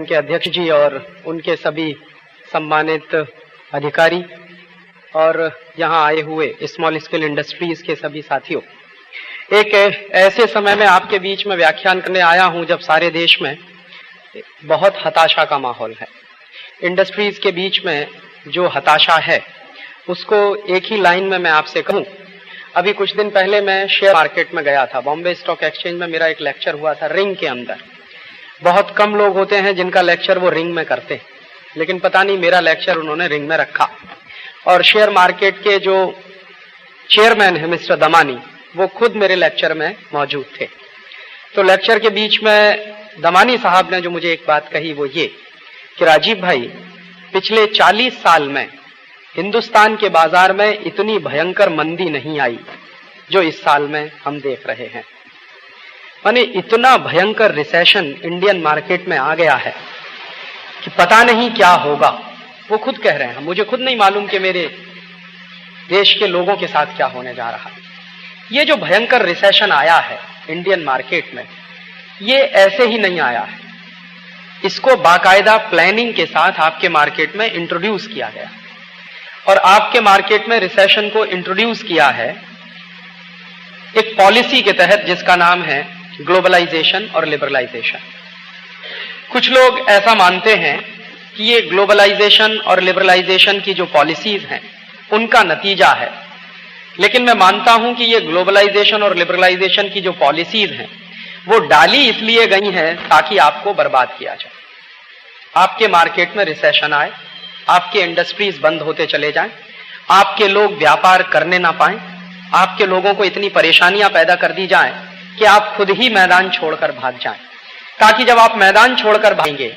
उनके अध्यक्ष जी और उनके सभी सम्मानित अधिकारी और यहाँ आए हुए स्मॉल स्केल इंडस्ट्रीज के सभी साथियों, एक ऐसे समय में आपके बीच में व्याख्यान करने आया हूँ जब सारे देश में बहुत हताशा का माहौल है। इंडस्ट्रीज के बीच में जो हताशा है उसको एक ही लाइन में मैं आपसे कहूँ। अभी कुछ दिन पहले मैं शेयर मार्केट में गया था, बॉम्बे स्टॉक एक्सचेंज में मेरा एक लेक्चर हुआ था रिंग के अंदर। बहुत कम लोग होते हैं जिनका लेक्चर वो रिंग में करते हैं, लेकिन पता नहीं मेरा लेक्चर उन्होंने रिंग में रखा। और शेयर मार्केट के जो चेयरमैन है मिस्टर दमानी, वो खुद मेरे लेक्चर में मौजूद थे। तो लेक्चर के बीच में दमानी साहब ने जो मुझे एक बात कही वो ये कि राजीव भाई, पिछले 40 साल में हिंदुस्तान के बाजार में इतनी भयंकर मंदी नहीं आई जो इस साल में हम देख रहे हैं। माने इतना भयंकर रिसेशन इंडियन मार्केट में आ गया है कि पता नहीं क्या होगा। वो खुद कह रहे हैं, मुझे खुद नहीं मालूम कि मेरे देश के लोगों के साथ क्या होने जा रहा है। ये जो भयंकर रिसेशन आया है इंडियन मार्केट में, ये ऐसे ही नहीं आया है। इसको बाकायदा प्लानिंग के साथ आपके मार्केट में इंट्रोड्यूस किया गया और आपके मार्केट में रिसेशन को इंट्रोड्यूस किया है एक पॉलिसी के तहत जिसका नाम है ग्लोबलाइजेशन और लिबरलाइजेशन। कुछ लोग ऐसा मानते हैं कि ये ग्लोबलाइजेशन और लिबरलाइजेशन की जो पॉलिसीज हैं उनका नतीजा है, लेकिन मैं मानता हूं कि ये ग्लोबलाइजेशन और लिबरलाइजेशन की जो पॉलिसीज हैं वो डाली इसलिए गई हैं ताकि आपको बर्बाद किया जाए। आपके मार्केट में रिसेशन आए, आपके इंडस्ट्रीज बंद होते चले जाएं, आपके लोग व्यापार करने ना पाएं, आपके लोगों को इतनी परेशानियां पैदा कर दी जाएं कि आप खुद ही मैदान छोड़कर भाग जाएं, ताकि जब आप मैदान छोड़कर भागेंगे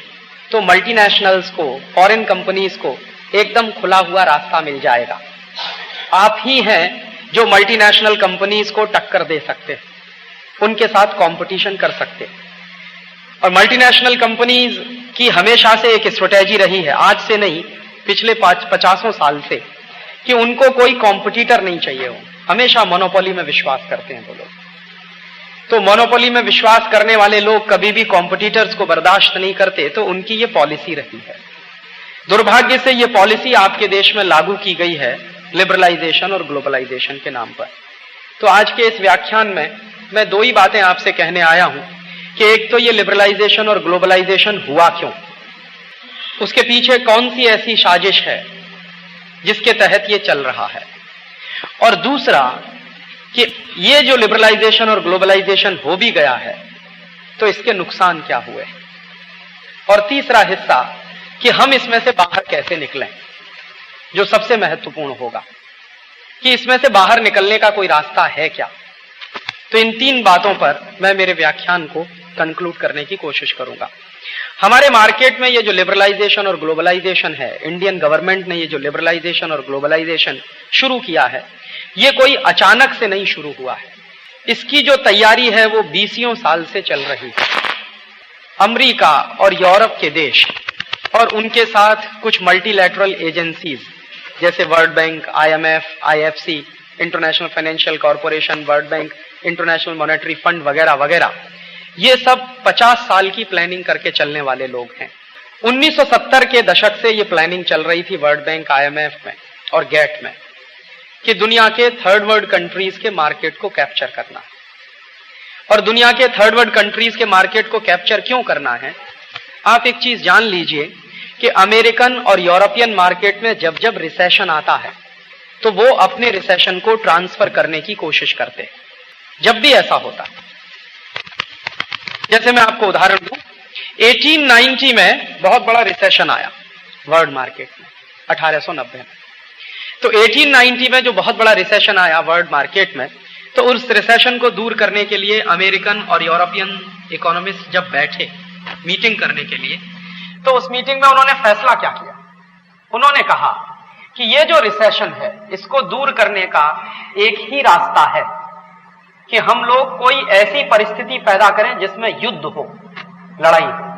तो मल्टीनेशनल्स को, फॉरेन कंपनीज को एकदम खुला हुआ रास्ता मिल जाएगा। आप ही हैं जो मल्टीनेशनल कंपनीज को टक्कर दे सकते हैं, उनके साथ कंपटीशन कर सकते हैं। और मल्टीनेशनल कंपनीज की हमेशा से एक स्ट्रेटेजी रही है, आज से नहीं पिछले 50 साल से, कि उनको कोई कॉम्पिटिटर नहीं चाहिए हो। हमेशा मोनोपोली में विश्वास करते हैं वो लोग। तो मोनोपोली में विश्वास करने वाले लोग कभी भी कॉम्पिटिटर्स को बर्दाश्त नहीं करते, तो उनकी ये पॉलिसी रही है। दुर्भाग्य से ये पॉलिसी आपके देश में लागू की गई है लिबरलाइजेशन और ग्लोबलाइजेशन के नाम पर। तो आज के इस व्याख्यान में मैं दो ही बातें आपसे कहने आया हूं कि एक तो ये लिबरलाइजेशन और ग्लोबलाइजेशन हुआ क्यों, उसके पीछे कौन सी ऐसी साजिश है जिसके तहत ये चल रहा है, और दूसरा कि ये जो लिबरलाइजेशन और ग्लोबलाइजेशन हो भी गया है तो इसके नुकसान क्या हुए, और तीसरा हिस्सा कि हम इसमें से बाहर कैसे निकलें, जो सबसे महत्वपूर्ण होगा कि इसमें से बाहर निकलने का कोई रास्ता है क्या। तो इन तीन बातों पर मैं मेरे व्याख्यान को कंक्लूड करने की कोशिश करूंगा। हमारे मार्केट में ये जो लिबरलाइजेशन और ग्लोबलाइजेशन है, इंडियन गवर्नमेंट ने ये जो लिबरलाइजेशन और ग्लोबलाइजेशन शुरू किया है, ये कोई अचानक से नहीं शुरू हुआ है। इसकी जो तैयारी है वो 20 साल से चल रही है। अमेरिका और यूरोप के देश और उनके साथ कुछ मल्टीलैटरल एजेंसीज जैसे world bank, IMF, IFC, international financial corporation, world bank, international monetary fund वगैरह वगैरह, ये सब 50 साल की प्लानिंग करके चलने वाले लोग हैं। 1970 के दशक से ये प्लानिंग चल रही थी वर्ल्ड बैंक, IMF में और गेट में कि दुनिया के थर्ड वर्ल्ड कंट्रीज के मार्केट को कैप्चर करना है। और दुनिया के थर्ड वर्ल्ड कंट्रीज के मार्केट को कैप्चर क्यों करना है, आप एक चीज जान लीजिए कि अमेरिकन और यूरोपियन मार्केट में जब जब रिसेशन आता है तो वो अपने रिसेशन को ट्रांसफर करने की कोशिश करते हैं। जब भी ऐसा होता है, जैसे मैं आपको उदाहरण दूं, 1890 में बहुत बड़ा रिसेशन आया वर्ल्ड मार्केट में, 1890 में। तो 1890 में जो बहुत बड़ा रिसेशन आया वर्ल्ड मार्केट में, तो उस रिसेशन को दूर करने के लिए अमेरिकन और यूरोपियन इकोनॉमिस्ट जब बैठे मीटिंग करने के लिए, तो उस मीटिंग में उन्होंने फैसला क्या किया, उन्होंने कहा कि ये जो रिसेशन है इसको दूर करने का एक ही रास्ता है कि हम लोग कोई ऐसी परिस्थिति पैदा करें जिसमें युद्ध हो, लड़ाई हो।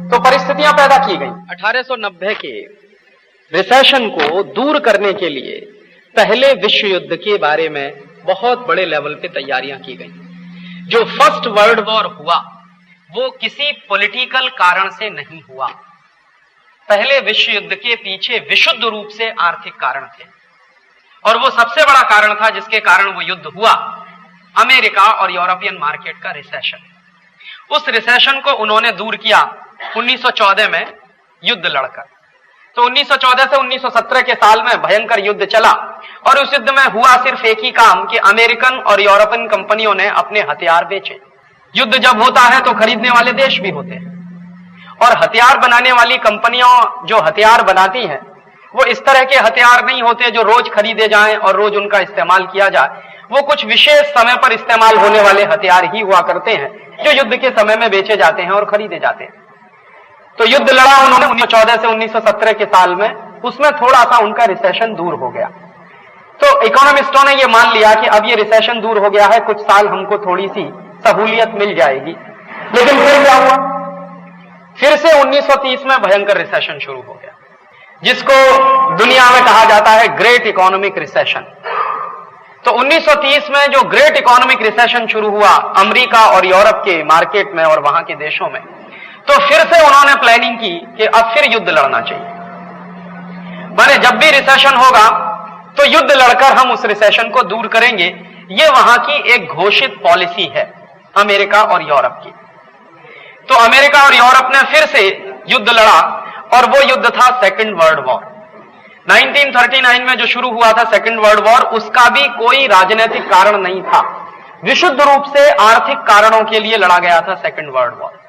तो परिस्थितियां पैदा की गई। 1890 के रिसेशन को दूर करने के लिए पहले विश्व युद्ध के बारे में बहुत बड़े लेवल पे तैयारियां की गई। जो फर्स्ट वर्ल्ड वॉर हुआ वो किसी पॉलिटिकल कारण से नहीं हुआ। पहले विश्व युद्ध के पीछे विशुद्ध रूप से आर्थिक कारण थे, और वो सबसे बड़ा कारण था जिसके कारण वो युद्ध हुआ, अमेरिका और यूरोपियन मार्केट का रिसेशन। उस रिसेशन को उन्होंने दूर किया 1914 में युद्ध लड़कर। तो 1914 से 1917 के साल में भयंकर युद्ध चला, और उस युद्ध में हुआ सिर्फ एक ही काम कि अमेरिकन और यूरोपियन कंपनियों ने अपने हथियार बेचे। युद्ध जब होता है तो खरीदने वाले देश भी होते हैं, और हथियार बनाने वाली कंपनियां जो हथियार बनाती हैं वो इस तरह के हथियार नहीं होते जो रोज खरीदे जाएं और रोज उनका इस्तेमाल किया जाए। वो कुछ विशेष समय पर इस्तेमाल होने वाले हथियार ही हुआ करते हैं जो युद्ध के समय में बेचे जाते हैं और खरीदे जाते हैं। तो युद्ध लड़ा उन्होंने 1914 से 1917 के साल में, उसमें थोड़ा सा उनका रिसेशन दूर हो गया। तो इकोनॉमिस्टों ने यह मान लिया कि अब ये रिसेशन दूर हो गया है, कुछ साल हमको थोड़ी सी सहूलियत मिल जाएगी। लेकिन फिर क्या हुआ, फिर से 1930 में भयंकर रिसेशन शुरू हो गया, जिसको दुनिया में कहा जाता है ग्रेट इकोनॉमिक रिसेशन। तो 1930 में जो ग्रेट इकोनॉमिक रिसेशन शुरू हुआ अमेरिका और यूरोप के मार्केट में और वहां के देशों में, तो फिर से उन्होंने प्लानिंग की कि अब फिर युद्ध लड़ना चाहिए। माने जब भी रिसेशन होगा तो युद्ध लड़कर हम उस रिसेशन को दूर करेंगे। ये वहां की एक घोषित पॉलिसी है अमेरिका और यूरोप की। तो अमेरिका और यूरोप ने फिर से युद्ध लड़ा, और वो युद्ध था सेकेंड वर्ल्ड वॉर। 1939 में जो शुरू हुआ था सेकेंड वर्ल्ड वॉर, उसका भी कोई राजनीतिक कारण नहीं था, विशुद्ध रूप से आर्थिक कारणों के लिए लड़ा गया था सेकेंड वर्ल्ड वॉर।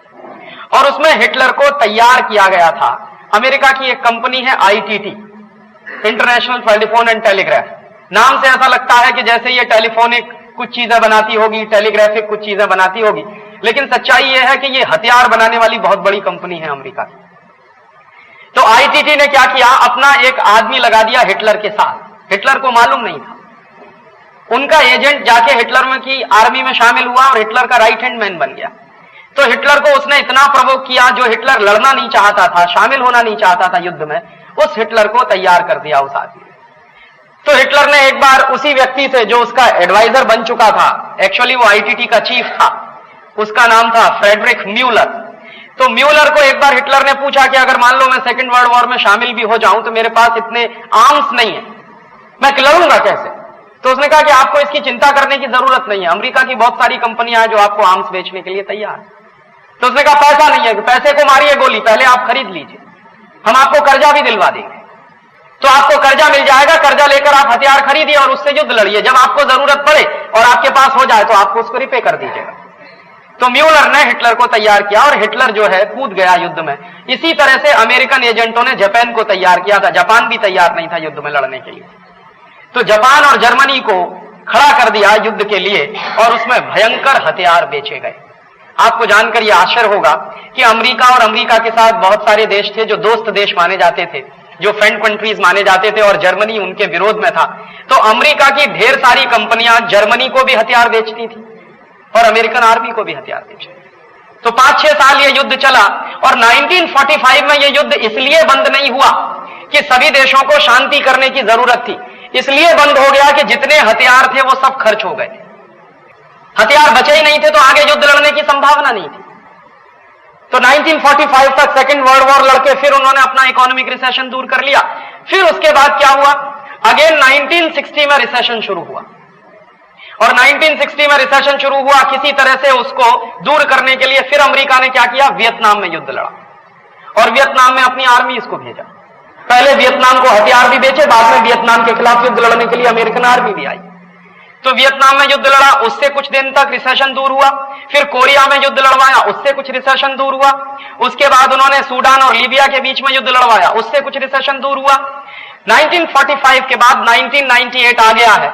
और उसमें हिटलर को तैयार किया गया था। अमेरिका की एक कंपनी है ITT, international telephone and telegraph. नाम से ऐसा लगता है कि जैसे ये टेलीफोनिक कुछ चीजें बनाती होगी, टेलीग्राफिक कुछ चीजें बनाती होगी, लेकिन सच्चाई यह है कि ये हथियार बनाने वाली बहुत बड़ी कंपनी है अमेरिका की। तो ITT ने क्या किया, अपना एक आदमी लगा दिया हिटलर के साथ। हिटलर को मालूम नहीं था, उनका एजेंट जाके हिटलर में की आर्मी में शामिल हुआ और हिटलर का राइट हैंड मैन बन गया। तो हिटलर को उसने इतना प्रवोक किया, जो हिटलर लड़ना नहीं चाहता था, शामिल होना नहीं चाहता था युद्ध में, उस हिटलर को तैयार कर दिया उस आदमी। तो हिटलर ने एक बार उसी व्यक्ति से जो उसका एडवाइजर बन चुका था, एक्चुअली वो ITT का चीफ था, उसका नाम था फ्रेडरिक म्यूलर। तो म्यूलर को एक बार हिटलर ने पूछा कि अगर मान लो मैं सेकेंड वर्ल्ड वॉर में शामिल भी हो जाऊं तो मेरे पास इतने आर्म्स नहीं है, मैं लड़ूंगा कैसे? तो उसने कहा कि आपको इसकी चिंता करने की जरूरत नहीं है, अमेरिका की बहुत सारी कंपनियां हैं जो आपको आर्म्स बेचने के लिए तैयार है। तो उसने कहा पैसा नहीं है, पैसे को मारिए गोली, पहले आप खरीद लीजिए, हम आपको कर्जा भी दिलवा देंगे। तो आपको कर्जा मिल जाएगा, कर्जा लेकर आप हथियार खरीदिए और उससे युद्ध लड़िए, जब आपको जरूरत पड़े और आपके पास हो जाए तो आपको उसको रिपे कर दीजिएगा। तो म्यूलर ने हिटलर को तैयार किया और हिटलर जो है कूद गया युद्ध में। इसी तरह से अमेरिकन एजेंटों ने जापान को तैयार किया था, जापान भी तैयार नहीं था युद्ध में लड़ने के लिए। तो जापान और जर्मनी को खड़ा कर दिया युद्ध के लिए, और उसमें भयंकर हथियार बेचे गए। आपको जानकर यह आश्चर्य होगा कि अमेरिका और अमेरिका के साथ बहुत सारे देश थे जो दोस्त देश माने जाते थे, जो फ्रेंड कंट्रीज माने जाते थे, और जर्मनी उनके विरोध में था। तो अमेरिका की ढेर सारी कंपनियां जर्मनी को भी हथियार बेचती थी और अमेरिकन आर्मी को भी हथियार बेचती। तो 5-6 साल यह युद्ध चला, और 1945 में यह युद्ध इसलिए बंद नहीं हुआ कि सभी देशों को शांति करने की जरूरत थी, इसलिए बंद हो गया कि जितने हथियार थे वो सब खर्च हो गए, हथियार बचे ही नहीं थे, तो आगे युद्ध लड़ने की संभावना नहीं थी। तो 1945 तक सेकेंड वर्ल्ड वॉर लड़के फिर उन्होंने अपना इकोनॉमिक रिसेशन दूर कर लिया। फिर उसके बाद क्या हुआ, अगेन 1960 में रिसेशन शुरू हुआ, और 1960 में रिसेशन शुरू हुआ, किसी तरह से उसको दूर करने के लिए फिर अमेरिका ने क्या किया, वियतनाम में युद्ध लड़ा, और वियतनाम में अपनी आर्मी इसको भेजा। पहले वियतनाम को हथियार भी बेचे, बाद में वियतनाम के खिलाफ युद्ध लड़ने के लिए अमेरिकन आर्मी भी आई। तो वियतनाम में युद्ध लड़ा, उससे कुछ दिन तक रिसेशन दूर हुआ। फिर कोरिया में युद्ध लड़वाया, उससे कुछ रिसेशन दूर हुआ। उसके बाद उन्होंने सूडान और लीबिया के बीच में युद्ध लड़वाया, उससे कुछ रिसेशन दूर हुआ। 1945 के बाद 1998 आ गया है।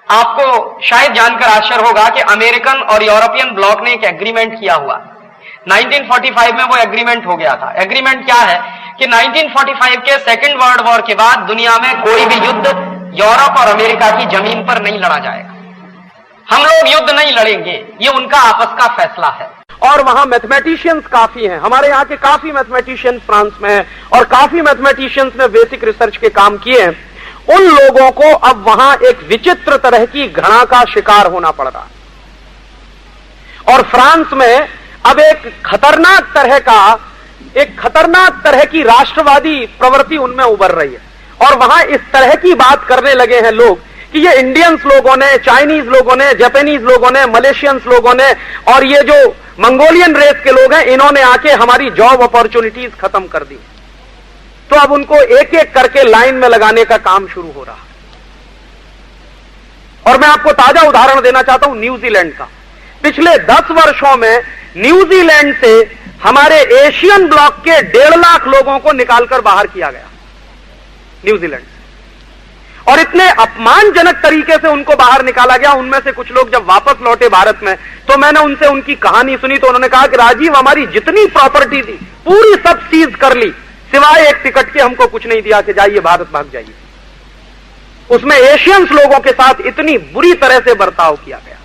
आपको शायद जानकर आश्चर्य होगा कि अमेरिकन और यूरोपियन ब्लॉक ने एक एग्रीमेंट किया हुआ। 1945 में वो एग्रीमेंट हो गया था। एग्रीमेंट क्या है कि 1945 के सेकेंड वर्ल्ड वॉर के बाद दुनिया में कोई भी युद्ध यूरोप और अमेरिका की जमीन पर नहीं लड़ा जाएगा। हम लोग युद्ध नहीं लड़ेंगे, ये उनका आपस का फैसला है। और वहां मैथमेटिशियंस काफी हैं, हमारे यहाँ के काफी मैथमेटिशियंस फ्रांस में हैं, और काफी मैथमेटिशियंस ने बेसिक रिसर्च के काम किए हैं। उन लोगों को अब वहां एक विचित्र तरह की घृणा का शिकार होना पड़ रहा है। और फ्रांस में अब एक खतरनाक तरह की राष्ट्रवादी प्रवृत्ति उनमें उभर रही है, और वहां इस तरह की बात करने लगे हैं लोग कि ये इंडियंस लोगों ने, चाइनीज लोगों ने, जापानीज लोगों ने, मलेशियंस लोगों ने और ये जो मंगोलियन रेस के लोग हैं, इन्होंने आके हमारी जॉब अपॉर्चुनिटीज खत्म कर दी। तो अब उनको एक एक करके लाइन में लगाने का काम शुरू हो रहा है। और मैं आपको ताजा उदाहरण देना चाहता हूं न्यूजीलैंड का। पिछले 10 वर्षों में न्यूजीलैंड से हमारे एशियन ब्लॉक के 1.5 लाख लोगों को निकालकर बाहर किया गया न्यूजीलैंड से, और इतने अपमानजनक तरीके से उनको बाहर निकाला गया। उनमें से कुछ लोग जब वापस लौटे भारत में, तो मैंने उनसे उनकी कहानी सुनी, तो उन्होंने कहा कि राजीव, हमारी जितनी प्रॉपर्टी थी पूरी सब सीज कर ली, सिवाय एक टिकट के हमको कुछ नहीं दिया कि जाइए भारत भाग जाइए। उसमें एशियंस लोगों के साथ इतनी बुरी तरह से बर्ताव किया गया।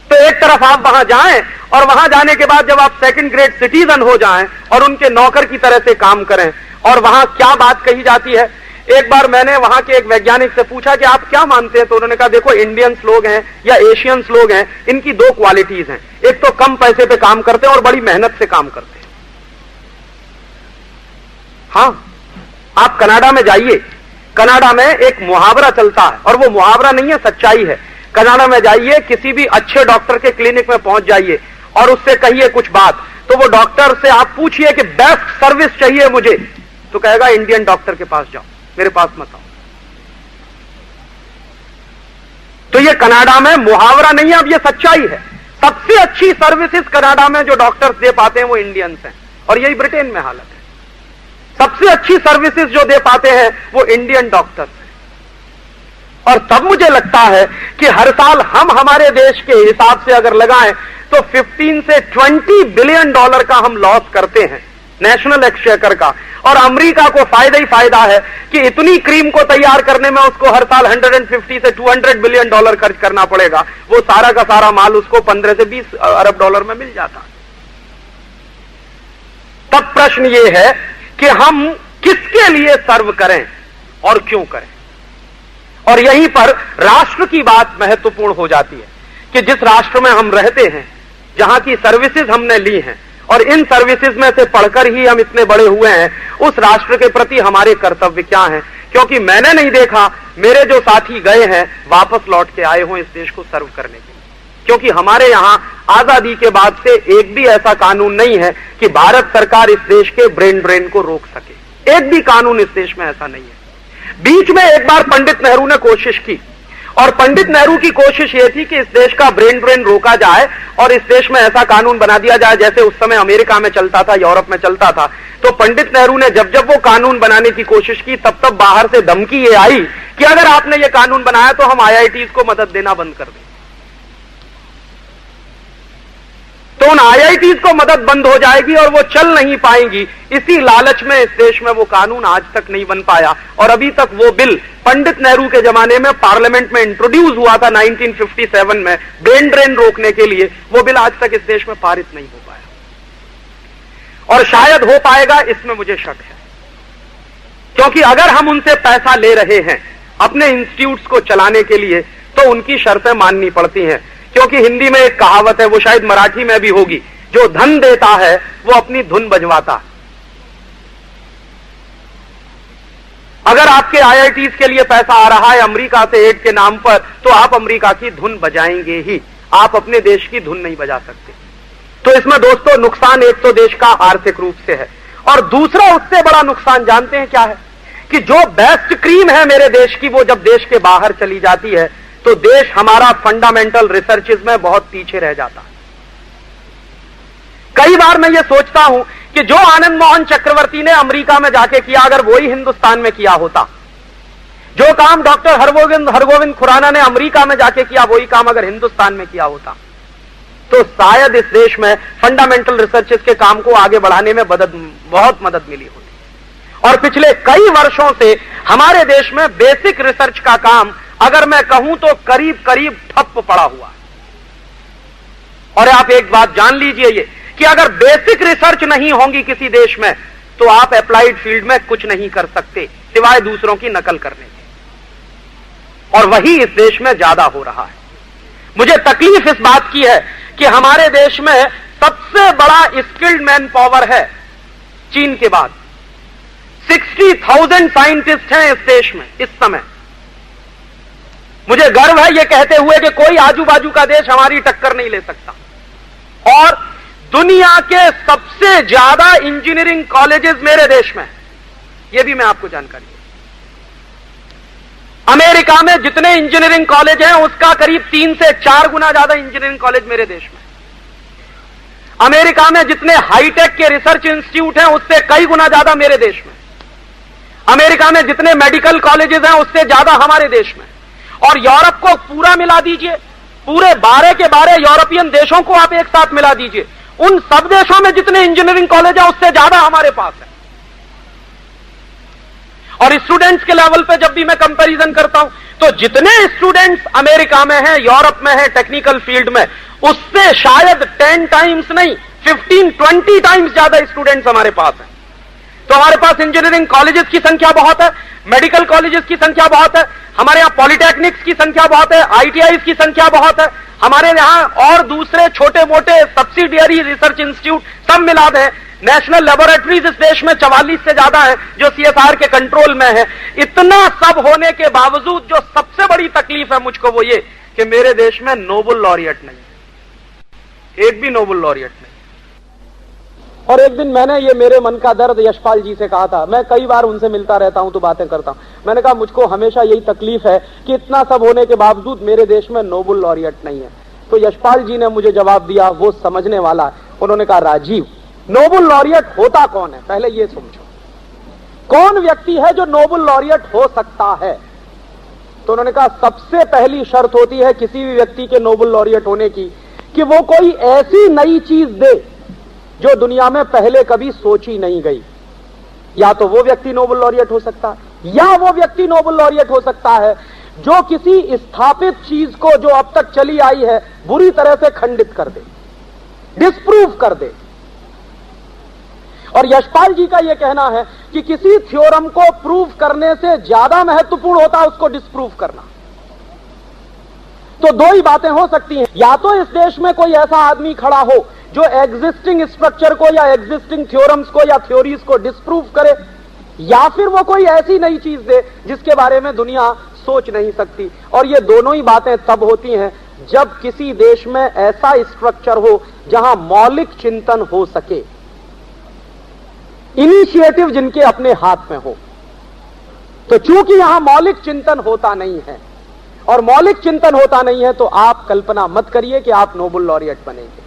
तो एक तरफ आप वहां जाएं, और वहां जाने के बाद जब आप सेकंड ग्रेड सिटीजन हो जाएं और उनके नौकर की तरह से काम करें, और वहां क्या बात कही जाती है। एक बार मैंने वहां के एक वैज्ञानिक से पूछा कि आप क्या मानते हैं, तो उन्होंने कहा देखो, इंडियंस लोग हैं या एशियंस लोग हैं, इनकी 2 क्वालिटीज हैं। एक तो कम पैसे पे काम करते हैं और बड़ी मेहनत से काम करते हैं। हां, आप कनाडा में जाइए, कनाडा में एक मुहावरा चलता है, और वो मुहावरा नहीं है, सच्चाई है। कनाडा में जाइए, किसी भी अच्छे डॉक्टर के क्लिनिक में पहुंच जाइए और उससे कहिए कुछ बात, तो वो डॉक्टर से आप पूछिए कि बेस्ट सर्विस चाहिए मुझे, तो कहेगा इंडियन डॉक्टर के पास जाओ, मेरे पास मत आओ। तो ये कनाडा में मुहावरा नहीं है, अब ये सच्चाई है। सबसे अच्छी सर्विसेज कनाडा में जो डॉक्टर्स दे पाते हैं वो इंडियंस हैं, और यही ब्रिटेन में हालत है। सबसे अच्छी सर्विसेज जो दे पाते हैं वो इंडियन डॉक्टर्स हैं। और तब मुझे लगता है कि हर साल हम हमारे देश के हिसाब से अगर लगाएं तो 15 से 20 बिलियन डॉलर का हम लॉस करते हैं नेशनल एक्सचेकर का, और अमेरिका को फायदा ही फायदा है कि इतनी क्रीम को तैयार करने में उसको हर साल 150 से 200 बिलियन डॉलर खर्च करना पड़ेगा। वो सारा का सारा माल उसको 15 से 20 अरब डॉलर में मिल जाता। तब प्रश्न ये है कि हम किसके लिए सर्व करें और क्यों करें। और यहीं पर राष्ट्र की बात महत्वपूर्ण हो जाती है कि जिस राष्ट्र में हम रहते हैं, जहां की सर्विसेज हमने ली हैं, और इन सर्विसेज में से पढ़कर ही हम इतने बड़े हुए हैं, उस राष्ट्र के प्रति हमारे कर्तव्य क्या हैं। क्योंकि मैंने नहीं देखा मेरे जो साथी गए हैं वापस लौट के आए हों इस देश को सर्व करने के लिए। क्योंकि हमारे यहां आजादी के बाद से एक भी ऐसा कानून नहीं है कि भारत सरकार इस देश के ब्रेन ड्रेन को रोक सके। एक भी कानून इस देश में ऐसा नहीं है। बीच में एक बार पंडित नेहरू ने कोशिश की, और पंडित नेहरू की कोशिश यह थी कि इस देश का ब्रेन ड्रेन रोका जाए और इस देश में ऐसा कानून बना दिया जाए जैसे उस समय अमेरिका में चलता था, यूरोप में चलता था। तो पंडित नेहरू ने जब जब वो कानून बनाने की कोशिश की, तब तब बाहर से धमकी ये आई कि अगर आपने ये कानून बनाया तो हम आईआईटीज को मदद देना बंद कर दें। तो उन आईआईटीज को मदद बंद हो जाएगी और वो चल नहीं पाएंगी। इसी लालच में इस देश में वो कानून आज तक नहीं बन पाया, और अभी तक वो बिल पंडित नेहरू के जमाने में पार्लियामेंट में इंट्रोड्यूस हुआ था 1957 में ब्रेन ड्रेन रोकने के लिए, वो बिल आज तक इस देश में पारित नहीं हो पाया। और शायद हो पाएगा, इसमें मुझे शक है। क्योंकि अगर हम उनसे पैसा ले रहे हैं अपने इंस्टीट्यूट्स को चलाने के लिए, तो उनकी शर्तें माननी पड़ती हैं। क्योंकि हिंदी में एक कहावत है, वो शायद मराठी में भी होगी, जो धन देता है वो अपनी धुन बजवाता। अगर आपके आईआईटीज के लिए पैसा आ रहा है अमेरिका से एड के नाम पर, तो आप अमेरिका की धुन बजाएंगे ही, आप अपने देश की धुन नहीं बजा सकते। तो इसमें दोस्तों नुकसान एक तो देश का आर्थिक रूप से है, और दूसरा उससे बड़ा नुकसान जानते हैं क्या है, कि जो बेस्ट क्रीम है मेरे देश की, वो जब देश के बाहर चली जाती है तो देश हमारा फंडामेंटल रिसर्चेज में बहुत पीछे रह जाता है। कई बार मैं ये सोचता हूं कि जो आनंद मोहन चक्रवर्ती ने अमेरिका में जाके किया, अगर वही हिंदुस्तान में किया होता, जो काम डॉक्टर हरगोविंद खुराना ने अमेरिका में जाके किया, वही काम अगर हिंदुस्तान में किया होता, तो शायद इस देश में फंडामेंटल रिसर्चेज के काम को आगे बढ़ाने में बहुत मदद मिली होती। और पिछले कई वर्षों से हमारे देश में बेसिक रिसर्च का काम, अगर मैं कहूं तो करीब करीब ठप पड़ा हुआ है। और आप एक बात जान लीजिए ये, कि अगर बेसिक रिसर्च नहीं होगी किसी देश में, तो आप अप्लाइड फील्ड में कुछ नहीं कर सकते सिवाय दूसरों की नकल करने के। और वही इस देश में ज्यादा हो रहा है। मुझे तकलीफ इस बात की है कि हमारे देश में सबसे बड़ा स्किल्ड मैन पावर है चीन के बाद। 60,000 साइंटिस्ट हैं इस देश में इस समय। मुझे गर्व है यह कहते हुए कि कोई आजू बाजू का देश हमारी टक्कर नहीं ले सकता। और दुनिया के सबसे ज्यादा इंजीनियरिंग कॉलेजेस मेरे देश में, यह भी मैं आपको जानकारी दूं। अमेरिका में जितने इंजीनियरिंग कॉलेज हैं उसका करीब 3 से 4 गुना ज्यादा इंजीनियरिंग कॉलेज मेरे देश में। अमेरिका में जितने हाईटेक के रिसर्च इंस्टीट्यूट हैं उससे कई गुना ज्यादा मेरे देश में। अमेरिका में जितने मेडिकल कॉलेजेस हैं उससे ज्यादा हमारे देश में। और यूरोप को पूरा मिला दीजिए, पूरे 12 के 12 यूरोपियन देशों को आप एक साथ मिला दीजिए, उन सब देशों में जितने इंजीनियरिंग कॉलेज हैं उससे ज्यादा हमारे पास है। और स्टूडेंट्स के लेवल पे जब भी मैं कंपैरिजन करता हूं तो जितने स्टूडेंट्स अमेरिका में हैं, यूरोप में हैं टेक्निकल फील्ड में, उससे शायद 10 टाइम्स नहीं 15-20 टाइम्स ज्यादा स्टूडेंट्स हमारे पास हैं। तो हमारे पास इंजीनियरिंग कॉलेजेस की संख्या बहुत है, मेडिकल कॉलेजेस की संख्या बहुत है, हमारे यहां पॉलिटेक्निक्स की संख्या बहुत है, आईटीआईज की संख्या बहुत है, हमारे यहां और दूसरे छोटे मोटे सब्सिडियरी रिसर्च इंस्टीट्यूट सब मिला दें, नेशनल लेबोरेटरीज इस देश में 44 से ज्यादा है जो सीएसआर के कंट्रोल में है। इतना सब होने के बावजूद जो सबसे बड़ी तकलीफ है मुझको वो ये कि मेरे देश में नोबेल लॉरिएट नहीं है, एक भी नोबेल लॉरिएट नहीं। और एक दिन मैंने ये मेरे मन का दर्द यशपाल जी से कहा था, मैं कई बार उनसे मिलता रहता हूं तो बातें करता हूं। मैंने कहा मुझको हमेशा यही तकलीफ है कि इतना सब होने के बावजूद मेरे देश में नोबेल लॉरिएट नहीं है। तो यशपाल जी ने मुझे जवाब दिया, वो समझने वाला है। उन्होंने कहा राजीव, नोबेल लॉरिएट होता कौन है, पहले ये समझो, कौन व्यक्ति है जो नोबेल लॉरिएट हो सकता है। तो उन्होंने कहा सबसे पहली शर्त होती है किसी भी व्यक्ति के नोबेल लॉरिएट होने की कि वो कोई ऐसी नई चीज दे जो दुनिया में पहले कभी सोची नहीं गई। या तो वो व्यक्ति नोबेल लॉरिएट हो सकता है या वो व्यक्ति नोबेल लॉरिएट हो सकता है जो किसी स्थापित चीज को जो अब तक चली आई है बुरी तरह से खंडित कर दे, डिस्प्रूव कर दे। और यशपाल जी का यह कहना है कि किसी थ्योरम को प्रूव करने से ज्यादा महत्वपूर्ण होता है उसको डिस्प्रूव करना। तो दो ही बातें हो सकती हैं, या तो इस देश में कोई ऐसा आदमी खड़ा हो जो एग्जिस्टिंग स्ट्रक्चर को या एग्जिस्टिंग थ्योरम्स को या थ्योरीज को डिस्प्रूव करे, या फिर वो कोई ऐसी नई चीज दे जिसके बारे में दुनिया सोच नहीं सकती। और ये दोनों ही बातें तब होती हैं जब किसी देश में ऐसा स्ट्रक्चर हो जहां मौलिक चिंतन हो सके, इनिशिएटिव जिनके अपने हाथ में हो। तो चूंकि यहां मौलिक चिंतन होता नहीं है और मौलिक चिंतन होता नहीं है तो आप कल्पना मत करिए कि आप नोबेल लॉरिएट बनेंगे।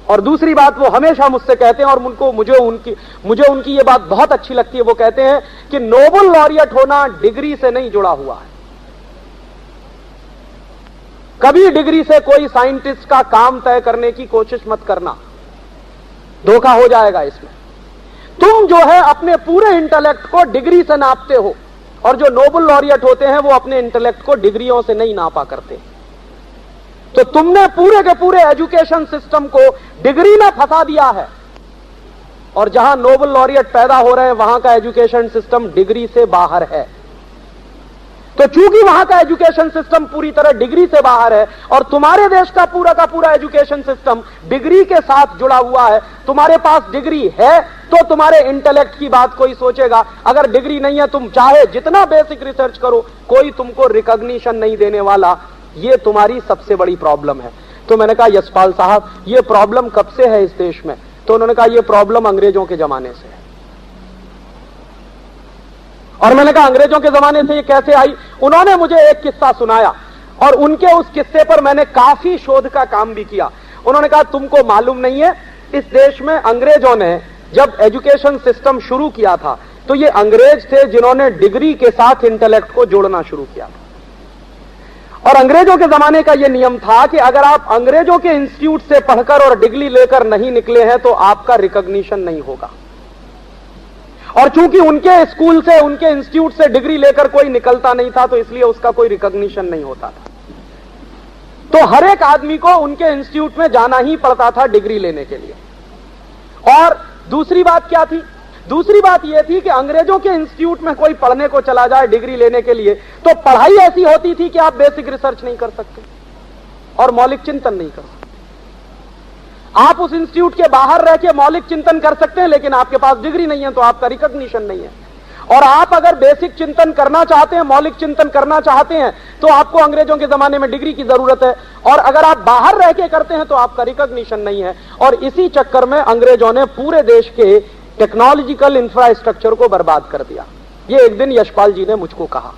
और दूसरी बात वो हमेशा मुझसे कहते हैं और मुझे उनकी ये बात बहुत अच्छी लगती है, वो कहते हैं कि नोबेल लॉरिएट होना डिग्री से नहीं जुड़ा हुआ है। कभी डिग्री से कोई साइंटिस्ट का काम तय करने की कोशिश मत करना, धोखा हो जाएगा इसमें। तुम जो है अपने पूरे इंटेलेक्ट को डिग्री से नापते हो और जो नोबेल लॉरिएट होते हैं वो अपने इंटेलेक्ट को डिग्रियों से नहीं नापा करते। तो तुमने पूरे के पूरे एजुकेशन सिस्टम को डिग्री में फंसा दिया है और जहां नोबेल लॉरिएट पैदा हो रहे हैं वहां का एजुकेशन सिस्टम डिग्री से बाहर है। तो चूंकि वहां का एजुकेशन सिस्टम पूरी तरह डिग्री से बाहर है और तुम्हारे देश का पूरा एजुकेशन सिस्टम डिग्री के साथ जुड़ा हुआ है, तुम्हारे पास डिग्री है तो तुम्हारे इंटेलेक्ट की बात कोई सोचेगा, अगर डिग्री नहीं है तुम चाहे जितना बेसिक रिसर्च करो कोई तुमको रिकॉग्निशन नहीं देने वाला। ये तुम्हारी सबसे बड़ी प्रॉब्लम है। तो मैंने कहा यशपाल साहब ये प्रॉब्लम कब से है इस देश में? तो उन्होंने कहा ये प्रॉब्लम अंग्रेजों के जमाने से है। और मैंने कहा अंग्रेजों के जमाने से ये कैसे आई? उन्होंने मुझे एक किस्सा सुनाया और उनके उस किस्से पर मैंने काफी शोध का काम भी किया। उन्होंने कहा तुमको मालूम नहीं है, इस देश में अंग्रेजों ने जब एजुकेशन सिस्टम शुरू किया था तो ये अंग्रेज थे जिन्होंने डिग्री के साथ इंटेलेक्ट को जोड़ना शुरू किया था। और अंग्रेजों के जमाने का यह नियम था कि अगर आप अंग्रेजों के इंस्टीट्यूट से पढ़कर और डिग्री लेकर नहीं निकले हैं तो आपका रिकॉग्निशन नहीं होगा। और चूंकि उनके स्कूल से उनके इंस्टीट्यूट से डिग्री लेकर कोई निकलता नहीं था तो इसलिए उसका कोई रिकॉग्निशन नहीं होता था। तो हर एक आदमी को उनके इंस्टीट्यूट में जाना ही पड़ता था डिग्री लेने के लिए। और दूसरी बात क्या थी? दूसरी बात यह थी कि अंग्रेजों के इंस्टीट्यूट में कोई पढ़ने को चला जाए डिग्री लेने के लिए तो पढ़ाई ऐसी होती थी कि आप बेसिक रिसर्च नहीं कर सकते और मौलिक चिंतन नहीं कर सकते। आप उस इंस्टीट्यूट के बाहर रह के मौलिक चिंतन कर सकते हैं, लेकिन आपके पास डिग्री नहीं है तो आपका रिकॉग्निशन नहीं है। और आप अगर बेसिक चिंतन करना चाहते हैं, मौलिक चिंतन करना चाहते हैं, तो आपको अंग्रेजों के जमाने में डिग्री की जरूरत है, और अगर आप बाहर रह के करते हैं तो आपका रिकॉग्निशन नहीं है। और इसी चक्कर में अंग्रेजों ने पूरे देश के टेक्नोलॉजिकल इंफ्रास्ट्रक्चर को बर्बाद कर दिया। ये एक दिन यशपाल जी ने मुझको कहा,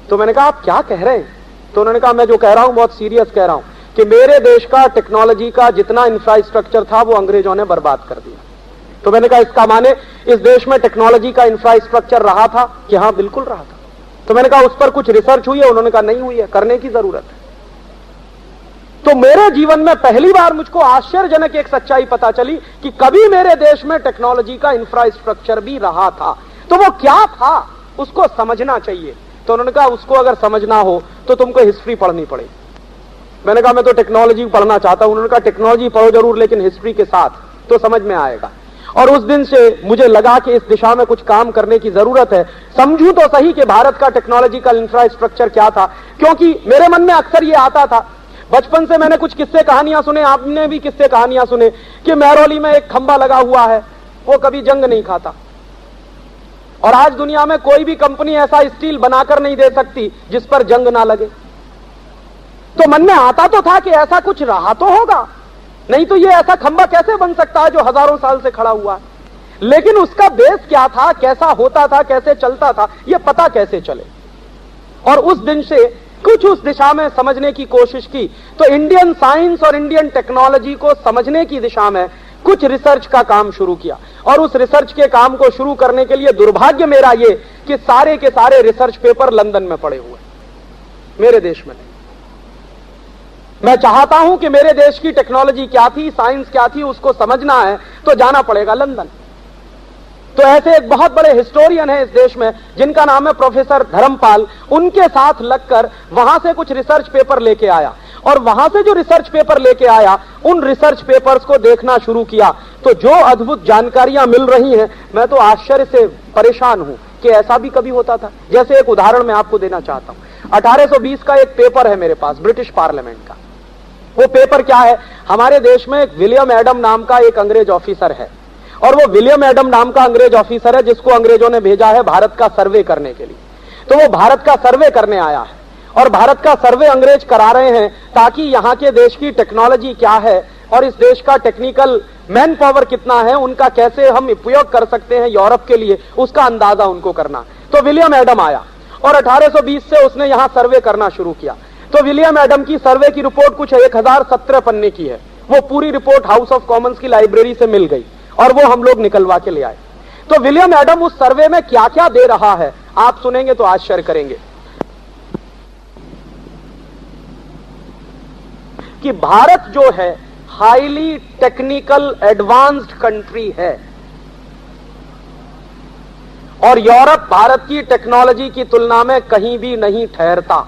तो मैंने कहा आप क्या कह रहे हैं? तो उन्होंने कहा मैं जो कह रहा हूं बहुत सीरियस कह रहा हूं कि मेरे देश का टेक्नोलॉजी का जितना इंफ्रास्ट्रक्चर था वो अंग्रेजों ने बर्बाद कर दिया। तो मैंने कहा इसका माने इस देश में टेक्नोलॉजी का इंफ्रास्ट्रक्चर रहा था कि हाँ बिल्कुल रहा था। तो मैंने कहा उस पर कुछ रिसर्च हुई है? उन्होंने कहा नहीं हुई है, करने की जरूरत है। तो मेरे जीवन में पहली बार मुझको आश्चर्यजनक एक सच्चाई पता चली कि कभी मेरे देश में टेक्नोलॉजी का इंफ्रास्ट्रक्चर भी रहा था। तो वो क्या था उसको समझना चाहिए। तो उन्होंने कहा उसको अगर समझना हो तो तुमको हिस्ट्री पढ़नी पड़ेगी। मैंने कहा मैं तो टेक्नोलॉजी पढ़ना चाहता हूं। उन्होंने कहा टेक्नोलॉजी पढ़ो जरूर, लेकिन हिस्ट्री के साथ, तो समझ में आएगा। और उस दिन से मुझे लगा कि इस दिशा में कुछ काम करने की जरूरत है। समझूं तो सही कि भारत का टेक्नोलॉजिकल इंफ्रास्ट्रक्चर क्या था, क्योंकि मेरे मन में अक्सर ये आता था, बचपन से मैंने कुछ किस्से कहानियां सुने, आपने भी किस्से कहानियां सुने कि महरौली में एक खंबा लगा हुआ है, वो कभी जंग नहीं खाता। और आज दुनिया में कोई भी कंपनी ऐसा स्टील बनाकर नहीं दे सकती जिस पर जंग ना लगे। तो मन में आता तो था कि ऐसा कुछ रहा तो होगा, नहीं तो ये ऐसा खंबा कैसे बन सकता है जो हजारों साल से खड़ा हुआ है। लेकिन उसका बेस क्या था, कैसा होता था, कैसे चलता था, ये पता कैसे चले। और उस दिन से कुछ उस दिशा में समझने की कोशिश की। तो इंडियन साइंस और इंडियन टेक्नोलॉजी को समझने की दिशा में कुछ रिसर्च का काम शुरू किया। और उस रिसर्च के काम को शुरू करने के लिए दुर्भाग्य मेरा ये कि सारे के सारे रिसर्च पेपर लंदन में पड़े हुए, मेरे देश में नहीं। मैं चाहता हूं कि मेरे देश की टेक्नोलॉजी क्या थी, साइंस क्या थी, उसको समझना है तो जाना पड़ेगा लंदन। तो ऐसे एक बहुत बड़े हिस्टोरियन है इस देश में जिनका नाम है प्रोफेसर धर्मपाल। उनके साथ लगकर वहां से कुछ रिसर्च पेपर लेके आया, और वहां से जो रिसर्च पेपर लेके आया उन रिसर्च पेपर्स को देखना शुरू किया। तो जो अद्भुत जानकारियां मिल रही हैं, मैं तो आश्चर्य से परेशान हूं कि ऐसा भी कभी होता था। जैसे एक उदाहरण मैं आपको देना चाहता हूं। 1820 का एक पेपर है मेरे पास, ब्रिटिश पार्लियामेंट का। वो पेपर क्या है, हमारे देश में एक विलियम एडम नाम का एक अंग्रेज ऑफिसर है, और वो विलियम एडम नाम का अंग्रेज ऑफिसर है जिसको अंग्रेजों ने भेजा है भारत का सर्वे करने के लिए। तो वो भारत का सर्वे करने आया है, और भारत का सर्वे अंग्रेज करा रहे हैं ताकि यहाँ के देश की टेक्नोलॉजी क्या है और इस देश का टेक्निकल मैन पावर कितना है, उनका कैसे हम उपयोग कर सकते हैं यूरोप के लिए, उसका अंदाजा उनको करना। तो विलियम एडम आया और 1820 से उसने यहाँ सर्वे करना शुरू किया। तो विलियम एडम की सर्वे की रिपोर्ट कुछ 1017 पन्ने की है। वो पूरी रिपोर्ट हाउस ऑफ कॉमन्स की लाइब्रेरी से मिल गई और वो हम लोग निकलवा के ले आए। तो विलियम एडम उस सर्वे में क्या क्या दे रहा है आप सुनेंगे तो आश्चर्य करेंगे कि भारत जो है हाईली टेक्निकल एडवांस्ड कंट्री है, और यूरोप भारत की टेक्नोलॉजी की तुलना में कहीं भी नहीं ठहरता।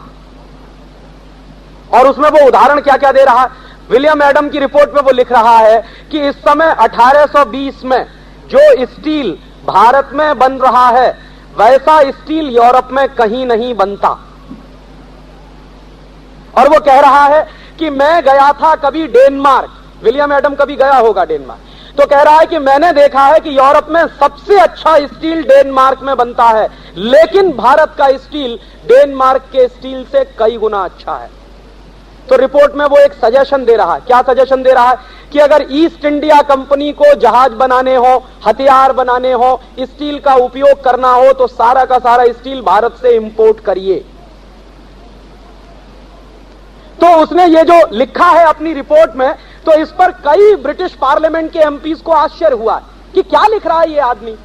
और उसमें वो उदाहरण क्या क्या दे रहा है, विलियम एडम की रिपोर्ट में वो लिख रहा है कि इस समय 1820 में जो स्टील भारत में बन रहा है वैसा स्टील यूरोप में कहीं नहीं बनता। और वो कह रहा है कि मैं गया था कभी डेनमार्क, विलियम एडम कभी गया होगा डेनमार्क, तो कह रहा है कि मैंने देखा है कि यूरोप में सबसे अच्छा स्टील डेनमार्क में बनता है, लेकिन भारत का स्टील डेनमार्क के स्टील से कई गुना अच्छा है। तो रिपोर्ट में वो एक सजेशन दे रहा है। क्या सजेशन दे रहा है कि अगर ईस्ट इंडिया कंपनी को जहाज बनाने हो, हथियार बनाने हो, स्टील का उपयोग करना हो तो सारा का सारा स्टील भारत से इंपोर्ट करिए। तो उसने ये जो लिखा है अपनी रिपोर्ट में, तो इस पर कई ब्रिटिश पार्लियामेंट के एमपीज को आश्चर्य हुआ कि क्या लिख रहा है ये आदमी।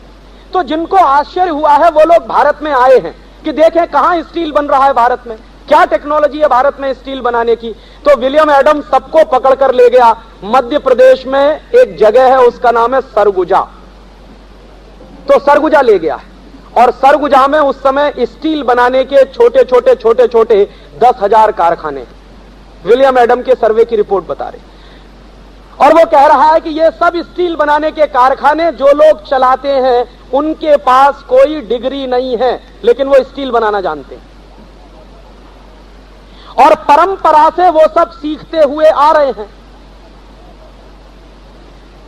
तो जिनको आश्चर्य हुआ है वो लोग भारत में आए हैं कि देखें कहां स्टील बन रहा है भारत में, क्या टेक्नोलॉजी है भारत में स्टील बनाने की। तो विलियम एडम सबको पकड़कर ले गया। मध्य प्रदेश में एक जगह है उसका नाम है सरगुजा। तो सरगुजा ले गया और सरगुजा में उस समय स्टील बनाने के छोटे छोटे 10,000 कारखाने, विलियम एडम के सर्वे की रिपोर्ट बता रही। और वो कह रहा है कि ये सब स्टील बनाने के कारखाने जो लोग चलाते हैं उनके पास कोई डिग्री नहीं है, लेकिन वो स्टील बनाना जानते हैं और परंपरा से वो सब सीखते हुए आ रहे हैं।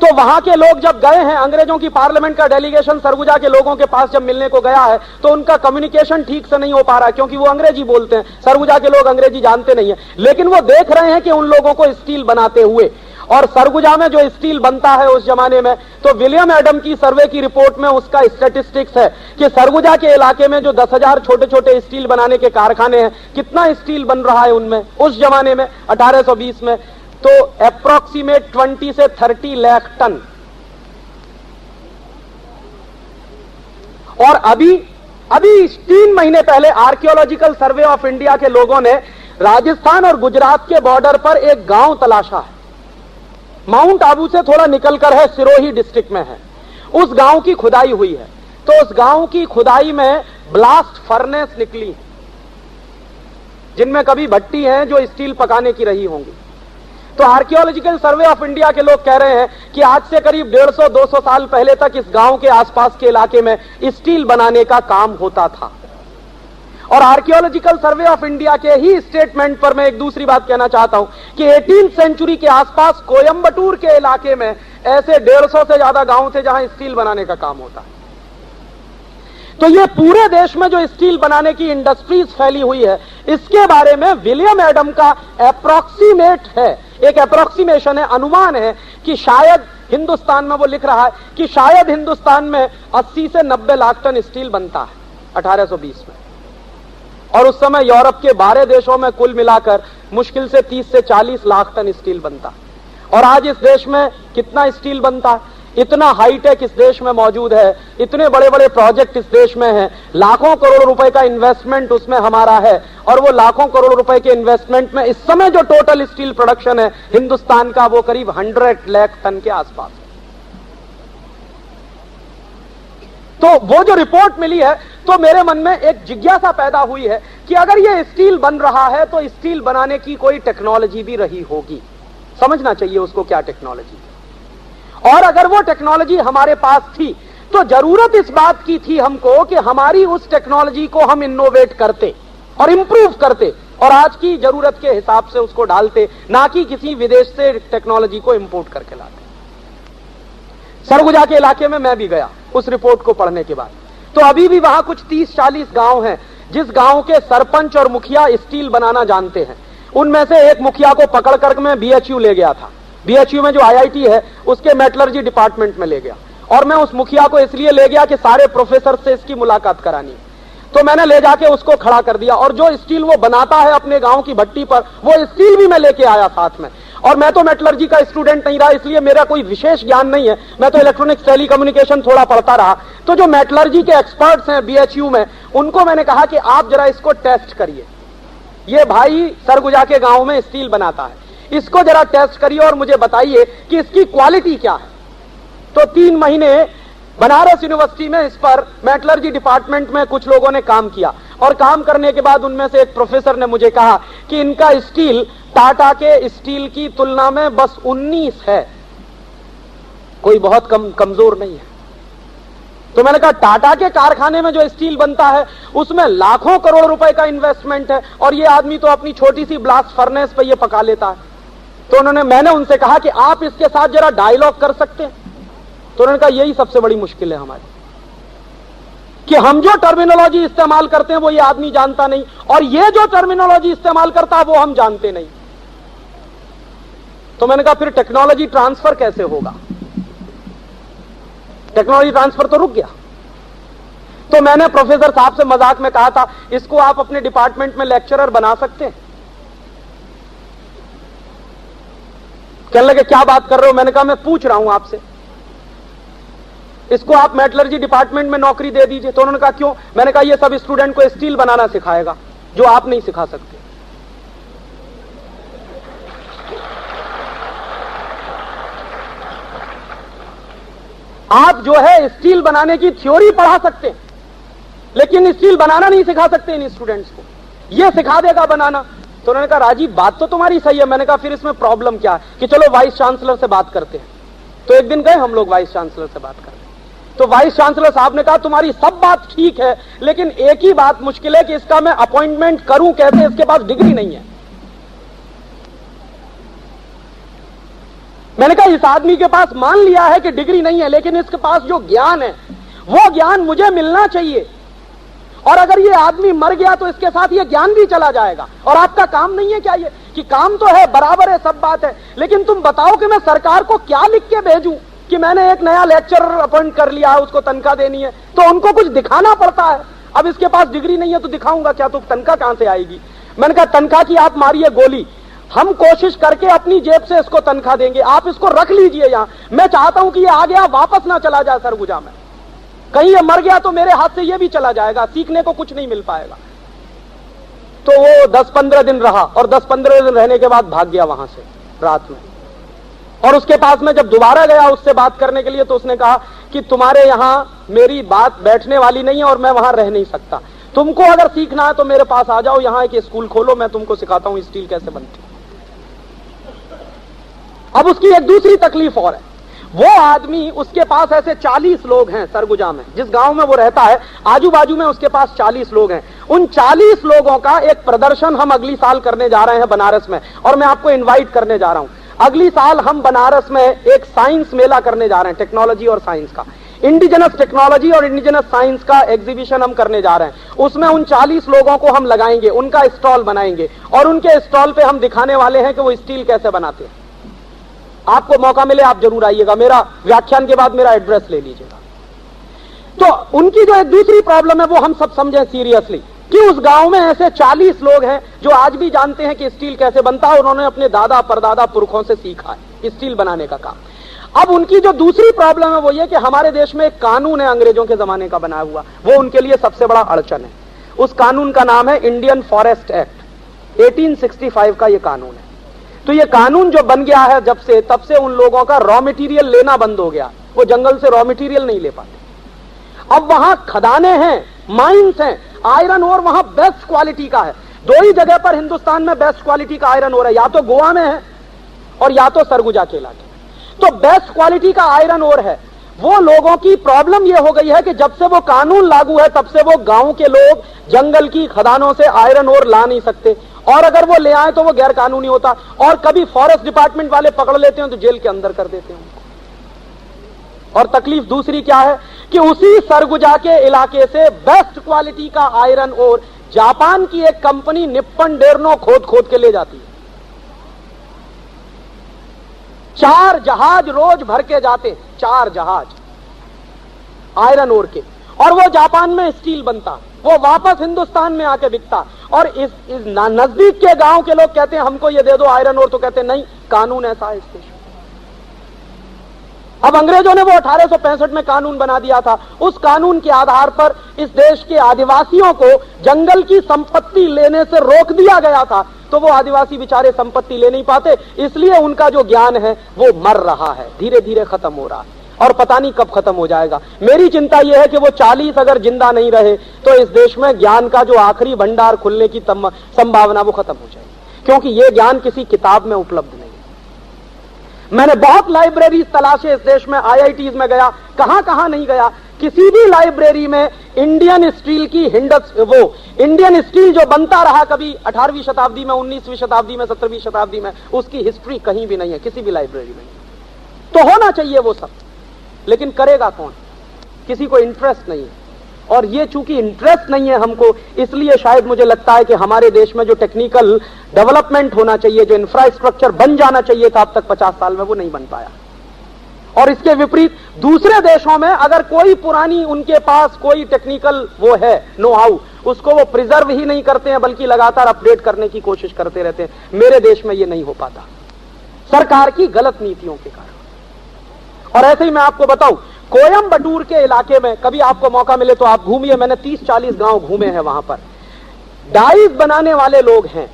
तो वहां के लोग जब गए हैं, अंग्रेजों की पार्लियामेंट का डेलीगेशन सरगुजा के लोगों के पास जब मिलने को गया है, तो उनका कम्युनिकेशन ठीक से नहीं हो पा रहा है, क्योंकि वो अंग्रेजी बोलते हैं, सरगुजा के लोग अंग्रेजी जानते नहीं है। लेकिन वो देख रहे हैं कि उन लोगों को स्टील बनाते हुए, और सरगुजा में जो स्टील बनता है उस जमाने में, तो विलियम एडम की सर्वे की रिपोर्ट में उसका स्टैटिस्टिक्स है कि सरगुजा के इलाके में जो 10,000 छोटे छोटे स्टील बनाने के कारखाने हैं, कितना स्टील बन रहा है उनमें उस जमाने में 1820 में, तो अप्रोक्सीमेट 20 से 30 लाख टन। और अभी 3 महीने पहले आर्कियोलॉजिकल सर्वे ऑफ इंडिया के लोगों ने राजस्थान और गुजरात के बॉर्डर पर एक गांव तलाशा है, माउंट आबू से थोड़ा निकलकर है, सिरोही डिस्ट्रिक्ट में है। उस गांव की खुदाई हुई है, तो उस गांव की खुदाई में ब्लास्ट फर्नेस निकली है, जिनमें कभी भट्टी हैं जो स्टील पकाने की रही होंगी। तो आर्कियोलॉजिकल सर्वे ऑफ इंडिया के लोग कह रहे हैं कि आज से करीब 150-200 साल पहले तक इस गांव के आसपास के इलाके में स्टील बनाने का काम होता था। और आर्कियोलॉजिकल सर्वे ऑफ इंडिया के ही स्टेटमेंट पर मैं एक दूसरी बात कहना चाहता हूं कि 18वीं सेंचुरी के आसपास कोयंबटूर के इलाके में ऐसे 150 से ज्यादा गांव थे जहां स्टील बनाने का काम होता है। तो ये पूरे देश में जो स्टील बनाने की इंडस्ट्रीज फैली हुई है, इसके बारे में विलियम एडम का अप्रोक्सीमेट है, एक अप्रोक्सीमेशन है, अनुमान है कि शायद हिंदुस्तान में, वो लिख रहा है कि शायद हिंदुस्तान में 80 से 90 लाख टन स्टील बनता है 1820 में। और उस समय यूरोप के 12 देशों में कुल मिलाकर मुश्किल से 30 से 40 लाख टन स्टील बनता है। और आज इस देश में कितना स्टील बनता है? इतना हाईटेक इस देश में मौजूद है, इतने बड़े बड़े प्रोजेक्ट इस देश में हैं, लाखों करोड़ रुपए का इन्वेस्टमेंट उसमें हमारा है। और वो लाखों करोड़ रुपए के इन्वेस्टमेंट में इस समय जो टोटल स्टील प्रोडक्शन है हिंदुस्तान का, वो करीब 100 लाख टन के आसपास है। तो वो जो रिपोर्ट मिली है, तो मेरे मन में एक जिज्ञासा पैदा हुई है कि अगर ये स्टील बन रहा है तो स्टील बनाने की कोई टेक्नोलॉजी भी रही होगी, समझना चाहिए उसको क्या टेक्नोलॉजी है। और अगर वो टेक्नोलॉजी हमारे पास थी तो जरूरत इस बात की थी हमको कि हमारी उस टेक्नोलॉजी को हम इनोवेट करते और इंप्रूव करते और आज की जरूरत के हिसाब से उसको डालते, ना कि किसी विदेश से टेक्नोलॉजी को इंपोर्ट करके लाते। सरगुजा के इलाके में मैं भी गया उस रिपोर्ट को पढ़ने के बाद, तो अभी भी वहां कुछ 30-40 गांव हैं जिस गांव के सरपंच और मुखिया स्टील बनाना जानते हैं। उनमें से एक मुखिया को पकड़कर मैं बीएचयू ले गया था, बीएचयू में जो आईआईटी है उसके मेटलर्जी डिपार्टमेंट में ले गया, और मैं उस मुखिया को इसलिए ले गया कि सारे प्रोफेसर से इसकी मुलाकात करानी है। तो मैंने ले जाके उसको खड़ा कर दिया, और जो स्टील वो बनाता है अपने गांव की भट्टी पर, वो स्टील भी मैं लेके आया साथ में। और मैं तो मेटलर्जी का स्टूडेंट नहीं रहा, इसलिए मेरा कोई विशेष ज्ञान नहीं है, मैं तो इलेक्ट्रॉनिक्स टेलीकम्युनिकेशन थोड़ा पढ़ता रहा। तो जो मेटलर्जी के एक्सपर्ट्स हैं बीएचयू में, उनको मैंने कहा कि आप जरा इसको टेस्ट करिए, ये भाई सरगुजा के गांव में स्टील बनाता है, इसको जरा टेस्ट करिए और मुझे बताइए कि इसकी क्वालिटी क्या है। तो 3 महीने बनारस यूनिवर्सिटी में इस पर मेटलर्जी डिपार्टमेंट में कुछ लोगों ने काम किया, और काम करने के बाद उनमें से एक प्रोफेसर ने मुझे कहा कि इनका स्टील टाटा के स्टील की तुलना में बस 19 है, कोई बहुत कमजोर नहीं है। तो मैंने कहा टाटा के कारखाने में जो स्टील बनता है उसमें लाखों करोड़ रुपए का इन्वेस्टमेंट है, और ये आदमी तो अपनी छोटी सी ब्लास्ट फर्नेस पे ये पका लेता है। तो मैंने उनसे कहा कि आप इसके साथ जरा डायलॉग कर सकते हैं। तो उन्होंने कहा यही सबसे बड़ी मुश्किल है हमारी, कि हम जो टर्मिनोलॉजी इस्तेमाल करते हैं वो ये आदमी जानता नहीं, और ये जो टर्मिनोलॉजी इस्तेमाल करता है वो हम जानते नहीं। तो मैंने कहा फिर टेक्नोलॉजी ट्रांसफर कैसे होगा? टेक्नोलॉजी ट्रांसफर तो रुक गया। तो मैंने प्रोफेसर साहब से मजाक में कहा था, इसको आप अपने डिपार्टमेंट में लेक्चरर बना सकते हैं। कहने लगे क्या बात कर रहे हो? मैंने कहा मैं पूछ रहा हूं आपसे, इसको आप मेटलर्जी डिपार्टमेंट में नौकरी दे दीजिए। तो उन्होंने कहा क्यों? मैंने कहा ये सब स्टूडेंट को स्टील बनाना सिखाएगा जो आप नहीं सिखा सकते। आप जो है स्टील बनाने की थ्योरी पढ़ा सकते हैं, लेकिन स्टील बनाना नहीं सिखा सकते इन स्टूडेंट्स को, ये सिखा देगा बनाना। तो उन्होंने कहा राजीव बात तो तुम्हारी सही है। मैंने कहा फिर इसमें प्रॉब्लम क्या है? कि चलो वाइस चांसलर से बात करते हैं। तो एक दिन गए हम लोग वाइस चांसलर से बात करते, तो वाइस चांसलर साहब ने कहा तुम्हारी सब बात ठीक है, लेकिन एक ही बात मुश्किल है कि इसका मैं अपॉइंटमेंट करूं कैसे, इसके पास डिग्री नहीं है। मैंने कहा इस आदमी के पास मान लिया है कि डिग्री नहीं है, लेकिन इसके पास जो ज्ञान है वो ज्ञान मुझे मिलना चाहिए, और अगर ये आदमी मर गया तो इसके साथ ये ज्ञान भी चला जाएगा। और आपका काम नहीं है क्या ये, कि काम तो है, बराबर है, सब बात है, लेकिन तुम बताओ कि मैं सरकार को क्या लिख के भेजूं कि मैंने एक नया लेक्चरर अपॉइंट कर लिया है, उसको तनख्वाह देनी है, तो उनको कुछ दिखाना पड़ता है। अब इसके पास डिग्री नहीं है तो दिखाऊंगा क्या, तो तनख्वाह कहां से आएगी? मैंने कहा तनख्वाह की आप मारिए गोली, हम कोशिश करके अपनी जेब से इसको तनख्वाह देंगे, आप इसको रख लीजिए यहां। मैं चाहता हूं कि ये आ गया वापस ना चला जाए सरगुजा में, कहीं ये मर गया तो मेरे हाथ से ये भी चला जाएगा, सीखने को कुछ नहीं मिल पाएगा। तो वो 10-15 दिन रहा, और 10-15 दिन रहने के बाद भाग गया वहां से रात में। और उसके पास में जब दोबारा गया उससे बात करने के लिए, तो उसने कहा कि तुम्हारे यहां मेरी बात बैठने वाली नहीं है और मैं वहां रह नहीं सकता, तुमको अगर सीखना है तो मेरे पास आ जाओ, यहां एक स्कूल खोलो, मैं तुमको सिखाता हूं स्टील कैसे बनती। अब उसकी एक दूसरी तकलीफ और है, वो आदमी, उसके पास ऐसे 40 लोग हैं सरगुजा में, जिस गांव में वो रहता है आजू बाजू में उसके पास 40 लोग हैं। उन 40 लोगों का एक प्रदर्शन हम अगली साल करने जा रहे हैं बनारस में, और मैं आपको इनवाइट करने जा रहा हूं। अगली साल हम बनारस में एक साइंस मेला करने जा रहे हैं, टेक्नोलॉजी और साइंस का, इंडिजिनस टेक्नोलॉजी और इंडिजिनस साइंस का एग्जीबिशन हम करने जा रहे हैं। उसमें उन 40 लोगों को हम लगाएंगे, उनका स्टॉल बनाएंगे, और उनके स्टॉल पे हम दिखाने वाले हैं कि वो स्टील कैसे बनाते हैं। आपको मौका मिले आप जरूर आइएगा, मेरा व्याख्यान के बाद मेरा एड्रेस ले लीजिएगा। तो उनकी जो एक दूसरी प्रॉब्लम है वो हम सब समझें सीरियसली, कि उस गांव में ऐसे 40 लोग हैं जो आज भी जानते हैं कि स्टील कैसे बनता है, उन्होंने अपने दादा परदादा पुरखों से सीखा है स्टील बनाने का काम। अब उनकी जो दूसरी प्रॉब्लम है वो ये कि हमारे देश में एक कानून है अंग्रेजों के जमाने का बनाया हुआ, वो उनके लिए सबसे बड़ा अड़चन है। उस कानून का नाम है इंडियन फॉरेस्ट एक्ट, 1865 का ये कानून है। तो ये कानून जो बन गया है जब से, तब से उन लोगों का रॉ मटेरियल लेना बंद हो गया, वो जंगल से रॉ मटेरियल नहीं ले पाते। अब वहां खदाने हैं, माइंस हैं, आयरन ओर वहां बेस्ट क्वालिटी का है। दो ही जगह पर हिंदुस्तान में बेस्ट क्वालिटी का आयरन ओर है, या तो गोवा में है और या तो सरगुजा के इलाके। तो बेस्ट क्वालिटी का आयरन ओर है। वो लोगों की प्रॉब्लम ये हो गई है कि जब से वो कानून लागू है तब से वो गांव के लोग जंगल की खदानों से आयरन ओर ला नहीं सकते, और अगर वो ले आए तो वो गैर कानूनी होता, और कभी फॉरेस्ट डिपार्टमेंट वाले पकड़ लेते हैं तो जेल के अंदर कर देते हैं उनको। और तकलीफ दूसरी क्या है कि उसी सरगुजा के इलाके से बेस्ट क्वालिटी का आयरन ओर जापान की एक कंपनी निप्पन डेरनो खोद खोद के ले जाती है। 4 जहाज रोज भर के जाते, 4 जहाज आयरन ओर के, और वो जापान में स्टील बनता, वो वापस हिंदुस्तान में आके बिकता। और इस नजदीक के गांव के लोग कहते हैं हमको ये दे दो आयरन ओर, तो कहते हैं नहीं, कानून ऐसा है इस देश में। अब अंग्रेजों ने वो 1865 में कानून बना दिया था, उस कानून के आधार पर इस देश के आदिवासियों को जंगल की संपत्ति लेने से रोक दिया गया था, तो वो आदिवासी बेचारे संपत्ति ले नहीं पाते, इसलिए उनका जो ज्ञान है वो मर रहा है, धीरे धीरे खत्म हो रहा है, और पता नहीं कब खत्म हो जाएगा। मेरी चिंता यह है कि वो 40 अगर जिंदा नहीं रहे तो इस देश में ज्ञान का जो आखिरी भंडार खुलने की संभावना वो खत्म हो जाएगी, क्योंकि ये ज्ञान किसी किताब में उपलब्ध नहीं है। मैंने बहुत लाइब्रेरीज तलाशे इस देश में, IITs में गया, कहां कहां नहीं गया, किसी भी लाइब्रेरी में इंडियन स्टील की इंडियन स्टील जो बनता रहा कभी 18वीं शताब्दी में, 19वीं शताब्दी में, 17वीं शताब्दी में, उसकी हिस्ट्री कहीं भी नहीं है, किसी भी लाइब्रेरी में। तो होना चाहिए वो सब, लेकिन करेगा कौन? किसी को इंटरेस्ट नहीं है। और ये चूंकि इंटरेस्ट नहीं है हमको, इसलिए शायद मुझे लगता है कि हमारे देश में जो टेक्निकल डेवलपमेंट होना चाहिए, जो इंफ्रास्ट्रक्चर बन जाना चाहिए था अब तक 50 साल में, वो नहीं बन पाया। और इसके विपरीत दूसरे देशों में अगर कोई पुरानी उनके पास कोई टेक्निकल वो है, नो हाउ, उसको वो प्रिजर्व ही नहीं करते हैं, बल्कि लगातार अपडेट करने की कोशिश करते रहते हैं। मेरे देश में ये नहीं हो पाता, सरकार की गलत नीतियों के कारण। और ऐसे ही मैं आपको बताऊं, कोयम्बटूर के इलाके में कभी आपको मौका मिले तो आप घूमिए, मैंने 30-40 गांव घूमे हैं, वहां पर डाइस बनाने वाले लोग हैं,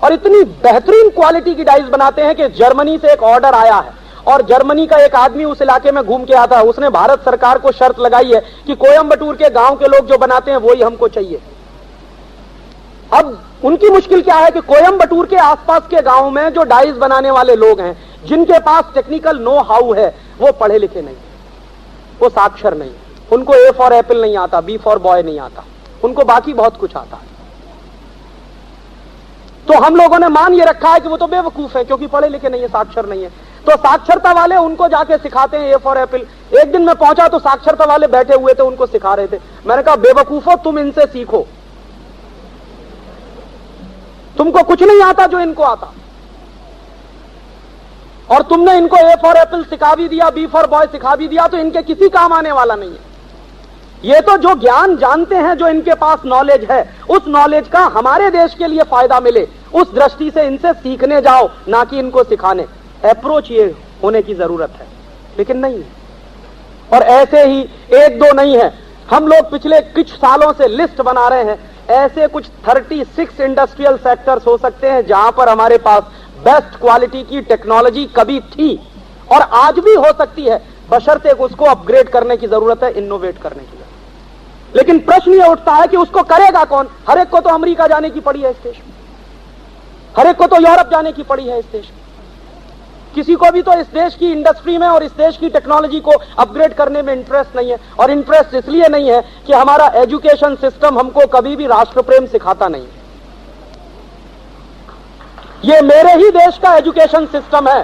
और इतनी बेहतरीन क्वालिटी की डाइस बनाते हैं कि जर्मनी से एक ऑर्डर आया है, और जर्मनी का एक आदमी उस इलाके में घूम के आता है, उसने भारत सरकार को शर्त लगाई है कि कोयम्बटूर के गांव के लोग जो बनाते हैं वही हमको चाहिए। अब उनकी मुश्किल क्या है कि कोयम्बटूर के आसपास के गांव में जो डाइस बनाने वाले लोग हैं, जिनके पास टेक्निकल नो हाउ है, वो पढ़े लिखे नहीं, वो साक्षर नहीं, उनको A फॉर एप्पल नहीं आता, B फॉर बॉय नहीं आता, उनको बाकी बहुत कुछ आता है। तो हम लोगों ने मान ये रखा है कि वो तो बेवकूफ है क्योंकि पढ़े लिखे नहीं है, साक्षर नहीं है। तो साक्षरता वाले उनको जाके सिखाते हैं ए फॉर एप्पल। एक दिन मैं पहुंचा तो साक्षरता वाले बैठे हुए थे, उनको सिखा रहे थे। मैंने कहा बेवकूफो, तुम इनसे सीखो, तुमको कुछ नहीं आता जो इनको आता, और तुमने इनको ए फॉर एप्पल सिखा भी दिया, बी फॉर बॉय सिखा भी दिया, तो इनके किसी काम आने वाला नहीं है। ये तो जो ज्ञान जानते हैं, जो इनके पास नॉलेज है, उस नॉलेज का हमारे देश के लिए फायदा मिले, उस दृष्टि से इनसे सीखने जाओ, ना कि इनको सिखाने। अप्रोच ये होने की जरूरत है, लेकिन नहीं है। और ऐसे ही एक दो नहीं है, हम लोग पिछले कुछ सालों से लिस्ट बना रहे हैं। ऐसे कुछ 36 इंडस्ट्रियल सेक्टर्स हो सकते हैं जहां पर हमारे पास बेस्ट क्वालिटी की टेक्नोलॉजी कभी थी और आज भी हो सकती है, बशर्ते उसको अपग्रेड करने की जरूरत है, इनोवेट करने की जरूरत है। लेकिन प्रश्न यह उठता है कि उसको करेगा कौन? हर एक को तो अमेरिका जाने की पड़ी है इस देश में, हर एक को तो यूरोप जाने की पड़ी है इस देश में। किसी को भी तो इस देश की इंडस्ट्री में और इस देश की टेक्नोलॉजी को अपग्रेड करने में इंटरेस्ट नहीं है। और इंटरेस्ट इसलिए नहीं है कि हमारा एजुकेशन सिस्टम हमको कभी भी राष्ट्र प्रेम सिखाता नहीं है। ये मेरे ही देश का एजुकेशन सिस्टम है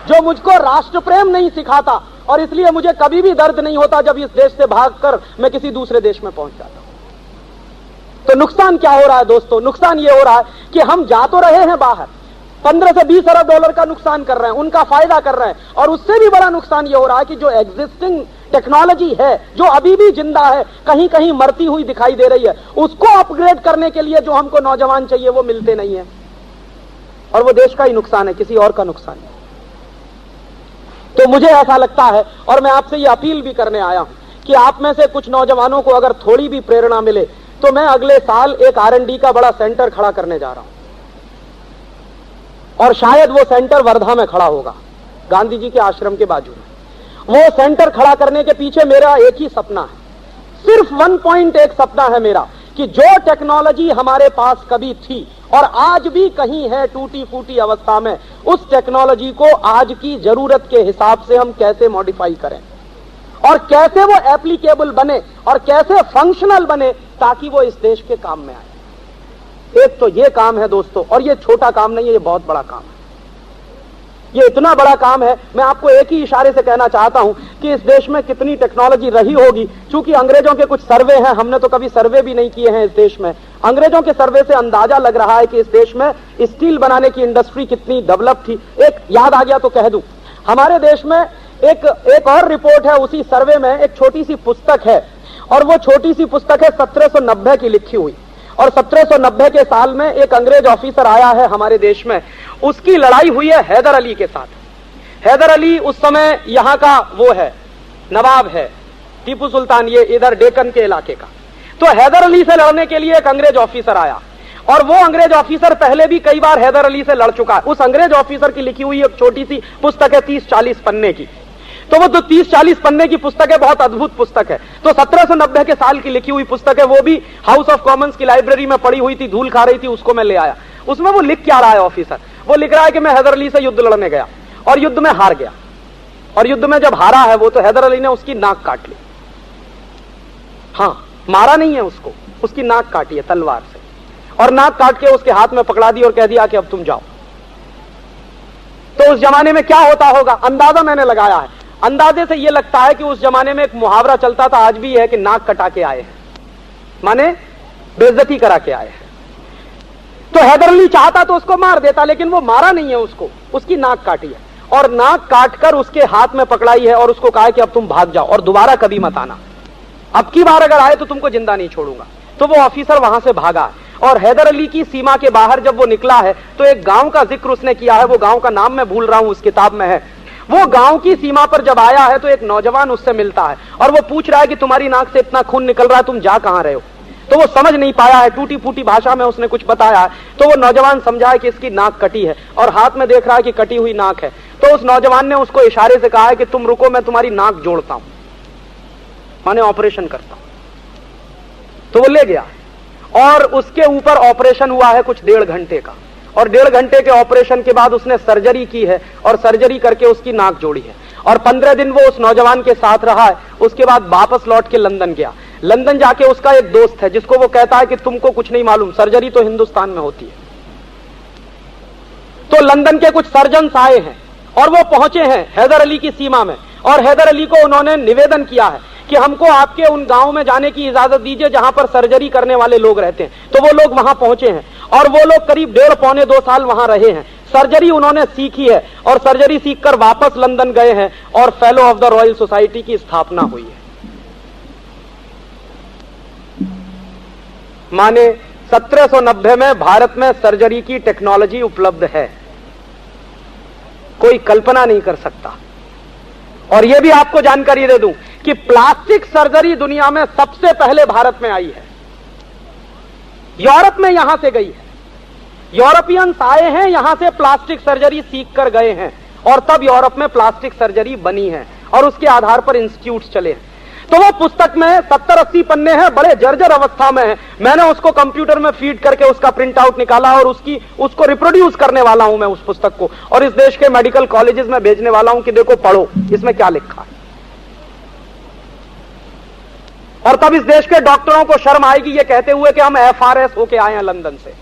जो मुझको राष्ट्र प्रेम नहीं सिखाता, और इसलिए मुझे कभी भी दर्द नहीं होता जब इस देश से भागकर मैं किसी दूसरे देश में पहुंच जाता हूं। तो नुकसान क्या हो रहा है दोस्तों? नुकसान ये हो रहा है कि हम जा तो रहे हैं बाहर, 15 से 20 अरब डॉलर का नुकसान कर रहे हैं, उनका फायदा कर रहे हैं, और उससे भी बड़ा नुकसान ये हो रहा है कि जो एग्जिस्टिंग टेक्नोलॉजी है, जो अभी भी जिंदा है, कहीं कहीं मरती हुई दिखाई दे रही है, उसको अपग्रेड करने के लिए जो हमको नौजवान चाहिए वो मिलते नहीं है। और वो देश का ही नुकसान है, किसी और का नुकसान नहीं। तो मुझे ऐसा लगता है, और मैं आपसे ये अपील भी करने आया हूं कि आप में से कुछ नौजवानों को अगर थोड़ी भी प्रेरणा मिले तो मैं अगले साल एक R&D का बड़ा सेंटर खड़ा करने जा रहा हूं, और शायद वो सेंटर वर्धा में खड़ा होगा, गांधी जी के आश्रम के बाजू में। वो सेंटर खड़ा करने के पीछे मेरा एक ही सपना है, सिर्फ 1 पॉइंट एक सपना है मेरा, कि जो टेक्नोलॉजी हमारे पास कभी थी और आज भी कहीं है टूटी फूटी अवस्था में, उस टेक्नोलॉजी को आज की जरूरत के हिसाब से हम कैसे मॉडिफाई करें और कैसे वो एप्लीकेबल बने और कैसे फंक्शनल बने ताकि वो इस देश के काम में आए। एक तो ये काम है दोस्तों, और ये छोटा काम नहीं है, ये बहुत बड़ा काम है। ये इतना बड़ा काम है, मैं आपको एक ही इशारे से कहना चाहता हूं कि इस देश में कितनी टेक्नोलॉजी रही होगी। चूंकि अंग्रेजों के कुछ सर्वे हैं, हमने तो कभी सर्वे भी नहीं किए हैं इस देश में। अंग्रेजों के सर्वे से अंदाजा लग रहा है कि इस देश में स्टील बनाने की इंडस्ट्री कितनी डेवलप थी। एक याद आ गया तो कह दूं, हमारे देश में एक और रिपोर्ट है, उसी सर्वे में एक छोटी सी पुस्तक है, और वो छोटी सी पुस्तक है 1790 की लिखी हुई। और 1790 के साल में एक अंग्रेज ऑफिसर आया है हमारे देश में, उसकी लड़ाई हुई है हैदर अली के साथ। हैदर अली उस समय यहां का वो है, नवाब है, टीपू सुल्तान, ये इधर डेक्कन के इलाके का। तो हैदर अली से लड़ने के लिए एक अंग्रेज ऑफिसर आया, और वो अंग्रेज ऑफिसर पहले भी कई बार हैदर अली से लड़ चुका है। उस अंग्रेज ऑफिसर की लिखी हुई एक छोटी सी पुस्तक है 30-40 पन्ने की। तो वो तो 30-40 पन्ने की पुस्तक है, बहुत अद्भुत पुस्तक है। तो 1790 के साल की लिखी हुई पुस्तक है, वो भी हाउस ऑफ कॉमन्स की लाइब्रेरी में पड़ी हुई थी, धूल खा रही थी, उसको मैं ले आया। उसमें वो लिख क्या रहा है ऑफिसर? वो लिख रहा है कि मैं हैदर अली से युद्ध लड़ने गया और युद्ध में हार गया, और युद्ध में जब हारा है वो, तो हैदर अली ने उसकी नाक काट ली। हाँ, मारा नहीं है उसको, उसकी नाक काटी है तलवार से, और नाक काट के उसके हाथ में पकड़ा दी और कह दिया कि अब तुम जाओ। तो उस जमाने में क्या होता होगा, अंदाजा मैंने लगाया है। अंदाजे से यह लगता है कि उस जमाने में एक मुहावरा चलता था, आज भी है, कि नाक कटा के आए हैं, माने बेइज्जती करा के आए हैं। तो हैदर अली चाहता तो उसको मार देता, लेकिन वो मारा नहीं है उसको, उसकी नाक काटी है, और नाक काटकर उसके हाथ में पकड़ाई है, और उसको कहा कि अब तुम भाग जाओ और दोबारा कभी मत आना, अब की बार अगर आए तो तुमको जिंदा नहीं छोड़ूंगा। तो वो ऑफिसर वहां से भागा, और हैदर अली की सीमा के बाहर जब वो निकला है तो एक गांव का जिक्र उसने किया है, वो गांव का नाम मैं भूल रहा हूं, उस किताब में है। वो गांव की सीमा पर जब आया है तो एक नौजवान उससे मिलता है, और वो पूछ रहा है कि तुम्हारी नाक से इतना खून निकल रहा है, तुम जा कहां रहे हो? तो वो समझ नहीं पाया है, टूटी फूटी भाषा में उसने कुछ बताया है। तो वो नौजवान समझा है कि इसकी नाक कटी है, और हाथ में देख रहा है कि कटी हुई नाक है। तो उस नौजवान ने उसको इशारे से कहा है कि तुम रुको, मैं तुम्हारी नाक जोड़ता हूं, माने ऑपरेशन करता हूं। तो वो ले गया, और उसके ऊपर ऑपरेशन हुआ है कुछ 1.5 घंटे का, और 1.5 घंटे के ऑपरेशन के बाद उसने सर्जरी की है, और सर्जरी करके उसकी नाक जोड़ी है, और 15 दिन वो उस नौजवान के साथ रहा है। उसके बाद वापस लौट के लंदन गया। लंदन जाके उसका एक दोस्त है जिसको वो कहता है कि तुमको कुछ नहीं मालूम, सर्जरी तो हिंदुस्तान में होती है। तो लंदन के कुछ सर्जन्स आए हैं, और वो पहुंचे हैं हैदर अली की सीमा में, और हैदर अली को उन्होंने निवेदन किया है कि हमको आपके उन गांव में जाने की इजाजत दीजिए जहां पर सर्जरी करने वाले लोग रहते हैं। तो वो लोग वहां पहुंचे हैं और वो लोग करीब 1.5 पौने 2 साल वहां रहे हैं। सर्जरी उन्होंने सीखी है और सर्जरी सीखकर वापस लंदन गए हैं और fellow of the royal society की स्थापना हुई है। माने 1790 में भारत में सर्जरी की टेक्नोलॉजी उपलब्ध है, कोई कल्पना नहीं कर सकता। और यह भी आपको जानकारी दे दूं कि प्लास्टिक सर्जरी दुनिया में सबसे पहले भारत में आई है, यूरोप में यहां से गई है। यूरोपियंस आए हैं यहां से प्लास्टिक सर्जरी सीख कर गए हैं और तब यूरोप में प्लास्टिक सर्जरी बनी है और उसके आधार पर इंस्टीट्यूट चले हैं। तो वो पुस्तक में 70-80 पन्ने हैं, बड़े जर्जर अवस्था में है। मैंने उसको कंप्यूटर में फीड करके उसका प्रिंट आउट निकाला और उसको रिप्रोड्यूस करने वाला हूं मैं उस पुस्तक को, और इस देश के मेडिकल कॉलेजेस में भेजने वाला हूं कि देखो पढ़ो इसमें क्या लिखा है। और तब इस देश के डॉक्टरों को शर्म आएगी ये कहते हुए कि हम FRS होके आए हैं लंदन से।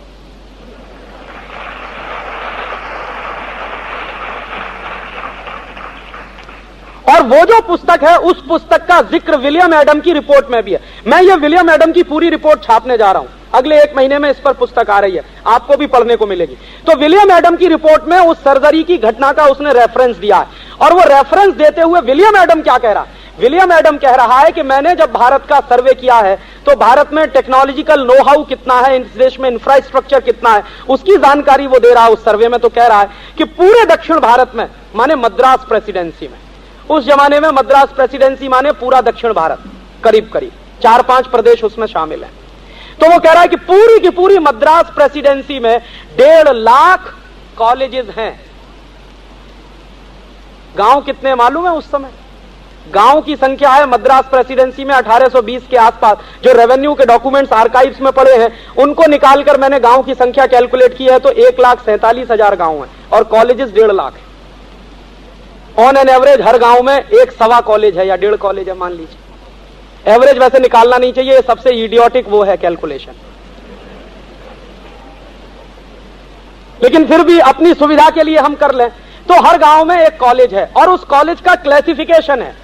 और वो जो पुस्तक है उस पुस्तक का जिक्र विलियम एडम की रिपोर्ट में भी है। मैं ये विलियम एडम की पूरी रिपोर्ट छापने जा रहा हूं, अगले 1 महीने में इस पर पुस्तक आ रही है, आपको भी पढ़ने को मिलेगी। तो विलियम एडम की रिपोर्ट में उस सर्जरी की घटना का उसने रेफरेंस दिया है, और वो रेफरेंस देते हुए विलियम एडम क्या कह रहा है? विलियम एडम कह रहा है कि मैंने जब भारत का सर्वे किया है तो भारत में टेक्नोलॉजिकल नो हाउ कितना है, इस देश में इंफ्रास्ट्रक्चर कितना है, उसकी जानकारी वो दे रहा है उस सर्वे में। तो कह रहा है कि पूरे दक्षिण भारत में, माने मद्रास प्रेसिडेंसी में, उस जमाने में मद्रास प्रेसिडेंसी माने पूरा दक्षिण भारत, करीब करीब 4-5 प्रदेश उसमें शामिल हैं। तो वो कह रहा है कि पूरी की पूरी मद्रास प्रेसिडेंसी में 1.5 लाख कॉलेजेस हैं। गांव कितने मालूम है उस समय? गांव की संख्या है मद्रास प्रेसिडेंसी में 1820 के आसपास, जो रेवेन्यू के डॉक्यूमेंट्स आर्काइव्स में पड़े हैं उनको निकालकर मैंने गांव की संख्या कैलकुलेट की है, तो 1,47,000 गांव हैं और कॉलेजेस 1.5 लाख है। ऑन एन एवरेज हर गांव में 1-1.25 कॉलेज है या 1.5 कॉलेज है, मान लीजिए। एवरेज वैसे निकालना नहीं चाहिए, ये सबसे इडियोटिक वो है कैलकुलेशन, लेकिन फिर भी अपनी सुविधा के लिए हम कर लें। तो हर गांव में 1 कॉलेज है और उस कॉलेज का क्लासिफिकेशन है।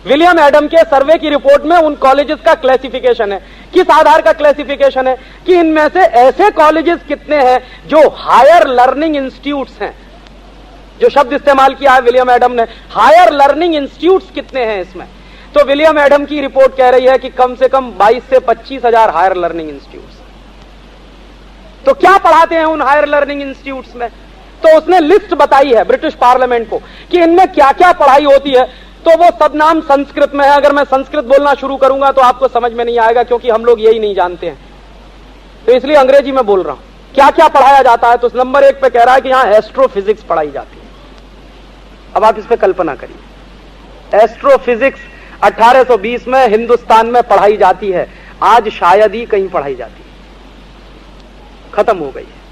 विलियम एडम के सर्वे की रिपोर्ट में उन कॉलेजेस का क्लासिफिकेशन है। किस आधार का क्लासिफिकेशन है? कि इनमें से ऐसे कॉलेजेस कितने हैं जो हायर लर्निंग इंस्टीट्यूट्स हैं। जो शब्द इस्तेमाल किया है विलियम एडम ने, हायर लर्निंग इंस्टीट्यूट्स कितने हैं इसमें। तो विलियम एडम की रिपोर्ट कह रही है कि कम से कम 22 से 25 हजार हायर लर्निंग इंस्टीट्यूट्स। तो क्या पढ़ाते हैं उन हायर लर्निंग इंस्टीट्यूट्स में? तो उसने लिस्ट बताई है ब्रिटिश पार्लियामेंट को कि इनमें क्या क्या पढ़ाई होती है। तो वो सब नाम संस्कृत में है। अगर मैं संस्कृत बोलना शुरू करूंगा तो आपको समझ में नहीं आएगा, क्योंकि हम लोग यही नहीं जानते हैं, तो इसलिए अंग्रेजी में बोल रहा हूं। क्या क्या पढ़ाया जाता है? तो नंबर 1 पे कह रहा है कि यहां एस्ट्रोफिजिक्स पढ़ाई जाती है। अब आप इस पे कल्पना करिए, एस्ट्रोफिजिक्स 1820 में हिंदुस्तान में पढ़ाई जाती है, आज शायद ही कहीं पढ़ाई जाती है, खत्म हो गई है।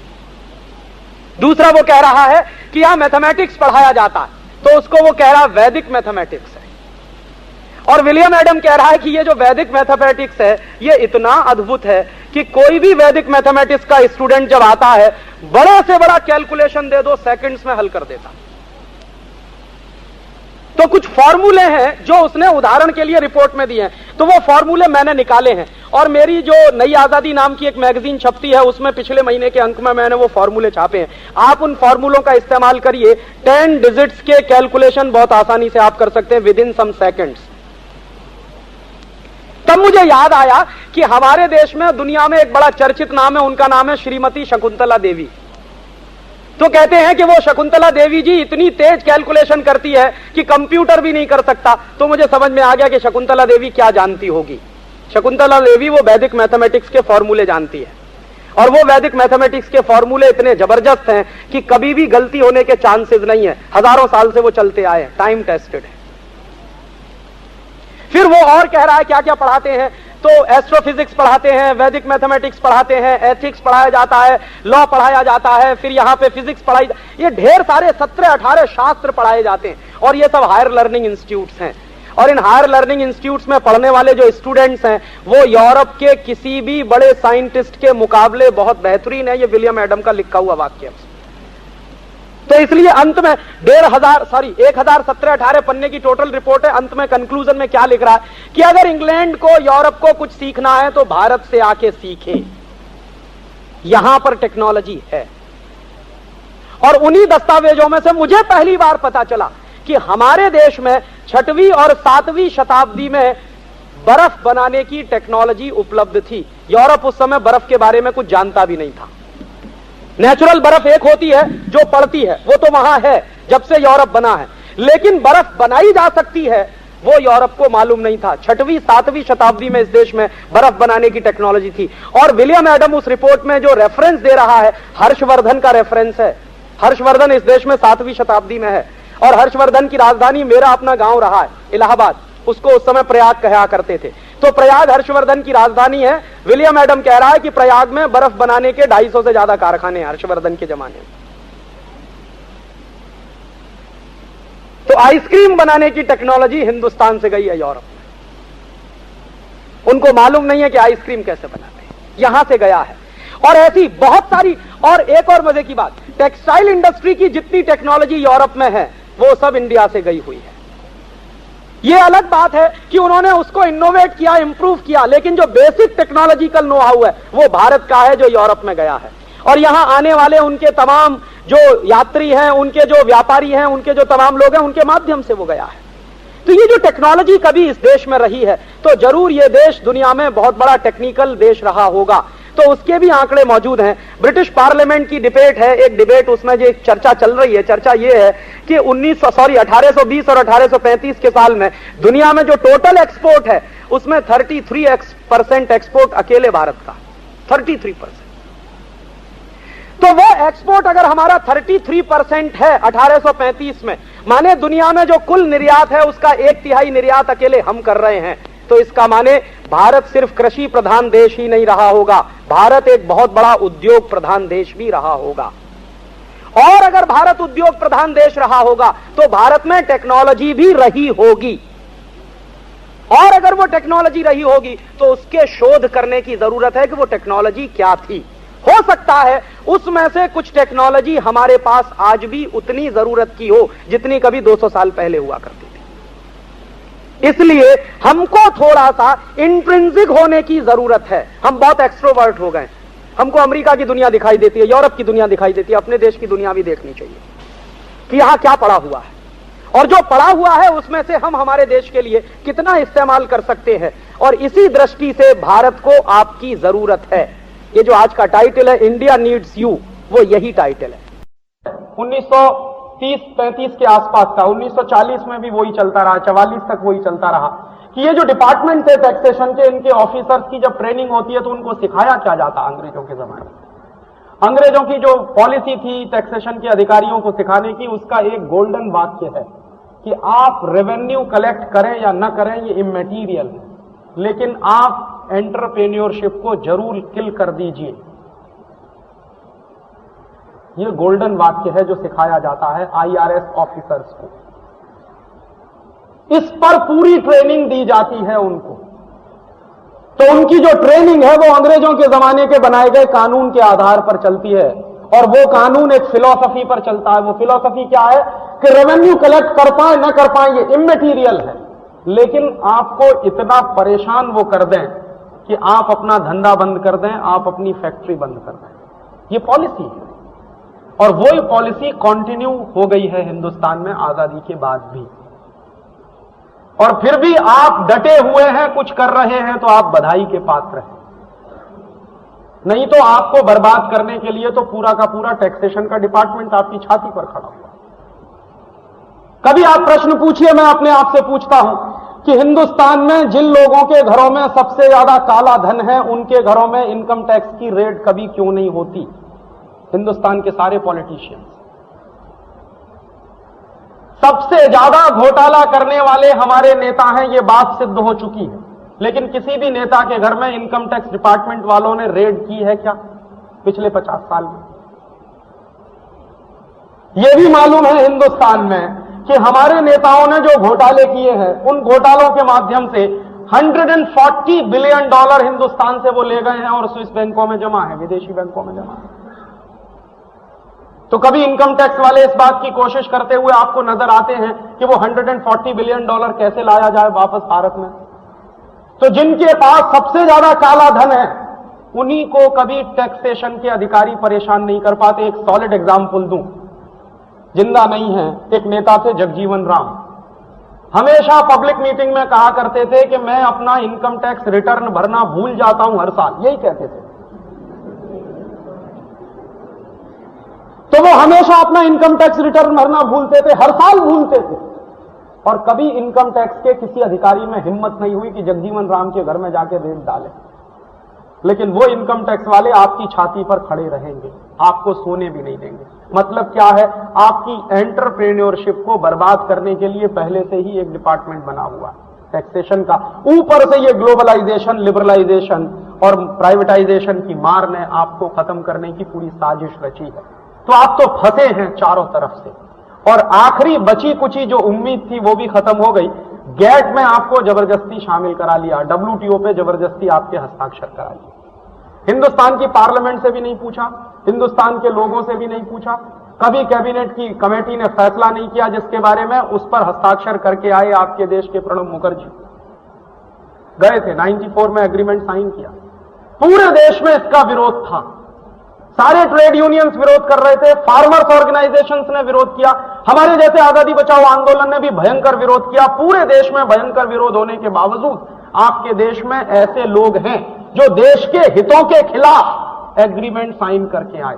दूसरा वो कह रहा है कि यहां मैथमेटिक्स पढ़ाया जाता है, तो उसको वो कह रहा है वैदिक मैथमेटिक्स है। और विलियम एडम कह रहा है कि ये जो वैदिक मैथमेटिक्स है ये इतना अद्भुत है कि कोई भी वैदिक मैथमेटिक्स का स्टूडेंट जब आता है, बड़े से बड़ा कैलकुलेशन दे दो, सेकंड्स में हल कर देता। तो कुछ फॉर्मूले हैं जो उसने उदाहरण के लिए रिपोर्ट में दिए हैं, तो वो फॉर्मूले मैंने निकाले हैं। और मेरी जो नई आजादी नाम की एक मैगजीन छपती है उसमें पिछले महीने के अंक में मैंने वो फॉर्मूले छापे हैं। आप उन फॉर्मूलों का इस्तेमाल करिए, 10 डिजिट्स के कैलकुलेशन बहुत आसानी से आप कर सकते हैं विद इन सम सेकंड्स। तब मुझे याद आया कि हमारे देश में, दुनिया में एक बड़ा चर्चित नाम है, उनका नाम है श्रीमती शकुंतला देवी। तो कहते हैं कि वो शकुंतला देवी जी इतनी तेज कैलकुलेशन करती है कि कंप्यूटर भी नहीं कर सकता। तो मुझे समझ में आ गया कि शकुंतला देवी क्या जानती होगी। शकुंतला देवी वो वैदिक मैथमेटिक्स के फॉर्मूले जानती है, और वो वैदिक मैथमेटिक्स के फॉर्मूले इतने जबरदस्त हैं कि कभी भी गलती होने के चांसेस नहीं है। हजारों साल से वो चलते आए, टाइम टेस्टेड है। फिर वो और कह रहा है क्या क्या पढ़ाते हैं, तो एस्ट्रोफिजिक्स पढ़ाते हैं, वैदिक मैथमेटिक्स पढ़ाते हैं, एथिक्स पढ़ाया जाता है, लॉ पढ़ाया जाता है, फिर यहां पे फिजिक्स पढ़ाई, ये ढेर सारे 17-18 शास्त्र पढ़ाए जाते हैं। और ये सब हायर लर्निंग इंस्टीट्यूट्स हैं। और इन हायर लर्निंग इंस्टीट्यूट्स में पढ़ने वाले जो स्टूडेंट्स हैं वो यूरोप के किसी भी बड़े साइंटिस्ट के मुकाबले बहुत बेहतरीन है। ये विलियम एडम का लिखा हुआ वाक्य है। तो इसलिए अंत में 1017-18 पन्ने की टोटल रिपोर्ट है। अंत में कंक्लूजन में क्या लिख रहा है कि अगर इंग्लैंड को, यूरोप को कुछ सीखना है तो भारत से आके सीखे, यहां पर टेक्नोलॉजी है। और उन्हीं दस्तावेजों में से मुझे पहली बार पता चला कि हमारे देश में 6वीं और 7वीं शताब्दी में बर्फ बनाने की टेक्नोलॉजी उपलब्ध थी। यूरोप उस समय बर्फ के बारे में कुछ जानता भी नहीं था। नेचुरल बर्फ एक होती है जो पड़ती है, वो तो वहां है जब से यूरोप बना है, लेकिन बर्फ बनाई जा सकती है वो यूरोप को मालूम नहीं था। 6वीं 7वीं शताब्दी में इस देश में बर्फ बनाने की टेक्नोलॉजी थी। और विलियम एडम उस रिपोर्ट में जो रेफरेंस दे रहा है, हर्षवर्धन का रेफरेंस है। हर्षवर्धन इस देश में 7वीं शताब्दी में है और हर्षवर्धन की राजधानी मेरा अपना गांव रहा है इलाहाबाद, उसको उस समय प्रयाग कहा करते थे। तो प्रयाग हर्षवर्धन की राजधानी है। विलियम एडम कह रहा है कि प्रयाग में बर्फ बनाने के 250 से ज्यादा कारखाने हैं हर्षवर्धन के जमाने में। तो आइसक्रीम बनाने की टेक्नोलॉजी हिंदुस्तान से गई है यूरोप में। उनको मालूम नहीं है कि आइसक्रीम कैसे बनाते हैं, यहां से गया है। और ऐसी बहुत सारी, और एक और मजे की बात, टेक्सटाइल इंडस्ट्री की जितनी टेक्नोलॉजी यूरोप में है वो सब इंडिया से गई हुई है। ये अलग बात है कि उन्होंने उसको इनोवेट किया, इंप्रूव किया, लेकिन जो बेसिक टेक्नोलॉजिकल नो हाउ है वो भारत का है जो यूरोप में गया है। और यहां आने वाले उनके तमाम जो यात्री हैं, उनके जो व्यापारी हैं, उनके जो तमाम लोग हैं, उनके माध्यम से वो गया है। तो ये जो टेक्नोलॉजी कभी इस देश में रही है तो जरूर ये देश दुनिया में बहुत बड़ा टेक्निकल देश रहा होगा। तो उसके भी आंकड़े मौजूद हैं। ब्रिटिश पार्लियामेंट की डिबेट है, एक डिबेट, उसमें जो एक चर्चा चल रही है, चर्चा ये है कि 1820 और 1835 के साल में दुनिया में जो टोटल एक्सपोर्ट है उसमें 33% एक्सपोर्ट अकेले भारत का, 33%। तो वो एक्सपोर्ट अगर हमारा 33% है 1835 में, माने दुनिया में जो कुल निर्यात है उसका 1/3 निर्यात अकेले हम कर रहे हैं। तो इसका माने भारत सिर्फ कृषि प्रधान देश ही नहीं रहा होगा, भारत एक बहुत बड़ा उद्योग प्रधान देश भी रहा होगा। और अगर भारत उद्योग प्रधान देश रहा होगा तो भारत में टेक्नोलॉजी भी रही होगी। और अगर वो टेक्नोलॉजी रही होगी तो उसके शोध करने की जरूरत है कि वो टेक्नोलॉजी क्या थी। हो सकता है उसमें से कुछ टेक्नोलॉजी हमारे पास आज भी उतनी जरूरत की हो जितनी कभी 200 साल पहले हुआ करती थी। इसलिए हमको थोड़ा सा इंट्रिंसिक होने की जरूरत है। हम बहुत एक्सट्रोवर्ट हो गए, हमको अमेरिका की दुनिया दिखाई देती है, यूरोप की दुनिया दिखाई देती है, अपने देश की दुनिया भी देखनी चाहिए कि यहां क्या पड़ा हुआ है और जो पड़ा हुआ है उसमें से हम हमारे देश के लिए कितना इस्तेमाल कर सकते हैं। और इसी दृष्टि से भारत को आपकी जरूरत है। ये जो आज का टाइटल है इंडिया नीड्स यू, वो यही टाइटल है। 1930-35 के आसपास का, 1940 में भी वही चलता रहा, 44 तक वही चलता रहा कि ये जो डिपार्टमेंट थे टैक्सेशन के, इनके ऑफिसर्स की जब ट्रेनिंग होती है तो उनको सिखाया क्या जाता अंग्रेजों के जमाने में। अंग्रेजों की जो पॉलिसी थी टैक्सेशन के अधिकारियों को सिखाने की, उसका एक गोल्डन वाक्य है कि आप रेवेन्यू कलेक्ट करें या न करें ये इमैटीरियल है, लेकिन आप एंटरप्रेन्योरशिप को जरूर किल कर दीजिए। ये गोल्डन वाक्य है जो सिखाया जाता है आईआरएस ऑफिसर्स को। इस पर पूरी ट्रेनिंग दी जाती है उनको। तो उनकी जो ट्रेनिंग है वो अंग्रेजों के जमाने के बनाए गए कानून के आधार पर चलती है और वो कानून एक फिलॉसफी पर चलता है। वो फिलॉसफी क्या है कि रेवेन्यू कलेक्ट कर पाए न कर पाए ये इमैटीरियल है, लेकिन आपको इतना परेशान वो कर दें कि आप अपना धंधा बंद कर दें, आप अपनी फैक्ट्री बंद कर दें। ये पॉलिसी है और वही पॉलिसी कंटिन्यू हो गई है हिंदुस्तान में आजादी के बाद भी। और फिर भी आप डटे हुए हैं, कुछ कर रहे हैं तो आप बधाई के पात्र हैं, नहीं तो आपको बर्बाद करने के लिए तो पूरा का पूरा टैक्सेशन का डिपार्टमेंट आपकी छाती पर खड़ा हुआ। कभी आप प्रश्न पूछिए, मैं अपने आप से पूछता हूं कि हिंदुस्तान में जिन लोगों के घरों में सबसे ज्यादा काला धन है उनके घरों में इनकम टैक्स की रेड कभी क्यों नहीं होती? हिंदुस्तान के सारे पॉलिटिशियंस, सबसे ज्यादा घोटाला करने वाले हमारे नेता हैं, ये बात सिद्ध हो चुकी है। लेकिन किसी भी नेता के घर में इनकम टैक्स डिपार्टमेंट वालों ने रेड की है क्या पिछले 50 साल में? यह भी मालूम है हिंदुस्तान में कि हमारे नेताओं ने जो घोटाले किए हैं उन घोटालों के माध्यम से $140 बिलियन हिंदुस्तान से वो ले गए हैं और स्विस बैंकों में जमा है, विदेशी बैंकों में जमा है। तो कभी इनकम टैक्स वाले इस बात की कोशिश करते हुए आपको नजर आते हैं कि वो $140 बिलियन कैसे लाया जाए वापस भारत में। तो जिनके पास सबसे ज्यादा काला धन है उन्हीं को कभी टैक्सेशन के अधिकारी परेशान नहीं कर पाते। एक सॉलिड एग्जाम्पल दूं, जिंदा नहीं है, एक नेता थे जगजीवन राम, हमेशा पब्लिक मीटिंग में कहा करते थे कि मैं अपना इनकम टैक्स रिटर्न भरना भूल जाता हूं हर साल, यही कहते थे। तो वो हमेशा अपना इनकम टैक्स रिटर्न भरना भूलते थे, हर साल भूलते थे, और कभी इनकम टैक्स के किसी अधिकारी में हिम्मत नहीं हुई कि जगजीवन राम के घर में जाके रेड डाले। लेकिन वो इनकम टैक्स वाले आपकी छाती पर खड़े रहेंगे, आपको सोने भी नहीं देंगे। मतलब क्या है, आपकी एंटरप्रेन्योरशिप को बर्बाद करने के लिए पहले से ही एक डिपार्टमेंट बना हुआ है टैक्सेशन का। ऊपर से ये ग्लोबलाइजेशन, लिबरलाइजेशन और प्राइवेटाइजेशन की मार ने आपको खत्म करने की पूरी साजिश रची है। तो आप तो फंसे हैं चारों तरफ से, और आखिरी बची कुची जो उम्मीद थी वो भी खत्म हो गई। गैट में आपको जबरदस्ती शामिल करा लिया, WTO पे जबरदस्ती आपके हस्ताक्षर करा लिए। हिंदुस्तान की पार्लियामेंट से भी नहीं पूछा, हिंदुस्तान के लोगों से भी नहीं पूछा, कभी कैबिनेट की कमेटी ने फैसला नहीं किया जिसके बारे में उस पर हस्ताक्षर करके आए आपके देश के प्रणब मुखर्जी। गए थे 94 में एग्रीमेंट साइन किया, पूरे देश में इसका विरोध था, सारे ट्रेड यूनियंस विरोध कर रहे थे, फार्मर्स ऑर्गेनाइजेशंस ने विरोध किया, हमारे जैसे आजादी बचाओ आंदोलन ने भी भयंकर विरोध किया। पूरे देश में भयंकर विरोध होने के बावजूद आपके देश में ऐसे लोग हैं जो देश के हितों के खिलाफ एग्रीमेंट साइन करके आए।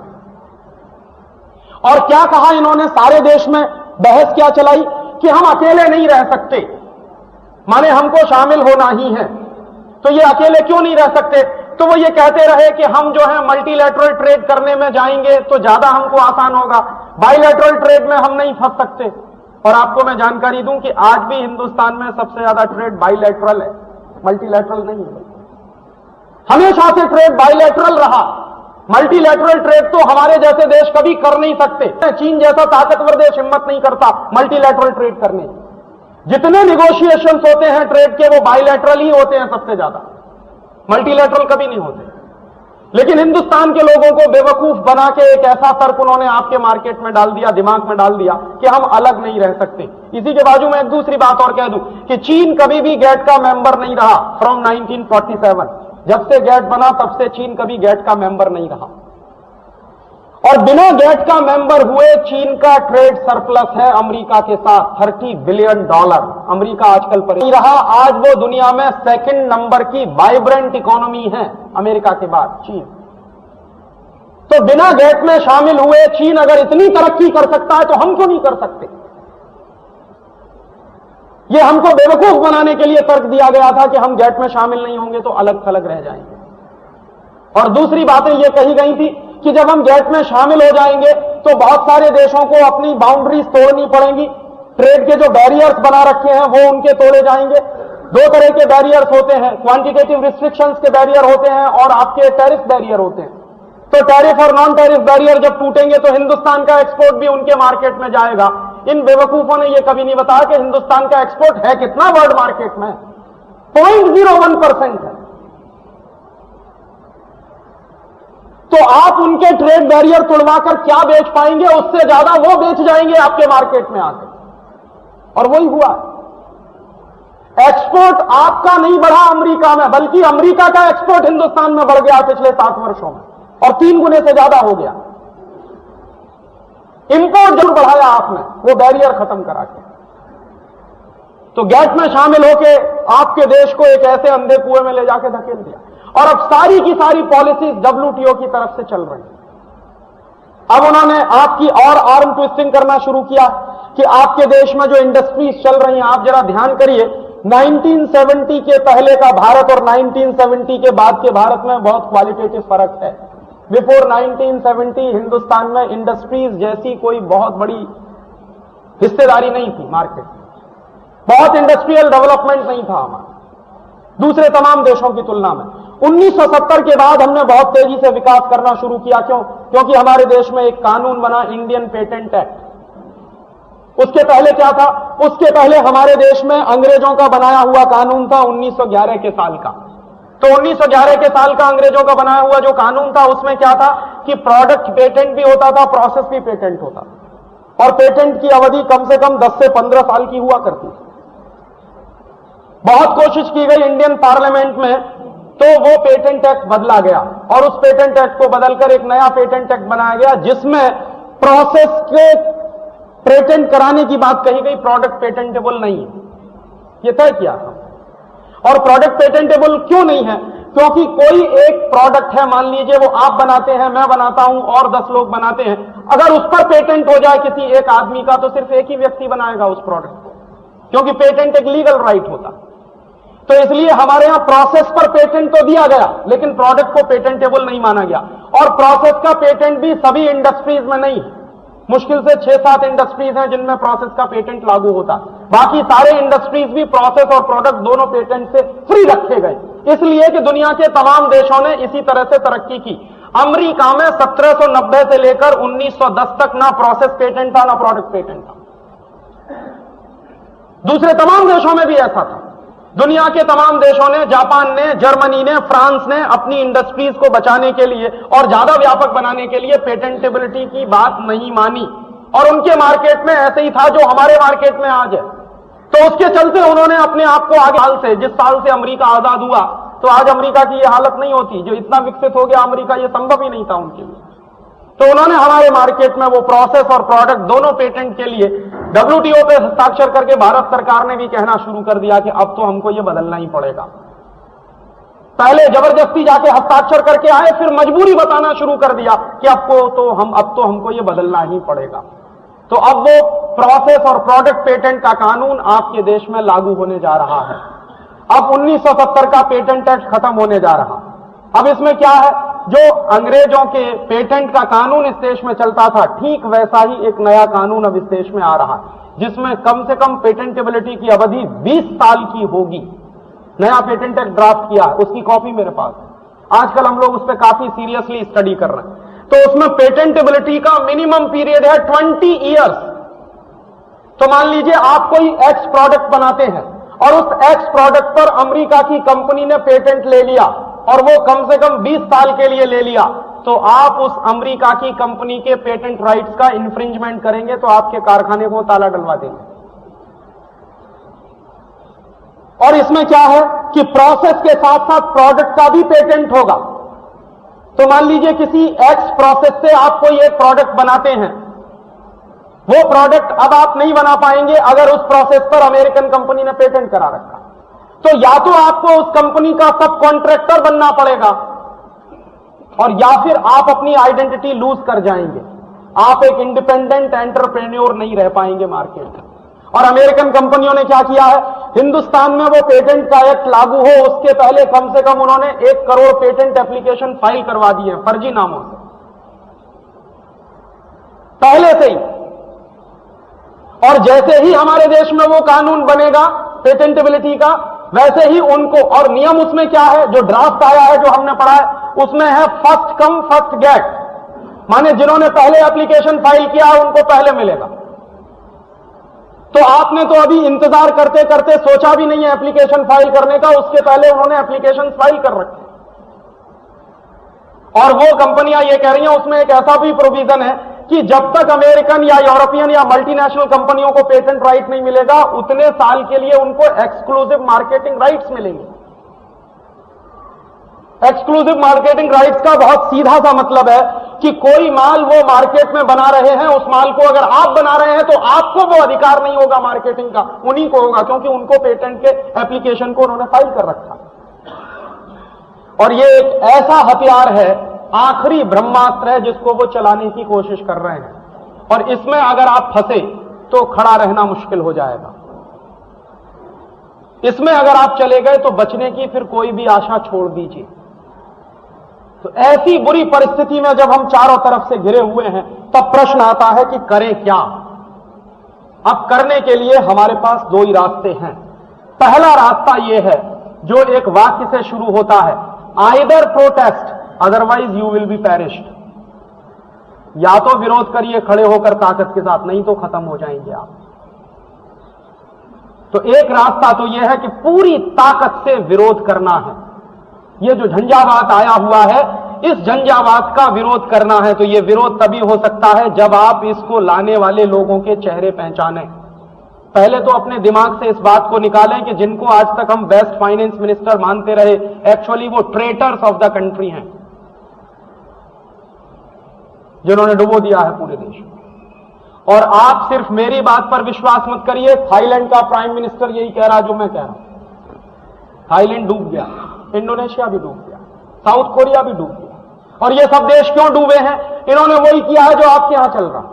और क्या कहा इन्होंने, सारे देश में बहस क्या चलाई कि हम अकेले नहीं रह सकते, माने हमको शामिल होना ही है। तो ये अकेले क्यों नहीं रह सकते, तो वो ये कहते रहे कि हम जो है मल्टीलैटरल ट्रेड करने में जाएंगे तो ज्यादा हमको आसान होगा, बाइलैटरल ट्रेड में हम नहीं फंस सकते। और आपको मैं जानकारी दूं कि आज भी हिंदुस्तान में सबसे ज्यादा ट्रेड बाइलैटरल है, मल्टीलैटरल नहीं है। हमेशा से ट्रेड बाइलैटरल रहा, मल्टीलैटरल ट्रेड तो हमारे जैसे देश कभी कर नहीं सकते। चीन जैसा ताकतवर देश हिम्मत नहीं करता मल्टीलैटरल ट्रेड करने की। जितने निगोशिएशंस होते हैं ट्रेड के वो बाइलैटरल ही होते हैं सबसे ज्यादा, मल्टीलैटरल कभी नहीं होते। लेकिन हिंदुस्तान के लोगों को बेवकूफ बना के एक ऐसा तर्क उन्होंने आपके मार्केट में डाल दिया, दिमाग में डाल दिया कि हम अलग नहीं रह सकते। इसी के बाजू में एक दूसरी बात और कह दूं कि चीन कभी भी गैट का मेंबर नहीं रहा फ्रॉम 1947। जब से गैट बना तब से चीन कभी गैट का मेंबर नहीं रहा, और बिना गैट का मेंबर हुए चीन का ट्रेड सरप्लस है अमेरिका के साथ $30 बिलियन। अमेरिका आजकल पर नहीं रहा, आज वो दुनिया में सेकंड नंबर की वाइब्रेंट इकोनॉमी है अमेरिका के बाद चीन। तो बिना गैट में शामिल हुए चीन अगर इतनी तरक्की कर सकता है तो हम क्यों नहीं कर सकते। ये हमको बेवकूफ बनाने के लिए तर्क दिया गया था कि हम गैट में शामिल नहीं होंगे तो अलग थलग रह जाएंगे। और दूसरी बातें ये कही गई थी कि जब हम गैट में शामिल हो जाएंगे तो बहुत सारे देशों को अपनी बाउंड्रीज तोड़नी पड़ेंगी, ट्रेड के जो बैरियर्स बना रखे हैं वो उनके तोड़े जाएंगे। दो तरह के बैरियर्स होते हैं, क्वांटिटेटिव रिस्ट्रिक्शंस के बैरियर होते हैं और आपके टैरिफ बैरियर होते हैं। तो टैरिफ और नॉन टैरिफ बैरियर जब टूटेंगे तो हिंदुस्तान का एक्सपोर्ट भी उनके मार्केट में जाएगा। इन बेवकूफों ने यह कभी नहीं बताया कि हिंदुस्तान का एक्सपोर्ट है कितना वर्ल्ड मार्केट में, 0.01% है। तो आप उनके ट्रेड बैरियर तोड़वाकर क्या बेच पाएंगे, उससे ज्यादा वो बेच जाएंगे आपके मार्केट में आकर। और वही हुआ, एक्सपोर्ट आपका नहीं बढ़ा अमेरिका में, बल्कि अमेरिका का एक्सपोर्ट हिंदुस्तान में बढ़ गया पिछले 7 वर्षों में, और 3 गुने से ज्यादा हो गया। इंपोर्ट जरूर बढ़ाया आपने, वो बैरियर खत्म करा के। तो गैट में शामिल होके आपके देश को एक ऐसे अंधे कुएं में ले जाके धकेल दिया, और अब सारी की सारी पॉलिसीज WTO की तरफ से चल रही है। अब उन्होंने आपकी और आर्म ट्विस्टिंग करना शुरू किया कि आपके देश में जो इंडस्ट्रीज चल रही हैं, आप जरा ध्यान करिए, 1970 के पहले का भारत और 1970 के बाद के भारत में बहुत क्वालिटेटिव फर्क है। बिफोर 1970 हिंदुस्तान में इंडस्ट्रीज जैसी कोई बहुत बड़ी हिस्सेदारी नहीं थी मार्केट में, बहुत इंडस्ट्रियल डेवलपमेंट नहीं था हमारा दूसरे तमाम देशों की तुलना में। 1970 के बाद हमने बहुत तेजी से विकास करना शुरू किया। क्यों? क्योंकि हमारे देश में एक कानून बना, इंडियन पेटेंट एक्ट। उसके पहले क्या था? उसके पहले हमारे देश में अंग्रेजों का बनाया हुआ कानून था 1911 के साल का, तो 1911 के साल का अंग्रेजों का बनाया हुआ जो कानून था उसमें क्या था कि प्रोडक्ट पेटेंट भी होता था, प्रोसेस भी पेटेंट होता था, और पेटेंट की अवधि कम से कम 10 से 15 साल की हुआ करती थी। बहुत कोशिश की गई इंडियन पार्लियामेंट में, तो वो पेटेंट एक्ट बदला गया और उस पेटेंट एक्ट को बदलकर एक नया पेटेंट एक्ट बनाया गया जिसमें प्रोसेस के पेटेंट कराने की बात कही गई, प्रोडक्ट पेटेंटेबल नहीं है, यह तय किया था। और प्रोडक्ट पेटेंटेबल क्यों नहीं है? क्योंकि कोई एक प्रोडक्ट है, मान लीजिए वो आप बनाते हैं, मैं बनाता हूं और 10 लोग बनाते हैं, अगर उस पर पेटेंट हो जाए किसी एक आदमी का तो सिर्फ एक ही व्यक्ति बनाएगा उस प्रोडक्ट को, क्योंकि पेटेंट एक लीगल राइट होता। तो इसलिए हमारे यहां प्रोसेस पर पेटेंट तो दिया गया लेकिन प्रोडक्ट को पेटेंटेबल नहीं माना गया। और प्रोसेस का पेटेंट भी सभी इंडस्ट्रीज में नहीं, मुश्किल से 6-7 इंडस्ट्रीज हैं जिनमें प्रोसेस का पेटेंट लागू होता, बाकी सारे इंडस्ट्रीज भी प्रोसेस और प्रोडक्ट दोनों पेटेंट से फ्री रखे गए, इसलिए कि दुनिया के तमाम देशों ने इसी तरह से तरक्की की। अमेरिका में 1790 से लेकर 1910 तक ना प्रोसेस पेटेंट था ना प्रोडक्ट पेटेंट था। दूसरे तमाम देशों में भी ऐसा था। दुनिया के तमाम देशों ने, जापान ने, जर्मनी ने, फ्रांस ने अपनी इंडस्ट्रीज को बचाने के लिए और ज्यादा व्यापक बनाने के लिए पेटेंटेबिलिटी की बात नहीं मानी, और उनके मार्केट में ऐसे ही था जो हमारे मार्केट में आज है। तो उसके चलते उन्होंने अपने आप को आगे साल से, जिस साल से अमेरिका आजाद हुआ, तो आज अमेरिका की यह हालत नहीं होती, जो इतना विकसित हो गया अमेरिका, यह संभव ही नहीं था उनके लिए। तो उन्होंने हमारे मार्केट में वो प्रोसेस और प्रोडक्ट दोनों पेटेंट के लिए WTO पे हस्ताक्षर करके भारत सरकार ने भी कहना शुरू कर दिया कि अब तो हमको ये बदलना ही पड़ेगा। पहले जबरदस्ती जाके हस्ताक्षर करके आए, फिर मजबूरी बताना शुरू कर दिया कि अब तो हमको ये बदलना ही पड़ेगा। तो अब वो प्रोसेस और प्रोडक्ट पेटेंट का कानून आपके देश में लागू होने जा रहा है। अब 1970 का पेटेंट एक्ट खत्म होने जा रहा। अब इसमें क्या है, जो अंग्रेजों के पेटेंट का कानून इस देश में चलता था, ठीक वैसा ही एक नया कानून अब इस देश में आ रहा है, जिसमें कम से कम पेटेंटेबिलिटी की अवधि 20 साल की होगी। नया पेटेंट एक्ट ड्राफ्ट किया है, उसकी कॉपी मेरे पास है। आजकल हम लोग उस पर काफी सीरियसली स्टडी कर रहे हैं। तो उसमें पेटेंटेबिलिटी का मिनिमम पीरियड है 20 ईयर्स। तो मान लीजिए आप कोई एक्स प्रोडक्ट बनाते हैं और उस एक्स प्रोडक्ट पर अमेरिका की कंपनी ने पेटेंट ले लिया और वो कम से कम 20 साल के लिए ले लिया, तो आप उस अमेरिका की कंपनी के पेटेंट राइट्स का इंफ्रिंजमेंट करेंगे तो आपके कारखाने को ताला डलवा देंगे। और इसमें क्या है कि प्रोसेस के साथ साथ प्रोडक्ट का भी पेटेंट होगा। तो मान लीजिए किसी एक्स प्रोसेस से आप कोई एक प्रोडक्ट बनाते हैं, वो प्रोडक्ट अब आप नहीं बना पाएंगे अगर उस प्रोसेस पर अमेरिकन कंपनी ने पेटेंट करा रखा। तो या तो आपको उस कंपनी का सब कॉन्ट्रैक्टर बनना पड़ेगा और या फिर आप अपनी आइडेंटिटी लूज कर जाएंगे। आप एक इंडिपेंडेंट एंटरप्रेन्योर नहीं रह पाएंगे मार्केट में। और अमेरिकन कंपनियों ने क्या किया है, हिंदुस्तान में वो पेटेंट का एक्ट लागू हो उसके पहले कम से कम उन्होंने 1 करोड़ पेटेंट एप्लीकेशन फाइल करवा दिए हैं फर्जी नामों से पहले से ही। और जैसे ही हमारे देश में वो कानून बनेगा पेटेंटेबिलिटी का, वैसे ही उनको, और नियम उसमें क्या है, जो ड्राफ्ट आया है जो हमने पढ़ा है उसमें है फर्स्ट कम फर्स्ट गेट, माने जिन्होंने पहले एप्लीकेशन फाइल किया है उनको पहले मिलेगा। तो आपने तो अभी इंतजार करते करते सोचा भी नहीं है एप्लीकेशन फाइल करने का, उसके पहले उन्होंने एप्लीकेशन फाइल कर रखे। और वो कंपनियां ये कह रही हैं, उसमें एक ऐसा भी प्रोविजन है कि जब तक अमेरिकन या यूरोपियन या मल्टीनेशनल कंपनियों को पेटेंट राइट नहीं मिलेगा उतने साल के लिए उनको एक्सक्लूसिव मार्केटिंग राइट्स मिलेंगे। एक्सक्लूसिव मार्केटिंग राइट्स का बहुत सीधा सा मतलब है कि कोई माल वो मार्केट में बना रहे हैं, उस माल को अगर आप बना रहे हैं तो आपको वो अधिकार नहीं होगा मार्केटिंग का, उन्हीं को होगा, क्योंकि उनको पेटेंट के एप्लीकेशन को उन्होंने फाइल कर रखा। और ये एक ऐसा हथियार है, आखिरी ब्रह्मास्त्र है जिसको वो चलाने की कोशिश कर रहे हैं, और इसमें अगर आप फंसे तो खड़ा रहना मुश्किल हो जाएगा। इसमें अगर आप चले गए तो बचने की फिर कोई भी आशा छोड़ दीजिए। तो ऐसी बुरी परिस्थिति में जब हम चारों तरफ से घिरे हुए हैं तब प्रश्न आता है कि करें क्या। अब करने के लिए हमारे पास 2 ही रास्ते हैं। पहला रास्ता यह है जो एक वाक्य से शुरू होता है, either protest otherwise you will be perished. या तो विरोध करिए खड़े होकर ताकत के साथ, नहीं तो खत्म हो जाएंगे आप। तो एक रास्ता तो यह है कि पूरी ताकत से विरोध करना है, ये जो झंझावात आया हुआ है, इस झंझावात का विरोध करना है तो ये विरोध तभी हो सकता है जब आप इसको लाने वाले लोगों के चेहरे पहचानें। पहले तो अपने दिमाग से इस बात को निकालें कि जिनको आज तक हम बेस्ट फाइनेंस मिनिस्टर मानते रहे, एक्चुअली वो ट्रेटर्स ऑफ द कंट्री हैं, जिन्होंने डुबो दिया है पूरे देश में। और आप सिर्फ मेरी बात पर विश्वास मत करिए, थाईलैंड का प्राइम मिनिस्टर यही कह रहा जो मैं कह रहा हूं। थाईलैंड डूब गया, इंडोनेशिया भी डूब गया, साउथ कोरिया भी डूब गया। और ये सब देश क्यों डूबे हैं? इन्होंने वही किया है जो आपके यहां चल रहा।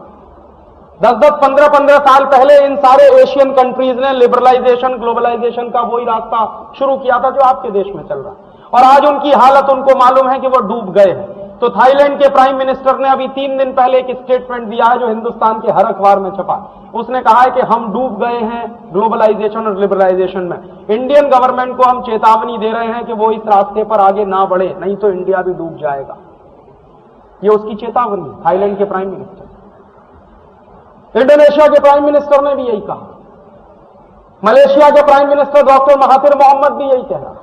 10-10, 15-15 साल पहले इन सारे एशियन कंट्रीज ने लिबरलाइजेशन, ग्लोबलाइजेशन का वही रास्ता शुरू किया था जो आपके देश में चल रहा। और आज उनकी हालत उनको मालूम है कि वो डूब गए हैं। तो थाईलैंड के प्राइम मिनिस्टर ने अभी 3 दिन पहले एक स्टेटमेंट दिया है जो हिंदुस्तान के हर अखबार में छपा। उसने कहा है कि हम डूब गए हैं ग्लोबलाइजेशन और लिबरलाइजेशन में। इंडियन गवर्नमेंट को हम चेतावनी दे रहे हैं कि वो इस रास्ते पर आगे ना बढ़े, नहीं तो इंडिया भी डूब जाएगा। ये उसकी चेतावनी, थाईलैंड के प्राइम मिनिस्टर। इंडोनेशिया के प्राइम मिनिस्टर ने भी यही कहा। मलेशिया के prime minister doctor Mahathir Mohamad भी यही कह रहा।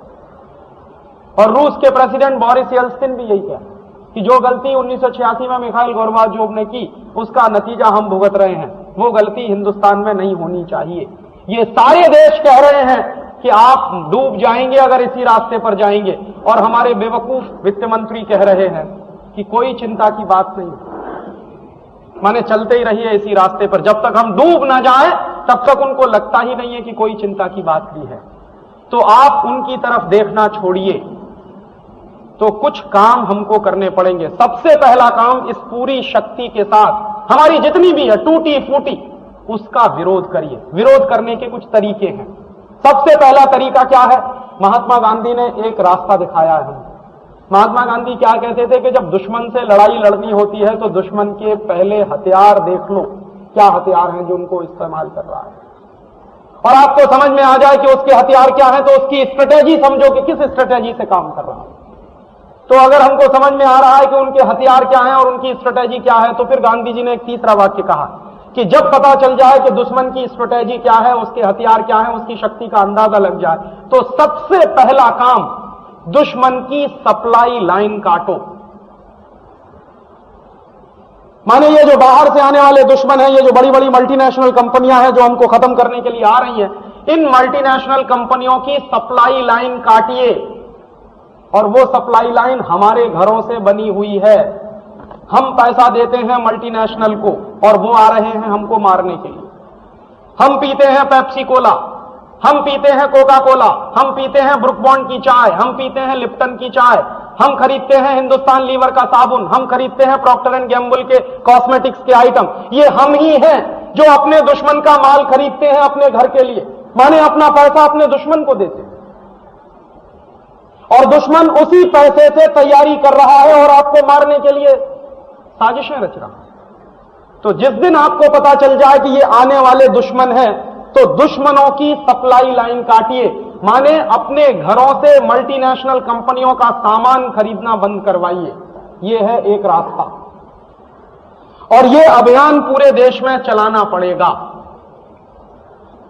और रूस के प्रेसिडेंट बोरिस येल्त्सिन भी यही कह रहा कि जो गलती 1986 में मिखाइल गोर्बाचोव ने की, उसका नतीजा हम भुगत रहे हैं। वो गलती हिंदुस्तान में नहीं होनी चाहिए। ये सारे देश कह रहे हैं कि आप डूब जाएंगे अगर इसी रास्ते पर जाएंगे। और हमारे बेवकूफ वित्त मंत्री कह रहे हैं कि कोई चिंता की बात नहीं, माने चलते ही रहिए इसी रास्ते पर, जब तक हम डूब ना जाएं तब तक उनको लगता ही नहीं है कि कोई चिंता की बात भी है। तो आप उनकी तरफ देखना छोड़िए। तो कुछ काम हमको करने पड़ेंगे। सबसे पहला काम, इस पूरी शक्ति के साथ हमारी जितनी भी है टूटी फूटी, उसका विरोध करिए। विरोध करने के कुछ तरीके हैं। सबसे पहला तरीका क्या है? महात्मा गांधी ने एक रास्ता दिखाया है हमको। महात्मा गांधी क्या कहते थे कि जब दुश्मन से लड़ाई लड़नी होती है तो दुश्मन के पहले हथियार देख लो, क्या हथियार हैं जो उनको इस्तेमाल कर रहा है, और आपको समझ में आ जाए कि उसके हथियार क्या है तो उसकी स्ट्रेटेजी समझो कि किस स्ट्रेटेजी से काम कर रहा है। तो अगर हमको समझ में आ रहा है कि उनके हथियार क्या हैं और उनकी स्ट्रेटेजी क्या है, तो फिर गांधी जी ने एक तीसरा वाक्य कहा कि जब पता चल जाए कि दुश्मन की स्ट्रेटेजी क्या है, उसके हथियार क्या है, उसकी शक्ति का अंदाजा लग जाए, तो सबसे पहला काम दुश्मन की सप्लाई लाइन काटो। माने ये जो बाहर से आने वाले दुश्मन हैं, ये जो बड़ी बड़ी मल्टीनेशनल कंपनियां हैं जो हमको खत्म करने के लिए आ रही हैं, इन मल्टीनेशनल कंपनियों की सप्लाई लाइन काटिए। और वो सप्लाई लाइन हमारे घरों से बनी हुई है। हम पैसा देते हैं मल्टीनेशनल को और वो आ रहे हैं हमको मारने के लिए। हम पीते हैं पेप्सी कोला, हम पीते हैं कोका कोला, हम पीते हैं ब्रुक बॉन्ड की चाय, हम पीते हैं लिप्टन की चाय, हम खरीदते हैं हिंदुस्तान लीवर का साबुन, हम खरीदते हैं प्रॉक्टर एंड गैम्बल के कॉस्मेटिक्स के आइटम। ये हम ही हैं जो अपने दुश्मन का माल खरीदते हैं अपने घर के लिए, माने अपना पैसा अपने दुश्मन को देते हैं और दुश्मन उसी पैसे से तैयारी कर रहा है और आपको मारने के लिए साजिशें रच रहा है। तो जिस दिन आपको पता चल जाए कि ये आने वाले दुश्मन हैं, तो दुश्मनों की सप्लाई लाइन काटिए, माने अपने घरों से मल्टीनेशनल कंपनियों का सामान खरीदना बंद करवाइए। यह है एक रास्ता और यह अभियान पूरे देश में चलाना पड़ेगा।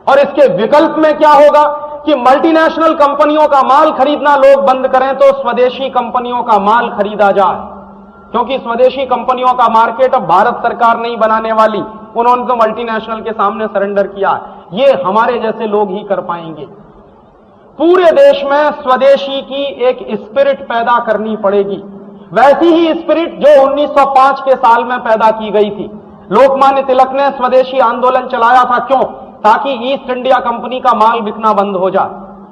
और इसके विकल्प में क्या होगा कि मल्टीनेशनल कंपनियों का माल खरीदना लोग बंद करें तो स्वदेशी कंपनियों का माल खरीदा जाए, क्योंकि स्वदेशी कंपनियों का मार्केट अब भारत सरकार नहीं बनाने वाली, उन्होंने तो मल्टीनेशनल के सामने सरेंडर किया है। ये हमारे जैसे लोग ही कर पाएंगे। पूरे देश में स्वदेशी की एक स्पिरिट पैदा करनी पड़ेगी, वैसी ही स्पिरिट जो 1905 के साल में पैदा की गई थी। लोकमान्य तिलक ने स्वदेशी आंदोलन चलाया था, क्यों? ताकि ईस्ट इंडिया कंपनी का माल बिकना बंद हो जाए।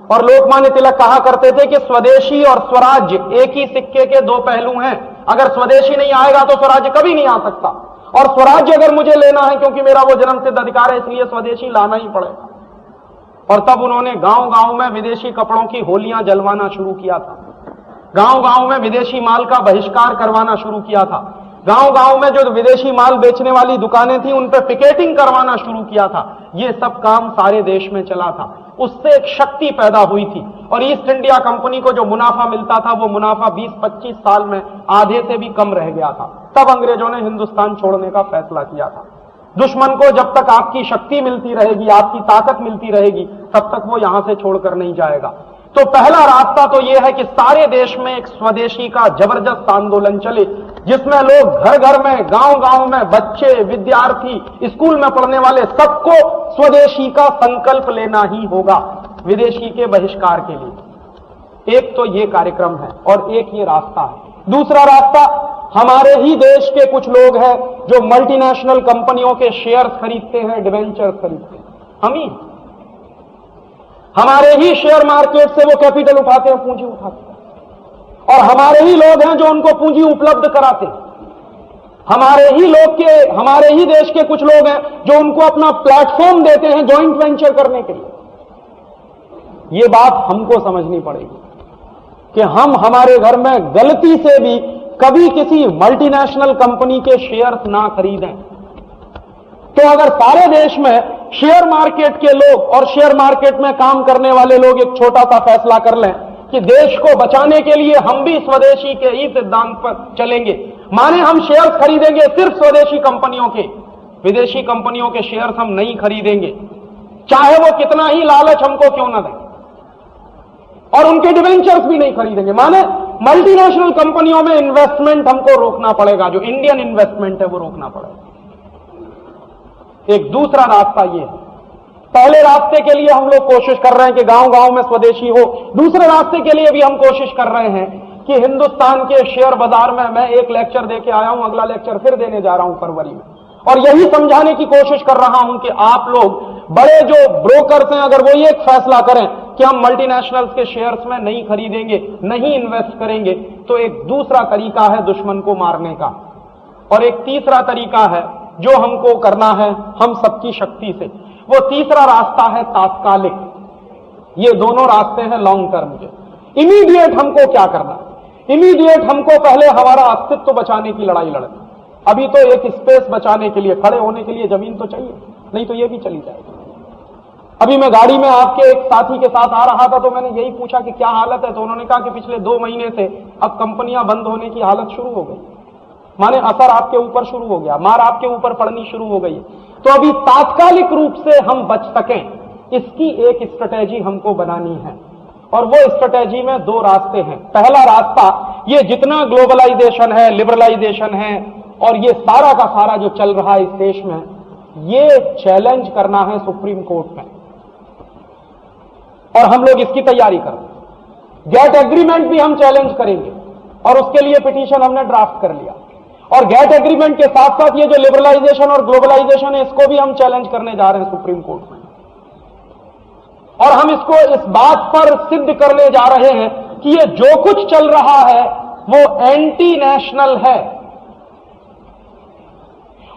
और लोकमान्य तिलक कहा करते थे कि स्वदेशी और स्वराज्य एक ही सिक्के के दो पहलू हैं। अगर स्वदेशी नहीं आएगा तो स्वराज्य कभी नहीं आ सकता, और स्वराज्य अगर मुझे लेना है क्योंकि मेरा वो जन्म सिद्ध अधिकार है, इसलिए स्वदेशी लाना ही पड़ेगा। और तब उन्होंने गांव गांव में विदेशी कपड़ों की होलियां जलवाना शुरू किया था, गांव गांव में विदेशी माल का बहिष्कार करवाना शुरू किया था, गांव गांव में जो विदेशी माल बेचने वाली दुकानें थी उन पर पिकेटिंग करवाना शुरू किया था। ये सब काम सारे देश में चला था। उससे एक शक्ति पैदा हुई थी और ईस्ट इंडिया कंपनी को जो मुनाफा मिलता था वो मुनाफा 20-25 साल में आधे से भी कम रह गया था। तब अंग्रेजों ने हिंदुस्तान छोड़ने का फैसला किया था। दुश्मन को जब तक आपकी शक्ति मिलती रहेगी, आपकी ताकत मिलती रहेगी, तब तक वो यहां से छोड़कर नहीं जाएगा। तो पहला रास्ता तो यह है कि सारे देश में एक स्वदेशी का जबरदस्त आंदोलन चले, जिसमें लोग घर घर में, गांव गांव में, बच्चे, विद्यार्थी, स्कूल में पढ़ने वाले सबको स्वदेशी का संकल्प लेना ही होगा विदेशी के बहिष्कार के लिए। एक तो ये कार्यक्रम है और एक ये रास्ता है। दूसरा रास्ता, हमारे ही देश के कुछ लोग हैं जो मल्टीनेशनल कंपनियों के शेयर्स खरीदते हैं, डिवेंचर्स खरीदते हैं, हम ही हमारे ही शेयर मार्केट से वो कैपिटल उठाते हैं, पूंजी उठाते हैं, और हमारे ही लोग हैं जो उनको पूंजी उपलब्ध कराते हैं। हमारे ही देश के कुछ लोग हैं जो उनको अपना प्लेटफॉर्म देते हैं जॉइंट वेंचर करने के लिए। ये बात हमको समझनी पड़ेगी कि हम हमारे घर में गलती से भी कभी किसी मल्टीनेशनल कंपनी के शेयर्स ना खरीदें। तो अगर सारे देश में शेयर मार्केट के लोग और शेयर मार्केट में काम करने वाले लोग एक छोटा सा फैसला कर लें कि देश को बचाने के लिए हम भी स्वदेशी के ही सिद्धांत पर चलेंगे, माने हम शेयर्स खरीदेंगे सिर्फ स्वदेशी कंपनियों के, विदेशी कंपनियों के शेयर्स हम नहीं खरीदेंगे, चाहे वो कितना ही लालच हमको क्यों न दें, और उनके डिवेंचर्स भी नहीं खरीदेंगे। माने मल्टीनेशनल कंपनियों में इन्वेस्टमेंट हमको रोकना पड़ेगा, जो इंडियन इन्वेस्टमेंट है वो रोकना पड़ेगा। एक दूसरा रास्ता ये है, पहले रास्ते के लिए हम लोग कोशिश कर रहे हैं कि गांव गांव में स्वदेशी हो, दूसरे रास्ते के लिए भी हम कोशिश कर रहे हैं कि हिंदुस्तान के शेयर बाजार में, मैं एक लेक्चर देके आया हूं, अगला लेक्चर फिर देने जा रहा हूं फरवरी में, और यही समझाने की कोशिश कर रहा हूं कि आप लोग बड़े जो ब्रोकर्स हैं, अगर वो ये एक फैसला करें कि हम मल्टीनेशनल्स के शेयर्स में नहीं खरीदेंगे, नहीं इन्वेस्ट करेंगे, तो एक दूसरा तरीका है दुश्मन को मारने का, और एक तीसरा तरीका है जो हमको करना है हम सबकी शक्ति से, वो तीसरा रास्ता है तात्कालिक। ये दोनों रास्ते हैं लॉन्ग टर्म के। इमीडिएट हमको क्या करना है? इमीडिएट हमको पहले हमारा अस्तित्व बचाने की लड़ाई लड़नी। अभी तो एक स्पेस बचाने के लिए, खड़े होने के लिए जमीन तो चाहिए, नहीं तो ये भी चली जाएगी। अभी मैं गाड़ी में आपके एक साथी के साथ आ रहा था तो मैंने यही पूछा कि क्या हालत है, तो उन्होंने कहा कि पिछले 2 महीने से अब कंपनियां बंद होने की हालत शुरू हो गई, माने असर आपके ऊपर शुरू हो गया, मार आपके ऊपर पड़नी शुरू हो गई। तो अभी तात्कालिक रूप से हम बच सकें, इसकी एक स्ट्रेटेजी हमको बनानी है, और वो स्ट्रेटेजी में 2 रास्ते हैं। पहला रास्ता, ये जितना ग्लोबलाइजेशन है, लिबरलाइजेशन है, और ये सारा का सारा जो चल रहा है इस देश में, ये चैलेंज करना है सुप्रीम कोर्ट में, और हम लोग इसकी तैयारी कर रहे हैं। गेट एग्रीमेंट भी हम चैलेंज करेंगे, और उसके लिए पिटीशन हमने ड्राफ्ट कर लिया, और गेट एग्रीमेंट के साथ साथ ये जो लिबरलाइजेशन और ग्लोबलाइजेशन है, इसको भी हम चैलेंज करने जा रहे हैं सुप्रीम कोर्ट में, और हम इसको इस बात पर सिद्ध करने जा रहे हैं कि ये जो कुछ चल रहा है वो एंटी नेशनल है।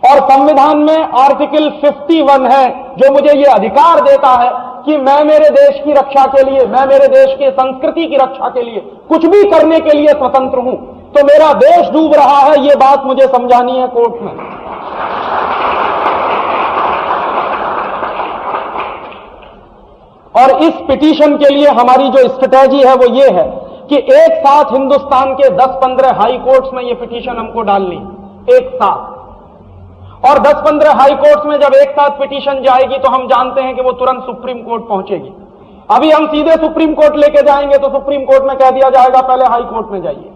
और संविधान में आर्टिकल 51 है जो मुझे ये अधिकार देता है कि मैं मेरे देश की रक्षा के लिए, मैं मेरे देश की संस्कृति की रक्षा के लिए कुछ भी करने के लिए स्वतंत्र हूं। तो मेरा देश डूब रहा है, ये बात मुझे समझानी है कोर्ट में। और इस पिटीशन के लिए हमारी जो स्ट्रेटेजी है वो ये है कि एक साथ हिंदुस्तान के 10-15 हाई कोर्ट्स में ये पिटीशन हमको डालनी एक साथ, और 10-15 हाई कोर्ट्स में जब एक साथ पिटीशन जाएगी तो हम जानते हैं कि वो तुरंत सुप्रीम कोर्ट पहुंचेगी। अभी हम सीधे सुप्रीम कोर्ट लेके जाएंगे तो सुप्रीम कोर्ट में कह दिया जाएगा पहले हाई कोर्ट में जाइए।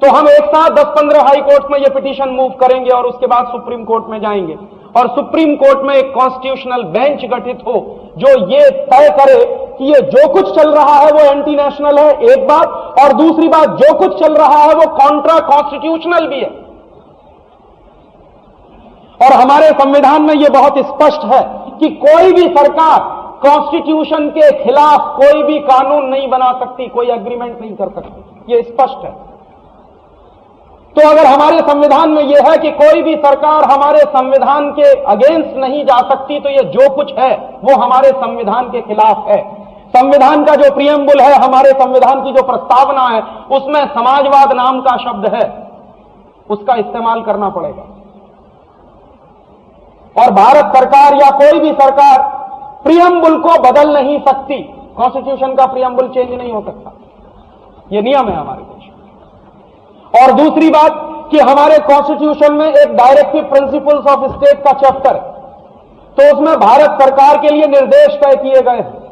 तो हम एक साथ 10-15 हाई कोर्ट में ये पिटीशन मूव करेंगे और उसके बाद सुप्रीम कोर्ट में जाएंगे, और सुप्रीम कोर्ट में एक कॉन्स्टिट्यूशनल बेंच गठित हो जो ये तय करे कि ये जो कुछ चल रहा है वो एंटी नेशनल है, एक बात, और दूसरी बात जो कुछ चल रहा है वो कॉन्ट्रा कॉन्स्टिट्यूशनल भी है। और हमारे संविधान में यह बहुत स्पष्ट है कि कोई भी सरकार कॉन्स्टिट्यूशन के खिलाफ कोई भी कानून नहीं बना सकती, कोई एग्रीमेंट नहीं कर सकती, यह स्पष्ट है। तो अगर हमारे संविधान में यह है कि कोई भी सरकार हमारे संविधान के अगेंस्ट नहीं जा सकती, तो यह जो कुछ है वो हमारे संविधान के खिलाफ है। संविधान का जो प्रियम्बुल है, हमारे संविधान की जो प्रस्तावना है, उसमें समाजवाद नाम का शब्द है, उसका इस्तेमाल करना पड़ेगा। और भारत सरकार या कोई भी सरकार प्रियम्बुल को बदल नहीं सकती, कॉन्स्टिट्यूशन का प्रियम्बुल चेंज नहीं हो सकता, यह नियम है हमारे देश में। और दूसरी बात कि हमारे कॉन्स्टिट्यूशन में एक डायरेक्टिव प्रिंसिपल्स ऑफ स्टेट का चैप्टर है, तो उसमें भारत सरकार के लिए निर्देश तय किए गए हैं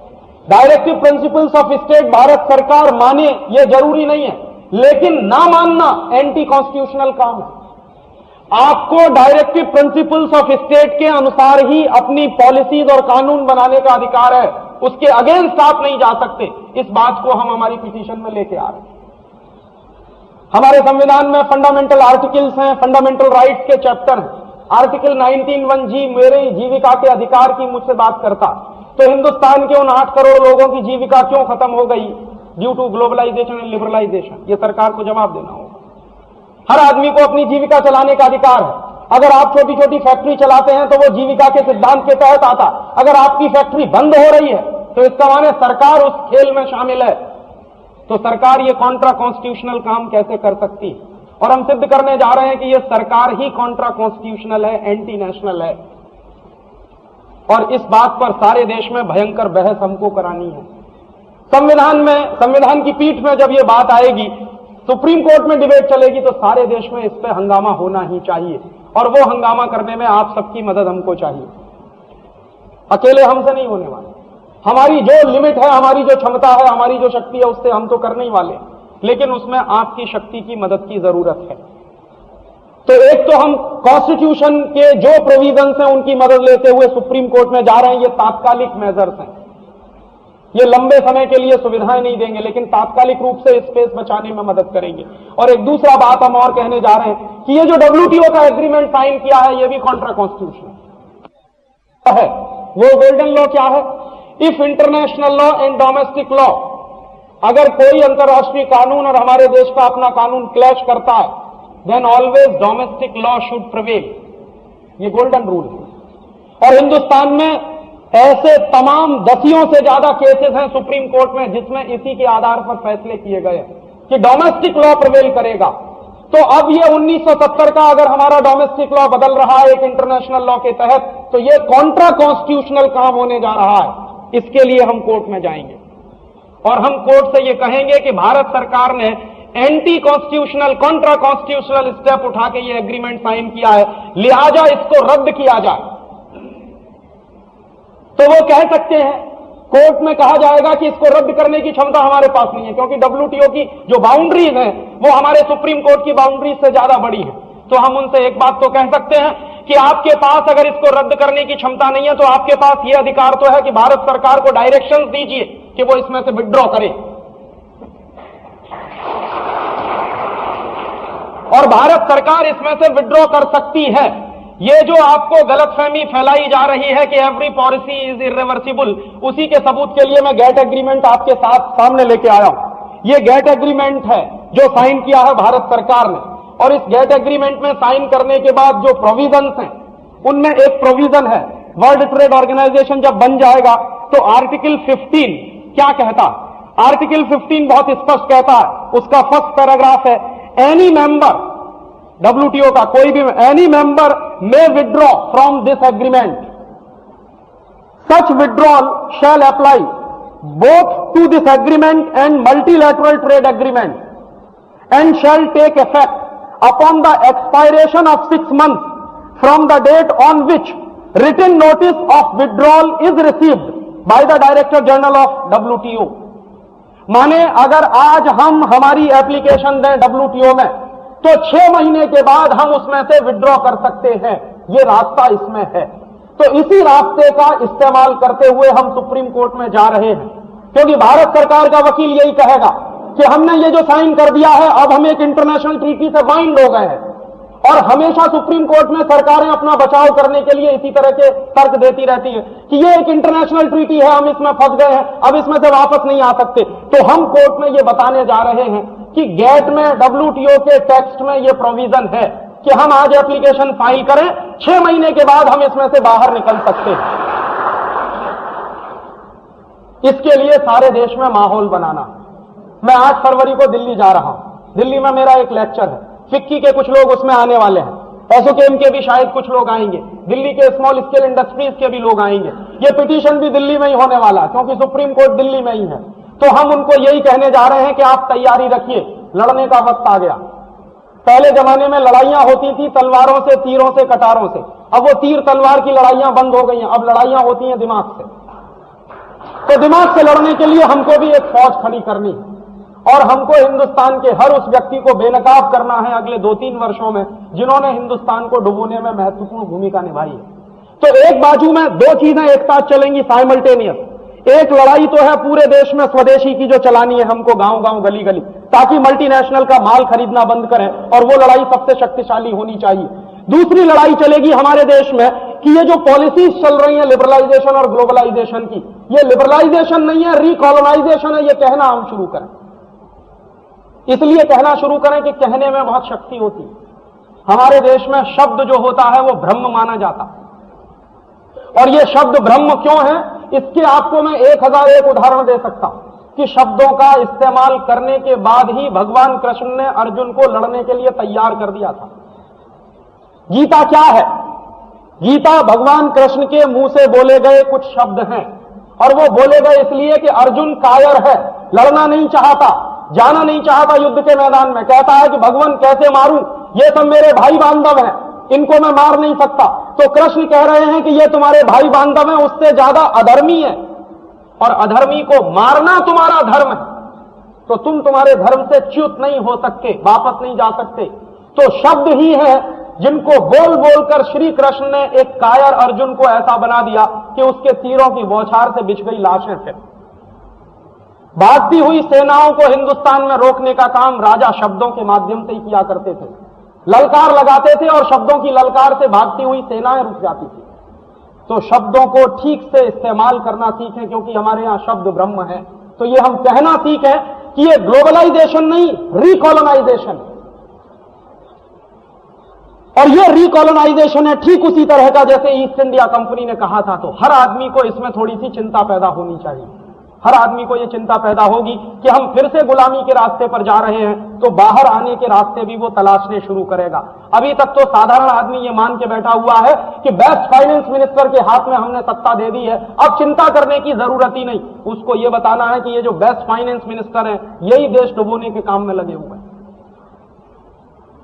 directive principles of state Bharat सरकार माने ये जरूरी नहीं है, लेकिन ना मानना एंटी कॉन्स्टिट्यूशनल काम है। आपको डायरेक्टिव प्रिंसिपल्स ऑफ स्टेट के अनुसार ही अपनी पॉलिसीज और कानून बनाने का अधिकार है, उसके अगेंस्ट आप नहीं जा सकते। इस बात को हम हमारी पिटीशन में लेके आ रहे हैं। हमारे संविधान में फंडामेंटल आर्टिकल्स हैं, फंडामेंटल राइट्स के चैप्टर हैं। आर्टिकल 19(1)G मेरे जीविका के अधिकार की मुझसे बात करता, तो हिंदुस्तान के उन 8 करोड़ लोगों की जीविका क्यों खत्म हो गई due to globalisation and liberalisation? ये सरकार को जवाब देना होगा। हर आदमी को अपनी जीविका चलाने का अधिकार है। अगर आप छोटी छोटी फैक्ट्री चलाते हैं तो वो जीविका के सिद्धांत के तहत आता। अगर आपकी फैक्ट्री बंद हो रही है तो इसका माने सरकार उस खेल में शामिल है। तो सरकार ये कॉन्ट्रा कॉन्स्टिट्यूशनल काम कैसे कर सकती है? और हम सिद्ध करने जा रहे हैं कि ये सरकार ही कॉन्ट्रा कॉन्स्टिट्यूशनल है, एंटी नेशनल है। और इस बात पर सारे देश में भयंकर बहस हमको करानी है। संविधान में, संविधान की पीठ में जब ये बात आएगी, सुप्रीम कोर्ट में डिबेट चलेगी, तो सारे देश में इस पे हंगामा होना ही चाहिए। और वो हंगामा करने में आप सबकी मदद हमको चाहिए, अकेले हमसे नहीं होने वाले। हमारी जो लिमिट है, हमारी जो क्षमता है, हमारी जो शक्ति है, उससे हम तो करने ही वाले, लेकिन उसमें आपकी शक्ति की मदद की जरूरत है। तो एक तो हम कॉन्स्टिट्यूशन के जो प्रोविजंस हैं उनकी मदद लेते हुए सुप्रीम कोर्ट में जा रहे हैं। ये तात्कालिक मेजर्स हैं, ये लंबे समय के लिए सुविधाएं नहीं देंगे, लेकिन तात्कालिक रूप से स्पेस बचाने में मदद करेंगे। और एक दूसरा बात हम और कहने जा रहे हैं कि ये जो WTO का एग्रीमेंट साइन किया है, ये भी कॉन्ट्रा कॉन्स्टिट्यूशनल है। वो गोल्डन लॉ क्या है? If international law and domestic law, अगर कोई अंतर्राष्ट्रीय कानून और हमारे देश का अपना कानून क्लैश करता है, then always domestic law should prevail. ये गोल्डन रूल है। और हिंदुस्तान में ऐसे तमाम दसियों से ज्यादा केसेस हैं सुप्रीम कोर्ट में जिसमें इसी के आधार पर फैसले किए गए कि डोमेस्टिक लॉ प्रिवेल करेगा। तो अब ये 1970 का अगर हमारा डोमेस्टिक लॉ बदल रहा है एक इंटरनेशनल लॉ के तहत, तो ये कॉन्ट्रा कॉन्स्टिट्यूशनल काम होने जा रहा है। इसके लिए हम कोर्ट में जाएंगे और हम कोर्ट से ये कहेंगे कि भारत सरकार ने anti constitutional, Contra constitutional step उठा के ये एग्रीमेंट साइन किया है, लिहाजा इसको रद्द किया जाए। तो वो कह सकते हैं, कोर्ट में कहा जाएगा कि इसको रद्द करने की क्षमता हमारे पास नहीं है, क्योंकि WTO की जो बाउंड्रीज हैं वो हमारे सुप्रीम कोर्ट की बाउंड्रीज से ज्यादा बड़ी है। तो हम उनसे एक बात तो कह सकते हैं कि आपके पास अगर इसको रद्द करने की क्षमता नहीं है, तो आपके पास यह अधिकार तो है कि भारत सरकार को डायरेक्शंस दीजिए कि वो इसमें से विड्रॉ करे। और भारत सरकार इसमें से विड्रॉ कर सकती है। ये जो आपको गलतफहमी फैलाई जा रही है कि एवरी पॉलिसी इज इरिवर्सिबल, उसी के सबूत के लिए मैं गेट एग्रीमेंट आपके साथ सामने लेके आया हूं। ये गेट एग्रीमेंट है जो साइन किया है भारत सरकार ने, और इस गेट एग्रीमेंट में साइन करने के बाद जो प्रोविजंस हैं उनमें एक प्रोविजन है, वर्ल्ड ट्रेड ऑर्गेनाइजेशन जब बन जाएगा तो आर्टिकल 15 क्या कहता? आर्टिकल 15 बहुत स्पष्ट कहता है, उसका फर्स्ट पैराग्राफ है, एनी मेंबर, WTO का कोई भी, any member may withdraw from this agreement. Such withdrawal shall apply both to this agreement and multilateral trade agreement and shall take effect upon the expiration of 6 months from the date on which written notice of withdrawal is received by the Director General of WTO. माने अगर आज हम हमारी application दें WTO में, तो 6 महीने के बाद हम उसमें से विड्रॉ कर सकते हैं। ये रास्ता इसमें है। तो इसी रास्ते का इस्तेमाल करते हुए हम सुप्रीम कोर्ट में जा रहे हैं, क्योंकि भारत सरकार का वकील यही कहेगा कि हमने ये जो साइन कर दिया है, अब हम एक इंटरनेशनल ट्रीटी से बाइंड हो गए हैं। और हमेशा सुप्रीम कोर्ट में सरकारें अपना बचाव करने के लिए इसी तरह के तर्क देती रहती है कि ये एक इंटरनेशनल ट्रीटी है, हम इसमें फंस गए हैं, अब इसमें से वापस नहीं आ सकते। तो हम कोर्ट में ये बताने जा रहे हैं कि गेट में, WTO के टेक्स्ट में ये प्रोविजन है कि हम आज एप्लीकेशन फाइल करें, 6 महीने के बाद हम इसमें से बाहर निकल सकते हैं। इसके लिए सारे देश में माहौल बनाना। मैं 8 फरवरी को दिल्ली जा रहा हूं। दिल्ली में मेरा एक लेक्चर है, फिक्की के कुछ लोग उसमें आने वाले हैं, एसोचैम के भी शायद कुछ लोग आएंगे, दिल्ली के स्मॉल स्केल इंडस्ट्रीज के भी लोग आएंगे। ये पिटीशन भी दिल्ली में ही होने वाला, क्योंकि सुप्रीम कोर्ट दिल्ली में ही है। तो हम उनको यही कहने जा रहे हैं कि आप तैयारी रखिए, लड़ने का वक्त आ गया। पहले जमाने में लड़ाइयां होती थी तलवारों से, तीरों से, कटारों से। अब वो तीर तलवार की लड़ाइयां बंद हो गई हैं, अब लड़ाइयां होती हैं दिमाग से। तो दिमाग से लड़ने के लिए हमको भी एक फौज खड़ी करनी है और हमको हिंदुस्तान के हर उस व्यक्ति को बेनकाब करना है अगले 2-3 वर्षों में जिन्होंने हिंदुस्तान को डुबोने में महत्वपूर्ण भूमिका निभाई है। तो एक बाजू में दो चीजें एक साथ चलेंगी साइमल्टेनियस। एक लड़ाई तो है पूरे देश में स्वदेशी की जो चलानी है हमको गांव-गांव गली-गली, ताकि मल्टीनेशनल का माल खरीदना बंद करें, और वो लड़ाई सबसे शक्तिशाली होनी चाहिए। दूसरी लड़ाई चलेगी हमारे देश में कि ये जो पॉलिसीज चल रही है लिबरलाइजेशन और ग्लोबलाइजेशन की, ये लिबरलाइजेशन नहीं है, रिकॉलोनाइजेशन है, ये कहना हम शुरू करें। इसलिए कहना शुरू करें कि कहने में बहुत शक्ति होती है। हमारे देश में शब्द जो होता है वो ब्रह्म माना जाता है, और ये शब्द ब्रह्म क्यों है इसके आपको मैं 1001 उदाहरण दे सकता हूं कि शब्दों का इस्तेमाल करने के बाद ही भगवान कृष्ण ने अर्जुन को लड़ने के लिए तैयार कर दिया था। गीता क्या है? गीता भगवान कृष्ण के मुंह से बोले गए कुछ शब्द हैं, और वो बोले गए इसलिए कि अर्जुन कायर है, लड़ना नहीं चाहता, जाना नहीं चाहता युद्ध के मैदान में। कहता है कि भगवान कैसे मारूं, ये सब मेरे भाई बांधव हैं, इनको मैं मार नहीं सकता। तो कृष्ण कह रहे हैं कि ये तुम्हारे भाई बांधव हैं, उससे ज्यादा अधर्मी है, और अधर्मी को मारना तुम्हारा धर्म है, तो तुम तुम्हारे धर्म से च्युत नहीं हो सकते, वापस नहीं जा सकते। तो शब्द ही है जिनको बोल बोलकर श्री कृष्ण ने एक कायर अर्जुन को ऐसा बना दिया कि उसके तीरों की बौछार से बिछ गई लाशें। फिर भागती हुई सेनाओं को हिंदुस्तान में रोकने का काम राजा शब्दों के माध्यम से ही किया करते थे, ललकार लगाते थे और शब्दों की ललकार से भागती हुई सेनाएं रुक जाती थी। तो शब्दों को ठीक से इस्तेमाल करना सीखें, क्योंकि हमारे यहां शब्द ब्रह्म है। तो ये हम कहना सीखें कि ये ग्लोबलाइजेशन नहीं, रिकॉलोनाइजेशन है। और ये रिकॉलोनाइजेशन है ठीक उसी तरह का जैसे ईस्ट इंडिया कंपनी ने कहा था। तो हर आदमी को इसमें थोड़ी सी चिंता पैदा होनी चाहिए। हर आदमी को यह चिंता पैदा होगी कि हम फिर से गुलामी के रास्ते पर जा रहे हैं, तो बाहर आने के रास्ते भी वो तलाशने शुरू करेगा। अभी तक तो साधारण आदमी ये मान के बैठा हुआ है कि बेस्ट फाइनेंस मिनिस्टर के हाथ में हमने सत्ता दे दी है, अब चिंता करने की जरूरत ही नहीं। उसको ये बताना है कि ये जो बेस्ट फाइनेंस मिनिस्टर है यही देश डुबोने के काम में लगे हुए हैं।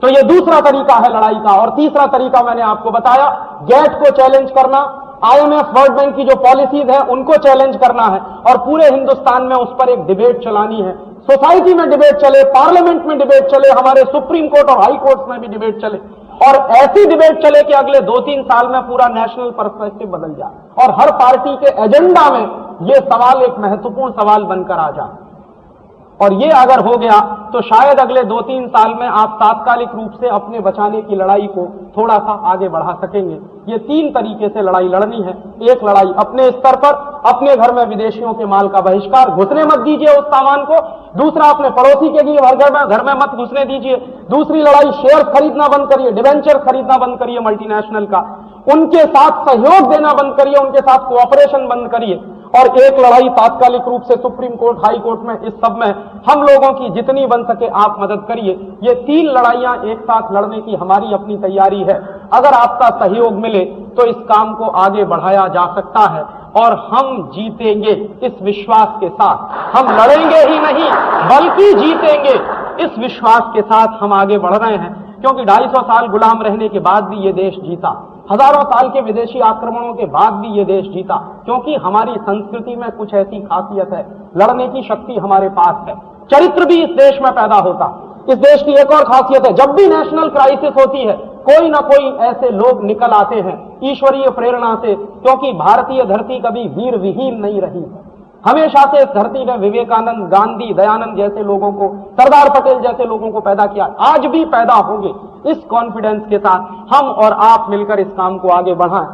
तो ये दूसरा तरीका है लड़ाई का। और तीसरा तरीका मैंने आपको बताया, गेट को चैलेंज करना, IMF वर्ल्ड बैंक की जो पॉलिसीज है उनको चैलेंज करना है, और पूरे हिंदुस्तान में उस पर एक डिबेट चलानी है। सोसाइटी में डिबेट चले, पार्लियामेंट में डिबेट चले, हमारे सुप्रीम कोर्ट और हाई कोर्ट में भी डिबेट चले, और ऐसी डिबेट चले कि अगले 2-3 साल में पूरा नेशनल पर्सपेक्टिव बदल जाए और हर पार्टी के एजेंडा में यह सवाल एक महत्वपूर्ण सवाल बनकर आ जाए। और ये अगर हो गया तो शायद अगले 2-3 साल में आप तात्कालिक रूप से अपने बचाने की लड़ाई को थोड़ा सा आगे बढ़ा सकेंगे। ये 3 तरीके से लड़ाई लड़नी है। एक लड़ाई अपने स्तर पर, अपने घर में विदेशियों के माल का बहिष्कार, घुसने मत दीजिए उस सामान को। दूसरा, अपने पड़ोसी के लिए घर में मत घुसने दीजिए। दूसरी लड़ाई, शेयर्स खरीदना बंद करिए, डिवेंचर खरीदना बंद करिए मल्टीनेशनल का, उनके साथ सहयोग देना बंद करिए, उनके साथ कोऑपरेशन बंद करिए। और एक लड़ाई तात्कालिक रूप से सुप्रीम कोर्ट, हाई कोर्ट में, इस सब में हम लोगों की जितनी बन सके आप मदद करिए। ये 3 लड़ाइयां एक साथ लड़ने की हमारी अपनी तैयारी है। अगर आपका सहयोग मिले तो इस काम को आगे बढ़ाया जा सकता है, और हम जीतेंगे इस विश्वास के साथ। हम लड़ेंगे ही नहीं बल्कि जीतेंगे इस विश्वास के साथ हम आगे बढ़ रहे हैं, क्योंकि 250 साल गुलाम रहने के बाद भी ये देश जीता, हजारों साल के विदेशी आक्रमणों के बाद भी ये देश जीता, क्योंकि हमारी संस्कृति में कुछ ऐसी खासियत है, लड़ने की शक्ति हमारे पास है। चरित्र भी इस देश में पैदा होता। इस देश की एक और खासियत है, जब भी नेशनल क्राइसिस होती है कोई ना कोई ऐसे लोग निकल आते हैं ईश्वरीय प्रेरणा से, क्योंकि भारतीय धरती कभी वीर विहीन नहीं रही। हमेशा से इस धरती ने विवेकानंद, गांधी, दयानंद जैसे लोगों को, सरदार पटेल जैसे लोगों को पैदा किया, आज भी पैदा होंगे। इस कॉन्फिडेंस के साथ हम और आप मिलकर इस काम को आगे बढ़ाएं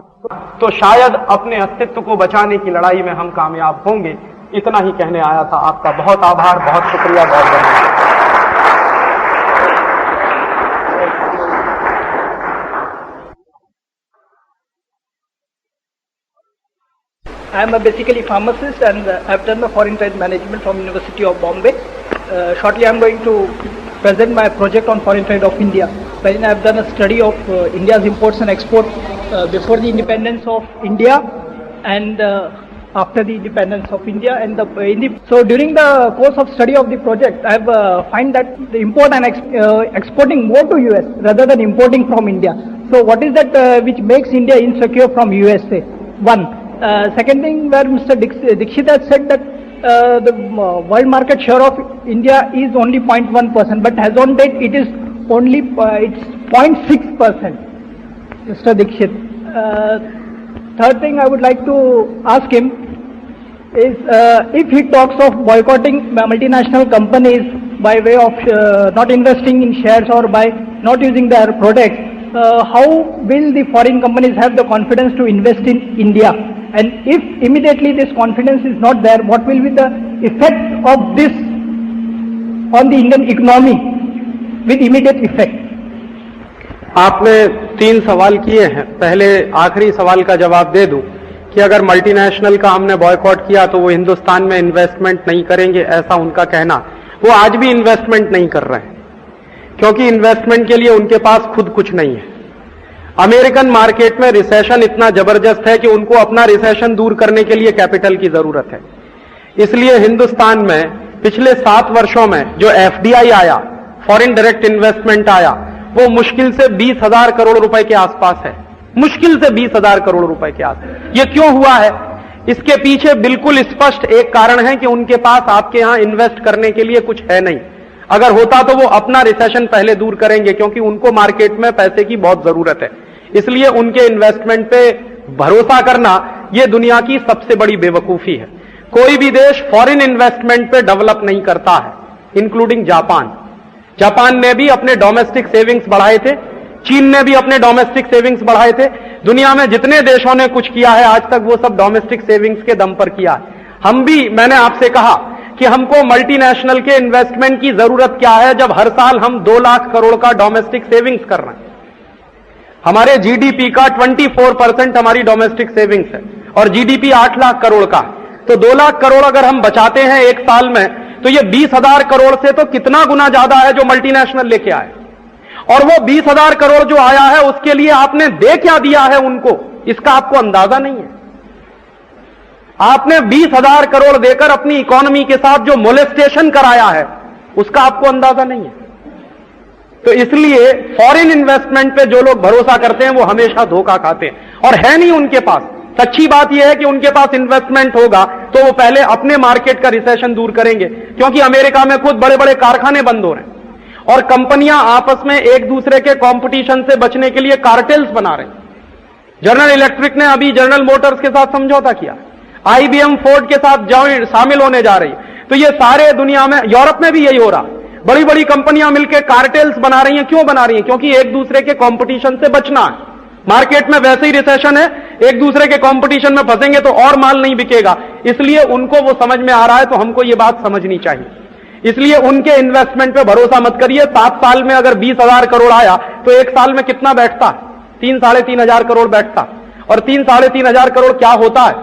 तो शायद अपने अस्तित्व को बचाने की लड़ाई में हम कामयाब होंगे। इतना ही कहने आया था। आपका बहुत आभार, बहुत शुक्रिया, बहुत धन्यवाद। I am basically a pharmacist, and I have done the foreign trade management from University of Bombay. Shortly I am going to present my project on foreign trade of India, wherein I have done a study of India's imports and exports before the independence of India and after the independence of India. And so during the course of study of the project, I have find that the import and exporting more to US rather than importing from India. So what is that which makes India insecure from USA? One, Second thing, where Mr. Dixit has said that the world market share of India is only 0.1%, but as on date it is only it's 0.6%. Mr. Dixit. Third thing I would like to ask him is if he talks of boycotting multinational companies by way of not investing in shares or by not using their products, how will the foreign companies have the confidence to invest in India? And if immediately this confidence is not there, what will be the effect of this on the Indian economy with immediate effect? आपने 3 सवाल किए हैं। पहले आखिरी सवाल का जवाब दे दूं कि अगर मल्टीनेशनल का हमने बॉयकॉट किया तो वो हिंदुस्तान में इन्वेस्टमेंट नहीं करेंगे, ऐसा उनका कहना। वो आज भी इन्वेस्टमेंट नहीं कर रहे हैं, क्योंकि इन्वेस्टमेंट के लिए उनके पास खुद कुछ नहीं है। अमेरिकन मार्केट में रिसेशन इतना जबरदस्त है कि उनको अपना रिसेशन दूर करने के लिए कैपिटल की जरूरत है। इसलिए हिंदुस्तान में पिछले 7 वर्षों में जो एफडीआई आया, फॉरेन डायरेक्ट इन्वेस्टमेंट आया, वो मुश्किल से 20,000 करोड़ रुपए के आसपास है। मुश्किल से 20,000 करोड़ रुपए के आसपास। ये क्यों हुआ है? इसके पीछे बिल्कुल स्पष्ट एक कारण है कि उनके पास आपके यहां इन्वेस्ट करने के लिए कुछ है नहीं। अगर होता तो वो अपना रिसेशन पहले दूर करेंगे, क्योंकि उनको मार्केट में पैसे की बहुत जरूरत है। इसलिए उनके इन्वेस्टमेंट पे भरोसा करना यह दुनिया की सबसे बड़ी बेवकूफी है। कोई भी देश फॉरेन इन्वेस्टमेंट पे डेवलप नहीं करता है, इंक्लूडिंग जापान। जापान ने भी अपने डोमेस्टिक सेविंग्स बढ़ाए थे, चीन ने भी अपने डोमेस्टिक सेविंग्स बढ़ाए थे। दुनिया में जितने देशों ने कुछ किया है आज तक वो सब डोमेस्टिक सेविंग्स के दम पर किया है। हम भी, मैंने आपसे कहा कि हमको मल्टीनेशनल के इन्वेस्टमेंट की जरूरत क्या है, जब हर साल हम 2 लाख करोड़ का डोमेस्टिक सेविंग्स कर रहे हैं। हमारे जीडीपी का 24% हमारी डोमेस्टिक सेविंग्स है और जीडीपी 8 लाख करोड़ का। तो 2 लाख करोड़ अगर हम बचाते हैं एक साल में, तो ये 20,000 करोड़ से तो कितना गुना ज्यादा है जो मल्टीनेशनल लेके आए। और वो 20,000 करोड़ जो आया है उसके लिए आपने दे क्या दिया है उनको, इसका आपको अंदाजा नहीं है। आपने 20,000 करोड़ देकर अपनी इकोनॉमी के साथ जो मोलेस्टेशन कराया है उसका आपको अंदाजा नहीं है। तो इसलिए फॉरेन इन्वेस्टमेंट पे जो लोग भरोसा करते हैं वो हमेशा धोखा खाते हैं, और है नहीं उनके पास। सच्ची बात यह है कि उनके पास इन्वेस्टमेंट होगा तो वो पहले अपने मार्केट का रिसेशन दूर करेंगे, क्योंकि अमेरिका में खुद बड़े बड़े कारखाने बंद हो रहे हैं और कंपनियां आपस में एक दूसरे के कंपटीशन से बचने के लिए कार्टेल्स बना रहे हैं। जनरल इलेक्ट्रिक ने अभी जनरल मोटर्स के साथ समझौता किया, आईबीएम फोर्ड के साथ शामिल होने जा रही है। तो ये सारे दुनिया में, यूरोप में भी यही हो रहा। बड़ी बड़ी कंपनियां मिलकर कार्टेल्स बना रही हैं। क्यों बना रही हैं? क्योंकि एक दूसरे के कंपटीशन से बचना है। मार्केट में वैसे ही रिसेशन है, एक दूसरे के कंपटीशन में फंसेंगे तो और माल नहीं बिकेगा। इसलिए उनको वो समझ में आ रहा है, तो हमको ये बात समझनी चाहिए। इसलिए उनके इन्वेस्टमेंट पे भरोसा मत करिए। 7 साल में अगर 20,000 करोड़ आया तो एक साल में कितना बैठता? 3-3.5 हजार करोड़ बैठता। और 3-3.5 हजार करोड़ क्या होता है?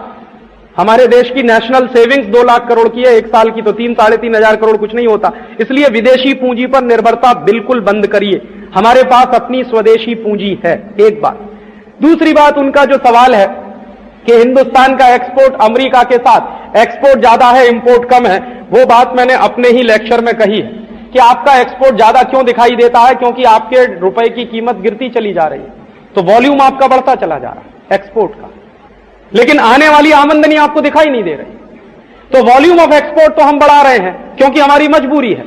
हमारे देश की नेशनल सेविंग्स 2 लाख करोड़ की है एक साल की, तो 3-3.5 हजार करोड़ कुछ नहीं होता। इसलिए विदेशी पूंजी पर निर्भरता बिल्कुल बंद करिए। हमारे पास अपनी स्वदेशी पूंजी है, एक बात। दूसरी बात, उनका जो सवाल है कि हिंदुस्तान का एक्सपोर्ट अमेरिका के साथ, एक्सपोर्ट ज्यादा है इंपोर्ट कम है, वो बात मैंने अपने ही लेक्चर में कही है कि आपका एक्सपोर्ट ज्यादा क्यों दिखाई देता है, क्योंकि आपके रुपए की कीमत गिरती चली जा रही है, तो वॉल्यूम आपका बढ़ता चला जा रहा है एक्सपोर्ट का, लेकिन आने वाली आमदनी आपको दिखाई नहीं दे रही। तो वॉल्यूम ऑफ एक्सपोर्ट तो हम बढ़ा रहे हैं क्योंकि हमारी मजबूरी है।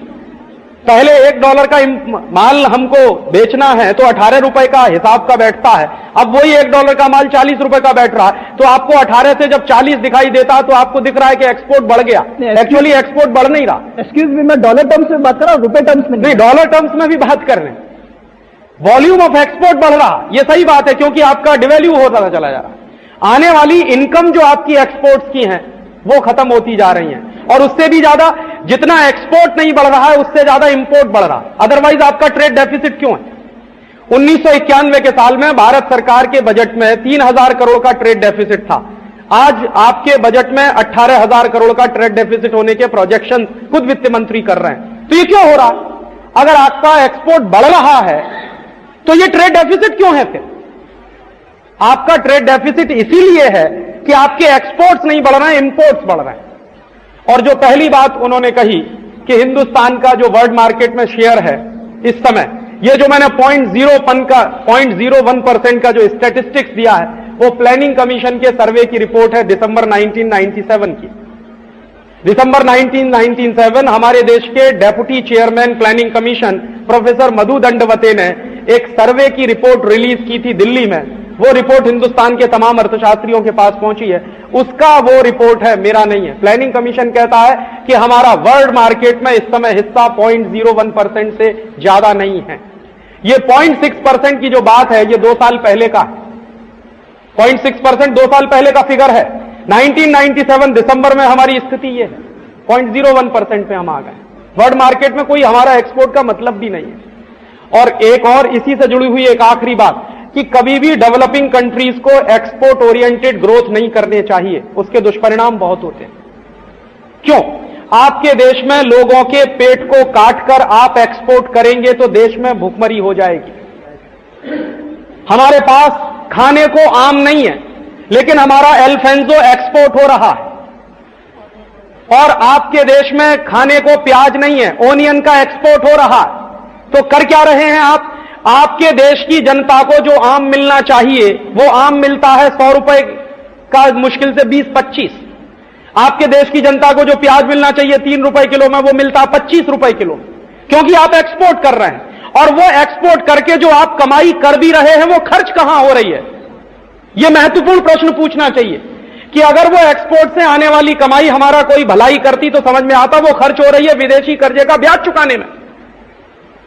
पहले $1 का माल हमको बेचना है तो 18 रुपए का हिसाब का बैठता है, अब वही $1 का माल 40 रुपए का बैठ रहा है। तो आपको 18 से जब 40 दिखाई देता है तो आपको दिख रहा है कि एक्सपोर्ट बढ़ गया। एक्चुअली एक्सपोर्ट बढ़ नहीं रहा। एक्सक्यूज मी, मैं डॉलर टर्म्स में बात कर रहा हूं, रुपए टर्म्स में नहीं। डॉलर टर्म्स में भी बात कर रहे हैं। वॉल्यूम ऑफ एक्सपोर्ट बढ़ रहा, ये सही बात है, क्योंकि आपका डिवैल्यू होता चला जा रहा। आने वाली इनकम जो आपकी एक्सपोर्ट्स की हैं वो खत्म होती जा रही हैं, और उससे भी ज्यादा जितना एक्सपोर्ट नहीं बढ़ रहा है उससे ज्यादा इंपोर्ट बढ़ रहा। अदरवाइज आपका ट्रेड डेफिसिट क्यों है? 1991 के साल में भारत सरकार के बजट में 3,000 करोड़ का ट्रेड डेफिसिट था। आज आपके बजट में 18,000 करोड़ का ट्रेड डेफिसिट होने के प्रोजेक्शन खुद वित्त मंत्री कर रहे हैं। तो ये क्यों हो रहा? अगर आपका एक्सपोर्ट बढ़ रहा है तो ये ट्रेड डेफिसिट क्यों है? फिर आपका ट्रेड डेफिसिट इसीलिए है कि आपके एक्सपोर्ट्स नहीं बढ़ रहे हैं, इंपोर्ट्स बढ़ रहे हैं। और जो पहली बात उन्होंने कही कि हिंदुस्तान का जो वर्ल्ड मार्केट में शेयर है इस समय, ये जो मैंने 0.01% का जो स्टैटिस्टिक्स दिया है वो प्लानिंग कमीशन के सर्वे की रिपोर्ट है दिसंबर 1997 की। दिसंबर 1997 हमारे देश के deputy chairman planning commission professor Madhu Dandavate ने एक सर्वे की रिपोर्ट रिलीज की थी दिल्ली में। वो रिपोर्ट हिंदुस्तान के तमाम अर्थशास्त्रियों के पास पहुंची है, उसका वो रिपोर्ट है, मेरा नहीं है। प्लानिंग कमीशन कहता है कि हमारा वर्ल्ड मार्केट में इस समय हिस्सा 0.01% से ज्यादा नहीं है। ये 0.6% की जो बात है ये 2 साल पहले का है। 0.6% 2 साल पहले का फिगर है। 1997 दिसंबर में हमारी स्थिति ये है, 0.01% पे हम आ गए। वर्ल्ड मार्केट में कोई हमारा एक्सपोर्ट का मतलब भी नहीं है। और एक और इसी से जुड़ी हुई एक आखिरी बात कि कभी भी डेवलपिंग कंट्रीज को एक्सपोर्ट ओरिएंटेड ग्रोथ नहीं करने चाहिए, उसके दुष्परिणाम बहुत होते हैं। क्यों? आपके देश में लोगों के पेट को काटकर आप एक्सपोर्ट करेंगे तो देश में भुखमरी हो जाएगी। हमारे पास खाने को आम नहीं है, लेकिन हमारा एल्फेंजो एक्सपोर्ट हो रहा है। और आपके देश में खाने को प्याज नहीं है, ओनियन का एक्सपोर्ट हो रहा है। तो कर क्या रहे हैं आप? आपके देश की जनता को जो आम मिलना चाहिए वो आम मिलता है 100 रुपए का, मुश्किल से 20-25। आपके देश की जनता को जो प्याज मिलना चाहिए 3 रुपए किलो में, वो मिलता है 25 रुपए किलो, क्योंकि आप एक्सपोर्ट कर रहे हैं। और वो एक्सपोर्ट करके जो आप कमाई कर भी रहे हैं वो खर्च कहां हो रही है? यह महत्वपूर्ण प्रश्न पूछना चाहिए कि अगर वो एक्सपोर्ट से आने वाली कमाई हमारा कोई भलाई करती तो समझ में आता, वो खर्च हो रही है विदेशी कर्जे का ब्याज चुकाने में।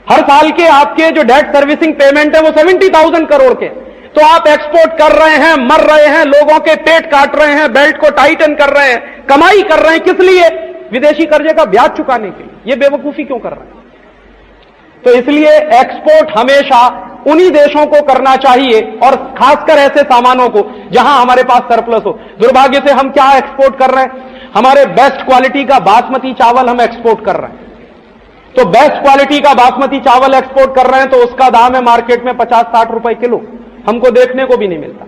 हर साल के आपके जो डेट सर्विसिंग पेमेंट है वो 70,000 करोड़ के। तो आप एक्सपोर्ट कर रहे हैं, मर रहे हैं, लोगों के पेट काट रहे हैं, बेल्ट को टाइटन कर रहे हैं, कमाई कर रहे हैं, किस लिए? विदेशी कर्जे का ब्याज चुकाने के लिए। ये बेवकूफी क्यों कर रहे हैं? तो इसलिए एक्सपोर्ट हमेशा उन्हीं देशों को करना चाहिए, और खासकर ऐसे सामानों को जहां हमारे पास सरप्लस हो। दुर्भाग्य से हम क्या एक्सपोर्ट कर रहे हैं? हमारे बेस्ट क्वालिटी का बासमती चावल हम एक्सपोर्ट कर रहे हैं। तो बेस्ट क्वालिटी का बासमती चावल एक्सपोर्ट कर रहे हैं तो उसका दाम है मार्केट में 50-60 रुपए किलो, हमको देखने को भी नहीं मिलता।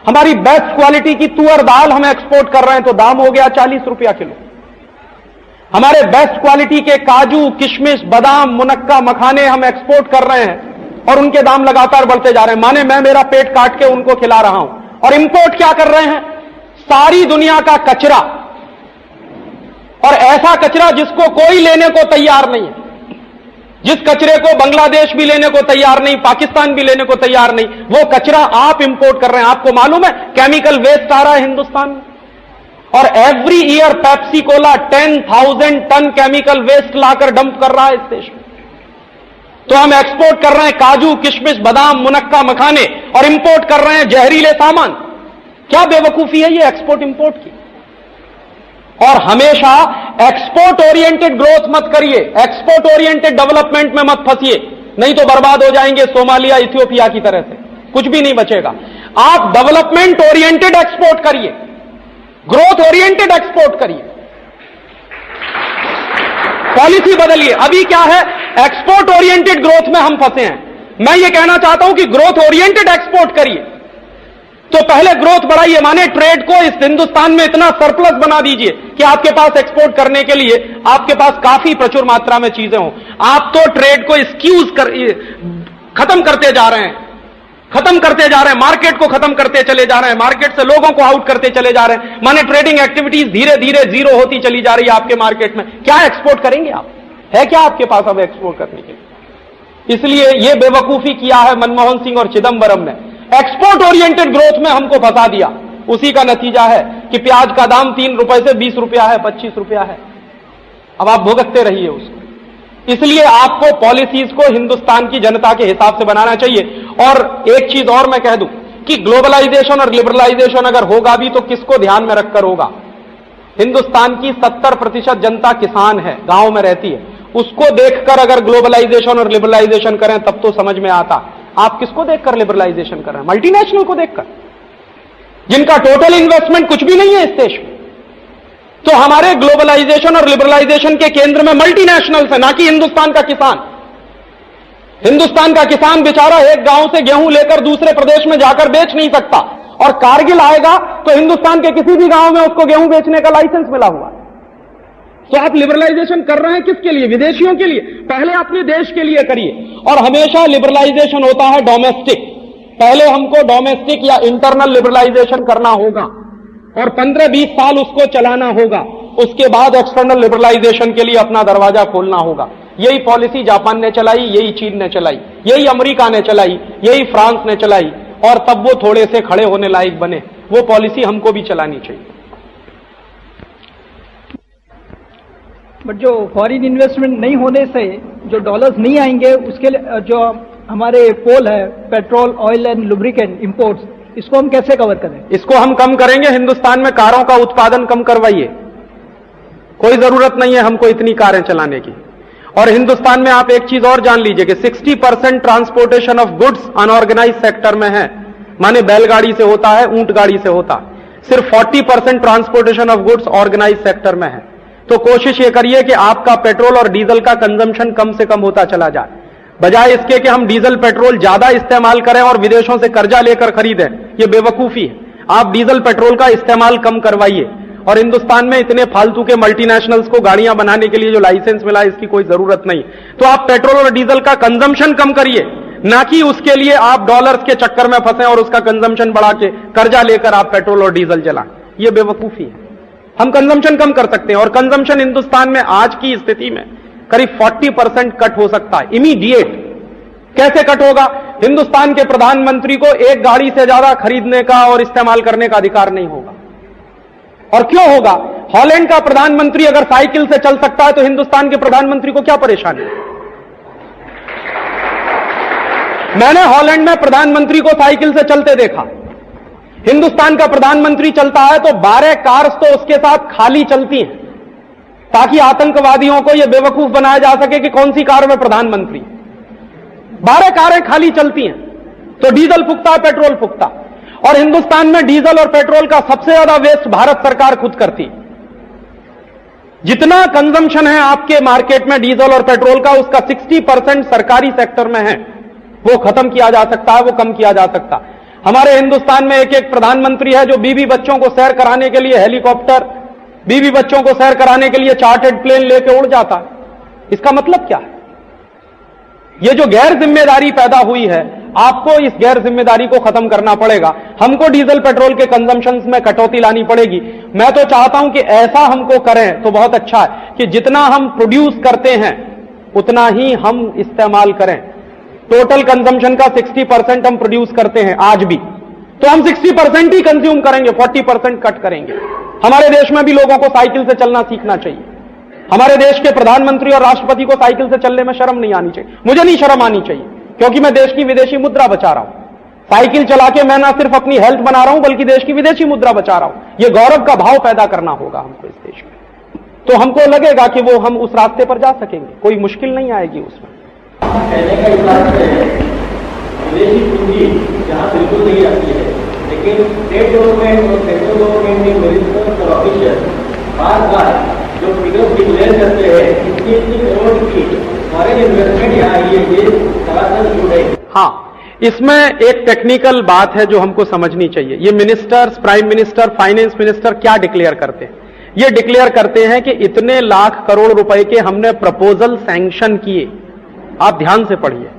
हमारी बेस्ट क्वालिटी की तुअर दाल हम एक्सपोर्ट कर रहे हैं तो दाम हो गया 40 रुपया किलो। हमारे बेस्ट क्वालिटी के काजू, किशमिश, बादाम, मुनक्का, मखाने हम एक्सपोर्ट कर रहे हैं और उनके दाम लगातार बढ़ते जा रहे हैं। माने मैं मेरा पेट काट के उनको खिला रहा हूं। और इंपोर्ट क्या कर रहे हैं? सारी दुनिया का कचरा, और ऐसा कचरा जिसको कोई लेने को तैयार नहीं है, जिस कचरे को बांग्लादेश भी लेने को तैयार नहीं, पाकिस्तान भी लेने को तैयार नहीं, वो कचरा आप इंपोर्ट कर रहे हैं। आपको मालूम है केमिकल वेस्ट आ रहा है हिंदुस्तान में, और every year Pepsi Cola 10,000 ton chemical waste लाकर डंप कर रहा है इस देश में। तो हम एक्सपोर्ट कर रहे हैं काजू, किशमिश, बादाम, मुनक्का, मखाने, और इंपोर्ट कर रहे हैं जहरीले सामान। क्या बेवकूफी है ये एक्सपोर्ट इंपोर्ट की? और हमेशा एक्सपोर्ट ओरिएंटेड ग्रोथ मत करिए, एक्सपोर्ट ओरिएंटेड डेवलपमेंट में मत फंसिए, नहीं तो बर्बाद हो जाएंगे सोमालिया, इथियोपिया की तरह से, कुछ भी नहीं बचेगा। आप डेवलपमेंट ओरिएंटेड एक्सपोर्ट करिए, ग्रोथ ओरिएंटेड एक्सपोर्ट करिए, पॉलिसी बदलिए। अभी क्या है, एक्सपोर्ट ओरिएंटेड ग्रोथ में हम फंसे हैं। मैं ये कहना चाहता हूं कि ग्रोथ ओरिएंटेड एक्सपोर्ट करिए। तो पहले ग्रोथ बढ़ाइए, माने ट्रेड को इस हिंदुस्तान में इतना सरप्लस बना दीजिए कि आपके पास एक्सपोर्ट करने के लिए आपके पास काफी प्रचुर मात्रा में चीजें हों। आप तो ट्रेड को खत्म करते जा रहे हैं, मार्केट को खत्म करते चले जा रहे हैं, मार्केट से लोगों को आउट करते चले जा रहे हैं। माने ट्रेडिंग एक्टिविटीज धीरे धीरे जीरो होती चली जा रही है आपके मार्केट में। क्या एक्सपोर्ट करेंगे आप? है क्या आपके पास अब एक्सपोर्ट करने के लिए? इसलिए यह बेवकूफी किया है मनमोहन सिंह और चिदंबरम ने, एक्सपोर्ट ओरिएंटेड ग्रोथ में हमको फंसा दिया। उसी का नतीजा है कि प्याज का दाम 3 रुपए से 20 रुपया है, 25 रुपया है। अब आप भुगतते रहिए उसको। इसलिए आपको पॉलिसीज को हिंदुस्तान की जनता के हिसाब से बनाना चाहिए। और एक चीज और मैं कह दूं कि ग्लोबलाइजेशन और लिबरलाइजेशन अगर होगा भी तो किसको ध्यान में रखकर होगा? हिंदुस्तान की 70% जनता किसान है, गांव में रहती है। उसको देखकर अगर ग्लोबलाइजेशन और लिबरलाइजेशन करें तब तो समझ में आता। आप किसको देखकर लिबरलाइजेशन कर रहे हैं? मल्टीनेशनल को देखकर, जिनका टोटल इन्वेस्टमेंट कुछ भी नहीं है इस देश में। तो हमारे ग्लोबलाइजेशन और लिबरलाइजेशन के केंद्र में मल्टीनेशनल्स है, ना कि हिंदुस्तान का किसान। हिंदुस्तान का किसान बेचारा एक गांव से गेहूं लेकर दूसरे प्रदेश में जाकर बेच नहीं सकता, और कारगिल आएगा तो हिंदुस्तान के किसी भी गांव में उसको गेहूं बेचने का लाइसेंस मिला हुआ है। तो आप लिबरलाइजेशन कर रहे हैं किसके लिए? विदेशियों के लिए? पहले अपने देश के लिए करिए। और हमेशा लिबरलाइजेशन होता है डोमेस्टिक, पहले हमको डोमेस्टिक या इंटरनल लिबरलाइजेशन करना होगा और 15-20 साल उसको चलाना होगा, उसके बाद एक्सटर्नल लिबरलाइजेशन के लिए अपना दरवाजा खोलना होगा। यही पॉलिसी जापान ने चलाई, यही चीन ने चलाई, यही अमेरिका ने चलाई, यही फ्रांस ने चलाई, और तब वो थोड़े से खड़े होने लायक बने। वो पॉलिसी हमको भी चलानी चाहिए। बट जो फॉरेन इन्वेस्टमेंट नहीं होने से जो डॉलर्स नहीं आएंगे, उसके लिए जो हमारे पोल है petrol, oil and lubricant imports, इसको हम कैसे कवर करें? इसको हम कम करेंगे। हिंदुस्तान में कारों का उत्पादन कम करवाइए, कोई जरूरत नहीं है हमको इतनी कारें चलाने की। और हिंदुस्तान में आप एक चीज और जान लीजिए कि 60% transportation of goods unorganised sector में है, माने बैलगाड़ी से होता है, ऊंट गाड़ी से होता है। सिर्फ 40% transportation of goods organised sector में है। तो कोशिश ये करिए कि आपका पेट्रोल और डीजल का कंजम्पशन कम से कम होता चला जाए, बजाय इसके कि हम डीजल पेट्रोल ज्यादा इस्तेमाल करें और विदेशों से कर्जा लेकर खरीदें। ये बेवकूफी है। आप डीजल पेट्रोल का इस्तेमाल कम करवाइए। और हिंदुस्तान में इतने फालतू के मल्टीनेशनल्स को गाड़ियां बनाने के लिए जो लाइसेंस मिला, इसकी कोई जरूरत नहीं। तो आप पेट्रोल और डीजल का कंजम्पशन कम करिए, ना कि उसके लिए आप डॉलर्स के चक्कर में फंसे और उसका कंजम्पशन बढ़ा के कर्जा लेकर आप पेट्रोल और डीजल चलाएं। ये बेवकूफी है। हम कंजम्पशन कम कर सकते हैं, और कंजम्पशन हिंदुस्तान में आज की स्थिति में करीब 40% कट हो सकता है, इमीडिएट। कैसे कट होगा? हिंदुस्तान के प्रधानमंत्री को एक गाड़ी से ज्यादा खरीदने का और इस्तेमाल करने का अधिकार नहीं होगा। और क्यों होगा? हॉलैंड का प्रधानमंत्री अगर साइकिल से चल सकता है तो हिंदुस्तान के प्रधानमंत्री को क्या परेशानी? मैंने हॉलैंड में प्रधानमंत्री को साइकिल से चलते देखा। हिंदुस्तान का प्रधानमंत्री चलता है तो 12 कार्स तो उसके साथ खाली चलती हैं, ताकि आतंकवादियों को यह बेवकूफ बनाया जा सके कि कौन सी कार में प्रधानमंत्री। 12 कारें खाली चलती हैं, तो डीजल फूकता, पेट्रोल फूकता। और हिंदुस्तान में डीजल और पेट्रोल का सबसे ज्यादा वेस्ट भारत सरकार खुद करती। जितना कंजम्पशन है आपके मार्केट में डीजल और पेट्रोल का, उसका 60% सरकारी सेक्टर में है। वो खत्म किया जा सकता है, वो कम किया जा सकता है। हमारे हिंदुस्तान में एक प्रधानमंत्री है जो बीवी बच्चों को सैर कराने के लिए हेलीकॉप्टर, बीवी बच्चों को सैर कराने के लिए चार्टर्ड प्लेन लेके उड़ जाता है। इसका मतलब क्या है? ये जो गैर जिम्मेदारी पैदा हुई है, आपको इस गैर जिम्मेदारी को खत्म करना पड़ेगा। हमको डीजल पेट्रोल के कंजम्पशन में कटौती लानी पड़ेगी। मैं तो चाहता हूं कि ऐसा हमको करें तो बहुत अच्छा है कि जितना हम प्रोड्यूस करते हैं उतना ही हम इस्तेमाल करें। टोटल कंजम्पशन का 60% हम प्रोड्यूस करते हैं आज भी, तो हम 60% ही कंज्यूम करेंगे, 40% कट करेंगे। हमारे देश में भी लोगों को साइकिल से चलना सीखना चाहिए। हमारे देश के प्रधानमंत्री और राष्ट्रपति को साइकिल से चलने में शर्म नहीं आनी चाहिए। मुझे नहीं शर्म आनी चाहिए, क्योंकि मैं देश की विदेशी मुद्रा बचा रहा हूं। साइकिल चला के मैं ना सिर्फ अपनी हेल्थ बना रहा हूं, बल्कि देश की विदेशी मुद्रा बचा रहा हूं। यह गौरव का भाव पैदा करना होगा हमको इस देश में, तो हमको लगेगा कि वो हम उस रास्ते पर जा सकेंगे, कोई मुश्किल नहीं आएगी उसमें। कहने का हिसाब से विदेशी पूंजी जहां बिल्कुल नहीं आती है, लेकिन स्टेट गवर्नमेंट और सेंट्रल गवर्नमेंट के मिनिस्टर्स और ऑफिशियल बार बार जो फिगर डिक्लेयर करते हैं इतनी करोड़ की फॉरेन इन्वेस्टमेंट यहाँ आई है, ये सरासर झूठ है। हाँ, इसमें एक टेक्निकल बात है जो हमको समझनी चाहिए। ये ministers, prime minister, finance minister क्या डिक्लेयर करते हैं? ये डिक्लेयर करते हैं कि इतने लाख करोड़ रुपए के हमने प्रपोजल सैंक्शन किए। आप ध्यान से पढ़िए।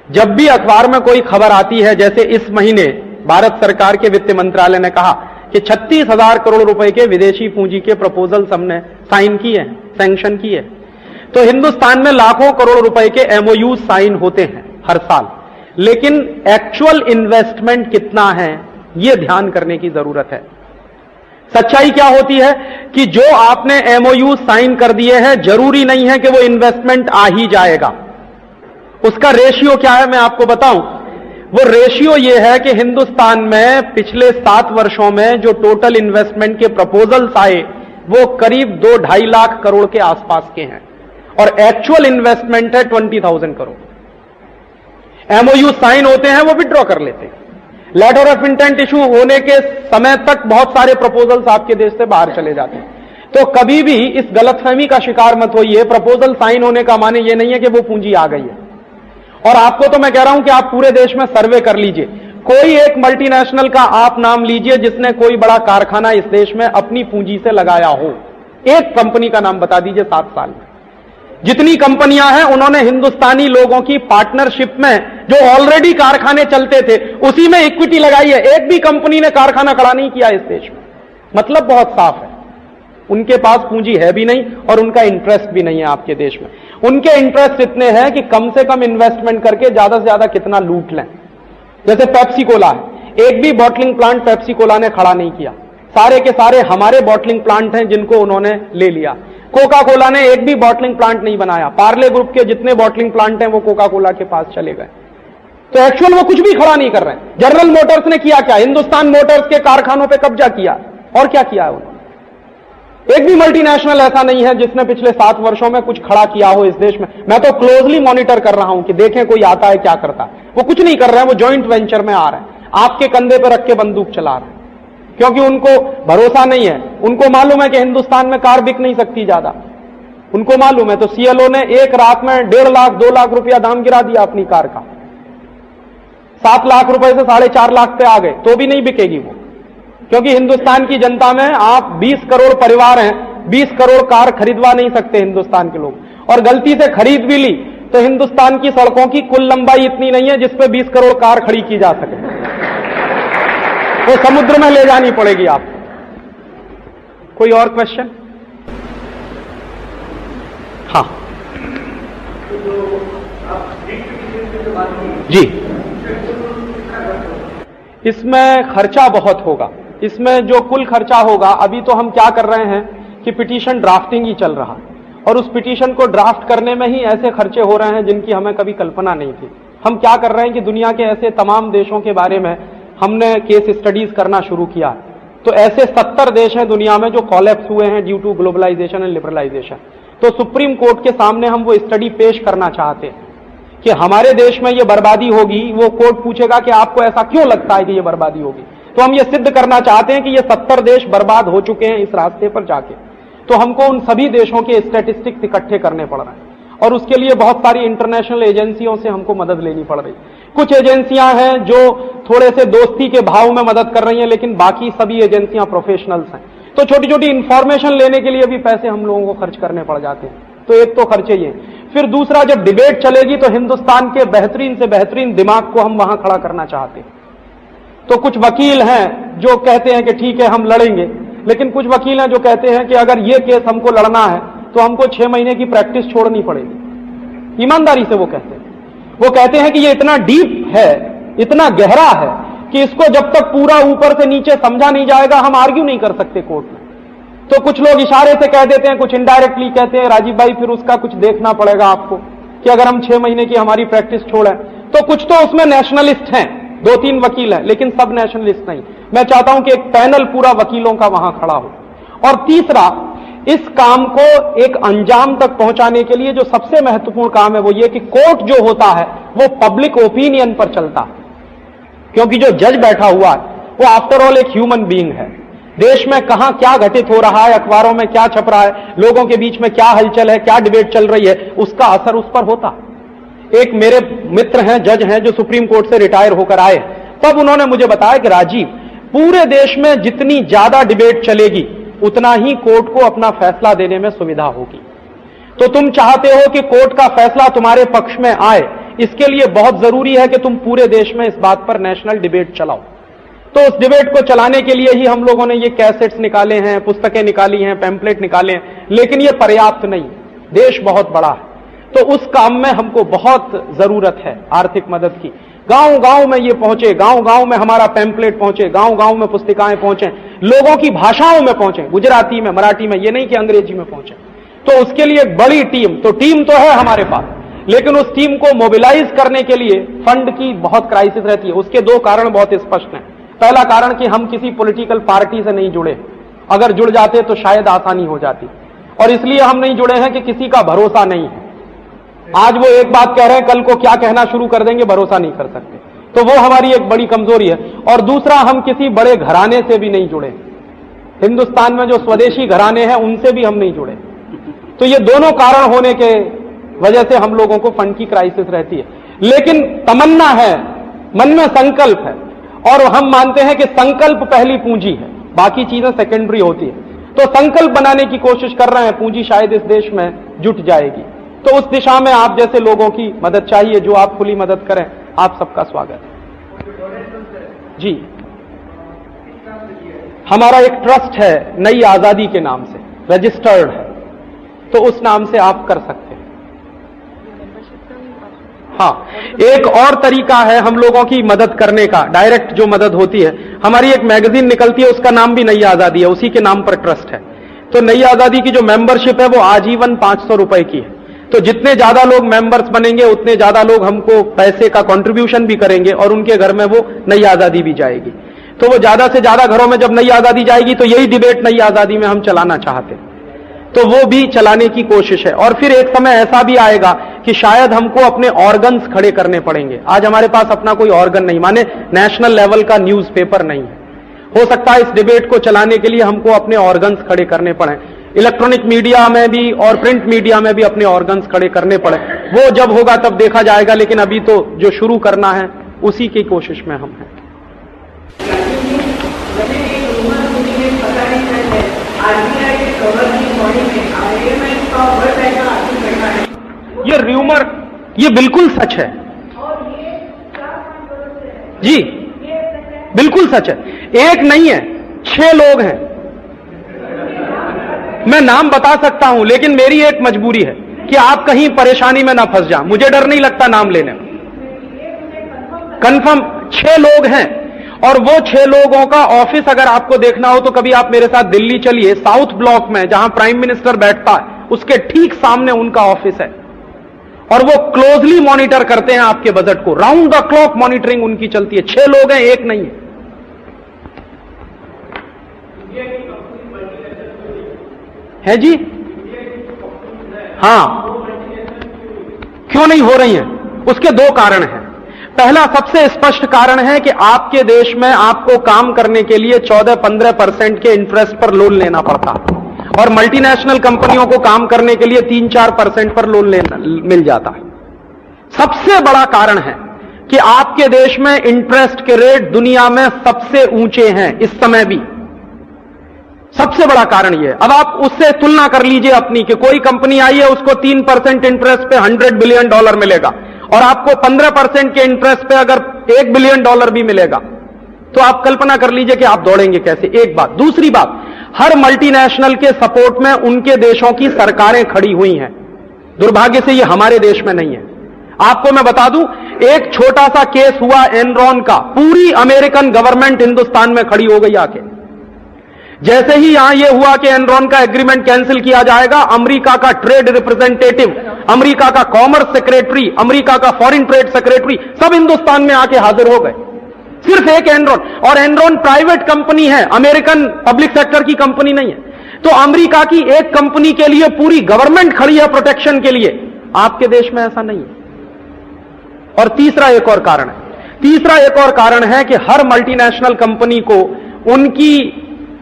जब भी अखबार में कोई खबर आती है, जैसे इस महीने भारत सरकार के वित्त मंत्रालय ने कहा कि 36,000 करोड़ रुपए के विदेशी पूंजी के प्रपोजल्स हमने साइन किए, सैंक्शन किए, तो हिंदुस्तान में लाखों करोड़ रुपए के एमओयू साइन होते हैं हर साल। लेकिन एक्चुअल इन्वेस्टमेंट कितना है, यह ध्यान करने की जरूरत है। सच्चाई क्या होती है कि जो आपने एमओयू साइन कर दिए हैं, जरूरी नहीं है कि वो इन्वेस्टमेंट आ ही जाएगा। उसका रेशियो क्या है मैं आपको बताऊं। वो रेशियो ये है कि हिंदुस्तान में पिछले 7 वर्षों में जो टोटल इन्वेस्टमेंट के प्रपोजल्स आए वो करीब 2-2.5 लाख करोड़ के आसपास के हैं, और एक्चुअल इन्वेस्टमेंट है 20,000 करोड़। एमओयू साइन होते हैं, वो विड्रॉ कर लेते हैं। लेटर ऑफ इंटेंट इशू होने के समय तक बहुत सारे प्रपोजल्स आपके देश से बाहर चले जाते हैं। तो कभी भी इस गलतफहमी का शिकार मत होइए। प्रपोजल साइन होने का माने ये नहीं है कि वो पूंजी आ गई है। और आपको तो मैं कह रहा हूं कि आप पूरे देश में सर्वे कर लीजिए, कोई एक मल्टीनेशनल का आप नाम लीजिए जिसने कोई बड़ा कारखाना इस देश में अपनी पूंजी से लगाया हो। एक कंपनी का नाम बता दीजिए 7 साल में। जितनी कंपनियां हैं उन्होंने हिंदुस्तानी लोगों की पार्टनरशिप में जो ऑलरेडी कारखाने चलते थे उसी में इक्विटी लगाई है। एक भी कंपनी ने कारखाना खड़ा नहीं किया इस देश में। मतलब बहुत साफ है, उनके पास पूंजी है भी नहीं और उनका इंटरेस्ट भी नहीं है आपके देश में। उनके इंटरेस्ट इतने हैं कि कम से कम इन्वेस्टमेंट करके ज्यादा से ज्यादा कितना लूट लें। जैसे पेप्सी कोला है, एक भी बॉटलिंग प्लांट पेप्सी कोला ने खड़ा नहीं किया, सारे के सारे हमारे बॉटलिंग प्लांट हैं जिनको उन्होंने ले लिया। कोका कोला ने एक भी बॉटलिंग प्लांट नहीं बनाया, पार्ले ग्रुप के जितने बॉटलिंग प्लांट हैं वो कोका कोला के पास चले गए। तो एक्चुअल वो कुछ भी खड़ा नहीं कर रहे हैं। जनरल मोटर्स ने किया क्या? हिंदुस्तान मोटर्स के कारखानों पे कब्जा किया, और क्या किया है उन्होंने? एक भी मल्टीनेशनल ऐसा नहीं है जिसने पिछले 7 वर्षों में कुछ खड़ा किया हो इस देश में। मैं तो क्लोजली मॉनिटर कर रहा हूं कि देखें कोई आता है क्या करता है। वो कुछ नहीं कर रहे हैं, वो जॉइंट वेंचर में आ रहे हैं, आपके कंधे पर रख के बंदूक चला रहे हैं, क्योंकि उनको भरोसा नहीं है। उनको मालूम है कि हिंदुस्तान में कार बिक नहीं सकती ज्यादा, उनको मालूम है। तो सीएलओ ने एक रात में 1.5 लाख 2 लाख रुपया दाम गिरा दिया अपनी कार का, 7 लाख रुपए से 4.5 लाख पे आ गए, तो भी नहीं बिकेगी वो, क्योंकि हिंदुस्तान की जनता में आप 20 करोड़ परिवार हैं, 20 करोड़ कार खरीदवा नहीं सकते हिंदुस्तान के लोग। और गलती से खरीद भी ली तो हिंदुस्तान की सड़कों की कुल लंबाई इतनी नहीं है जिसपे 20 करोड़ कार खड़ी की जा सके, वो समुद्र में ले जानी पड़ेगी आपको। कोई और क्वेश्चन? हाँ जी, इसमें खर्चा बहुत होगा। इसमें जो कुल खर्चा होगा, अभी तो हम क्या कर रहे हैं कि पिटीशन ड्राफ्टिंग ही चल रहा, और उस पिटीशन को ड्राफ्ट करने में ही ऐसे खर्चे हो रहे हैं जिनकी हमें कभी कल्पना नहीं थी। हम क्या कर रहे हैं कि दुनिया के ऐसे तमाम देशों के बारे में हमने केस स्टडीज करना शुरू किया। तो ऐसे 70 देश हैं दुनिया में जो कॉलेप्स हुए हैं due to globalisation and liberalisation. तो सुप्रीम कोर्ट के सामने हम वो स्टडी पेश करना चाहते हैं कि हमारे देश में ये बर्बादी होगी। वो कोर्ट पूछेगा कि आपको ऐसा क्यों लगता है कि ये बर्बादी होगी, तो हम ये सिद्ध करना चाहते हैं कि ये 70 देश बर्बाद हो चुके हैं इस रास्ते पर जाके। तो हमको उन सभी देशों के स्टैटिस्टिक्स इकट्ठे करने पड़ रहे हैं, और उसके लिए बहुत सारी इंटरनेशनल एजेंसियों से हमको मदद लेनी पड़ रही। कुछ एजेंसियां हैं जो थोड़े से दोस्ती के भाव में मदद कर रही हैं, लेकिन बाकी सभी एजेंसियां प्रोफेशनल्स हैं। तो छोटी छोटी इंफॉर्मेशन लेने के लिए भी पैसे हम लोगों को खर्च करने पड़ जाते हैं। तो एक तो खर्चे ही है। फिर दूसरा, जब डिबेट चलेगी तो हिंदुस्तान के बेहतरीन से बेहतरीन दिमाग को हम वहां खड़ा करना चाहते हैं। तो कुछ वकील हैं जो कहते हैं कि ठीक है हम लड़ेंगे, लेकिन कुछ वकील हैं जो कहते हैं कि अगर ये केस हमको लड़ना है तो हमको 6 महीने की प्रैक्टिस छोड़नी पड़ेगी। ईमानदारी से वो कहते हैं। वो कहते हैं कि ये इतना डीप है, इतना गहरा है कि इसको जब तक पूरा ऊपर से नीचे समझा नहीं जाएगा हम आर्ग्यू नहीं कर सकते कोर्ट में। तो कुछ लोग इशारे से कह देते हैं, कुछ इनडायरेक्टली कहते हैं राजीव भाई फिर उसका कुछ देखना पड़ेगा आपको कि अगर हम 6 महीने की हमारी प्रैक्टिस छोड़ें। तो कुछ तो उसमें नेशनलिस्ट हैं, 2-3 वकील हैं, लेकिन सब नेशनलिस्ट नहीं। मैं चाहता हूं कि एक पैनल पूरा वकीलों का वहां खड़ा हो। और तीसरा, इस काम को एक अंजाम तक पहुंचाने के लिए जो सबसे महत्वपूर्ण काम है वो ये कि कोर्ट जो होता है वो पब्लिक ओपिनियन पर चलता है, क्योंकि जो जज बैठा हुआ है वो आफ्टर ऑल एक ह्यूमन बीइंग है। देश में कहां क्या घटित हो रहा है, अखबारों में क्या छप रहा है, लोगों के बीच में क्या हलचल है, क्या डिबेट चल रही है, उसका असर उस पर होता। एक मेरे मित्र हैं, जज हैं, जो सुप्रीम कोर्ट से रिटायर होकर आए, तब उन्होंने मुझे बताया कि राजीव, पूरे देश में जितनी ज्यादा डिबेट चलेगी उतना ही कोर्ट को अपना फैसला देने में सुविधा होगी। तो तुम चाहते हो कि कोर्ट का फैसला तुम्हारे पक्ष में आए, इसके लिए बहुत जरूरी है कि तुम पूरे देश में इस बात पर नेशनल डिबेट चलाओ। तो उस डिबेट को चलाने के लिए ही हम लोगों ने ये कैसेट्स निकाले हैं, पुस्तकें निकाली हैं, पैम्पलेट निकाले हैं, लेकिन ये पर्याप्त नहीं। देश बहुत बड़ा है, तो उस काम में हमको बहुत जरूरत है आर्थिक मदद की। गांव गांव में ये पहुंचे, गांव गांव में हमारा पैम्पलेट पहुंचे, गांव गांव में पुस्तिकाएं पहुंचे, लोगों की भाषाओं में पहुंचे, गुजराती में, मराठी में, ये नहीं कि अंग्रेजी में पहुंचे। तो उसके लिए एक बड़ी टीम, तो टीम तो है हमारे पास, लेकिन उस टीम को मोबिलाइज करने के लिए फंड की बहुत क्राइसिस रहती है। उसके 2 कारण बहुत स्पष्ट हैं। पहला कारण कि हम किसी पॉलिटिकल पार्टी से नहीं जुड़े, अगर जुड़ जाते तो शायद आसानी हो जाती, और इसलिए हम नहीं जुड़े हैं कि किसी का भरोसा नहीं है। आज वो एक बात कह रहे हैं, कल को क्या कहना शुरू कर देंगे, भरोसा नहीं कर सकते। तो वो हमारी एक बड़ी कमजोरी है। और दूसरा, हम किसी बड़े घराने से भी नहीं जुड़े। हिंदुस्तान में जो स्वदेशी घराने हैं उनसे भी हम नहीं जुड़े। तो ये दोनों कारण होने के वजह से हम लोगों को फंड की क्राइसिस रहती है। लेकिन तमन्ना है, मन में संकल्प है, और हम मानते हैं कि संकल्प पहली पूंजी है, बाकी चीजें सेकेंडरी होती है। तो संकल्प बनाने की कोशिश कर रहे हैं, पूंजी शायद इस देश में जुट जाएगी। तो उस दिशा में आप जैसे लोगों की मदद चाहिए, जो आप खुली मदद करें, आप सबका स्वागत है जी। हमारा एक ट्रस्ट है नई आजादी के नाम से, रजिस्टर्ड है, तो उस नाम से आप कर सकते हैं। हाँ, एक और तरीका है हम लोगों की मदद करने का, डायरेक्ट जो मदद होती है, हमारी एक मैगजीन निकलती है, उसका नाम भी नई आजादी है, उसी के नाम पर ट्रस्ट है। तो नई आजादी की जो मेंबरशिप है वो आजीवन 500 रुपए की है। तो जितने ज्यादा लोग मेंबर्स बनेंगे उतने ज्यादा लोग हमको पैसे का कंट्रीब्यूशन भी करेंगे और उनके घर में वो नई आजादी भी जाएगी। तो वो ज्यादा से ज्यादा घरों में जब नई आजादी जाएगी तो यही डिबेट नई आजादी में हम चलाना चाहते हैं, तो वो भी चलाने की कोशिश है। और फिर एक समय ऐसा भी आएगा कि शायद हमको अपने ऑर्गन्स खड़े करने पड़ेंगे। आज हमारे पास अपना कोई ऑर्गन नहीं, माने नेशनल लेवल का न्यूज़पेपर नहीं है। हो सकता है इस डिबेट को चलाने के लिए हमको अपने ऑर्गन्स खड़े करने पड़े, इलेक्ट्रॉनिक मीडिया में भी और प्रिंट मीडिया में भी अपने ऑर्गन्स खड़े करने पड़े। वो जब होगा तब देखा जाएगा, लेकिन अभी तो जो शुरू करना है उसी की कोशिश में हम हैं। ये र्यूमर, ये बिल्कुल सच है जी, बिल्कुल सच है। एक नहीं है, 6 लोग हैं। मैं नाम बता सकता हूं, लेकिन मेरी एक मजबूरी है कि आप कहीं परेशानी में ना फंस जाएं। मुझे डर नहीं लगता नाम लेने में। कंफर्म 6 लोग हैं, और वो 6 लोगों का ऑफिस अगर आपको देखना हो तो कभी आप मेरे साथ दिल्ली चलिए, साउथ ब्लॉक में जहां प्राइम मिनिस्टर बैठता है उसके ठीक सामने उनका ऑफिस है, और वो क्लोजली मॉनिटर करते हैं आपके बजट को। राउंड द क्लॉक मॉनिटरिंग उनकी चलती है। 6 लोग हैं, एक नहीं है जी। हां, क्यों नहीं हो रही हैं? उसके 2 कारण हैं। पहला सबसे स्पष्ट कारण है कि आपके देश में आपको काम करने के लिए 14-15% के इंटरेस्ट पर लोन लेना पड़ता है, और मल्टीनेशनल कंपनियों को काम करने के लिए 3-4% पर लोन मिल जाता है। सबसे बड़ा कारण है कि आपके देश में इंटरेस्ट के रेट दुनिया में सबसे ऊंचे हैं इस समय भी। सबसे बड़ा कारण यह है। अब आप उससे तुलना कर लीजिए अपनी, कि कोई कंपनी आई है उसको 3% इंटरेस्ट पे $100 बिलियन मिलेगा, और आपको 15% के इंटरेस्ट पे अगर $1 बिलियन भी मिलेगा, तो आप कल्पना कर लीजिए कि आप दौड़ेंगे कैसे। एक बात। दूसरी बात, हर मल्टीनेशनल के सपोर्ट में उनके देशों की सरकारें खड़ी हुई हैं। दुर्भाग्य से ये हमारे देश में नहीं है। आपको मैं बता दूं, एक छोटा सा केस हुआ एनरॉन का, पूरी अमेरिकन गवर्नमेंट हिंदुस्तान में खड़ी हो गई आके। जैसे ही यहां यह हुआ कि एनरॉन का एग्रीमेंट कैंसिल किया जाएगा, अमेरिका का ट्रेड रिप्रेजेंटेटिव, अमेरिका का कॉमर्स सेक्रेटरी, अमेरिका का फॉरेन ट्रेड सेक्रेटरी सब हिंदुस्तान में आके हाजिर हो गए। सिर्फ एक एनरॉन, और एनरॉन प्राइवेट कंपनी है, अमेरिकन पब्लिक सेक्टर की कंपनी नहीं है। तो अमेरिका की एक कंपनी के लिए पूरी गवर्नमेंट खड़ी है प्रोटेक्शन के लिए। आपके देश में ऐसा नहीं है। और तीसरा एक और कारण है कि हर मल्टीनेशनल कंपनी को उनकी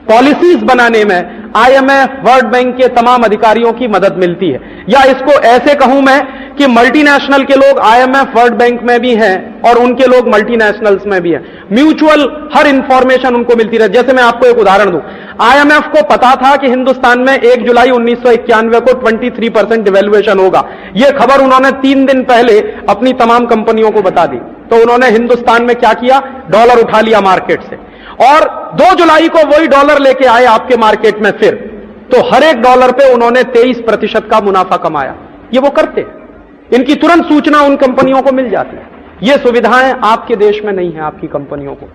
पॉलिसीज बनाने में आईएमएफ, वर्ल्ड बैंक के तमाम अधिकारियों की मदद मिलती है। या इसको ऐसे कहूं मैं कि मल्टीनेशनल के लोग आईएमएफ, वर्ल्ड बैंक में भी हैं और उनके लोग मल्टीनेशनल्स में भी हैं। म्यूचुअल हर इंफॉर्मेशन उनको मिलती रहे। जैसे मैं आपको एक उदाहरण दूं, आईएमएफ को पता था कि हिंदुस्तान में 1 जुलाई 1991 को 23% डिवैल्यूएशन होगा। यह खबर उन्होंने 3 दिन पहले अपनी तमाम कंपनियों को बता दी। तो उन्होंने हिंदुस्तान में क्या किया, डॉलर उठा लिया मार्केट से, और 2 जुलाई को वही डॉलर लेके आए आपके मार्केट में फिर। तो हर एक डॉलर पे उन्होंने 23% का मुनाफा कमाया। ये वो करते, इनकी तुरंत सूचना उन कंपनियों को मिल जाती है। ये सुविधाएं आपके देश में नहीं है आपकी कंपनियों को।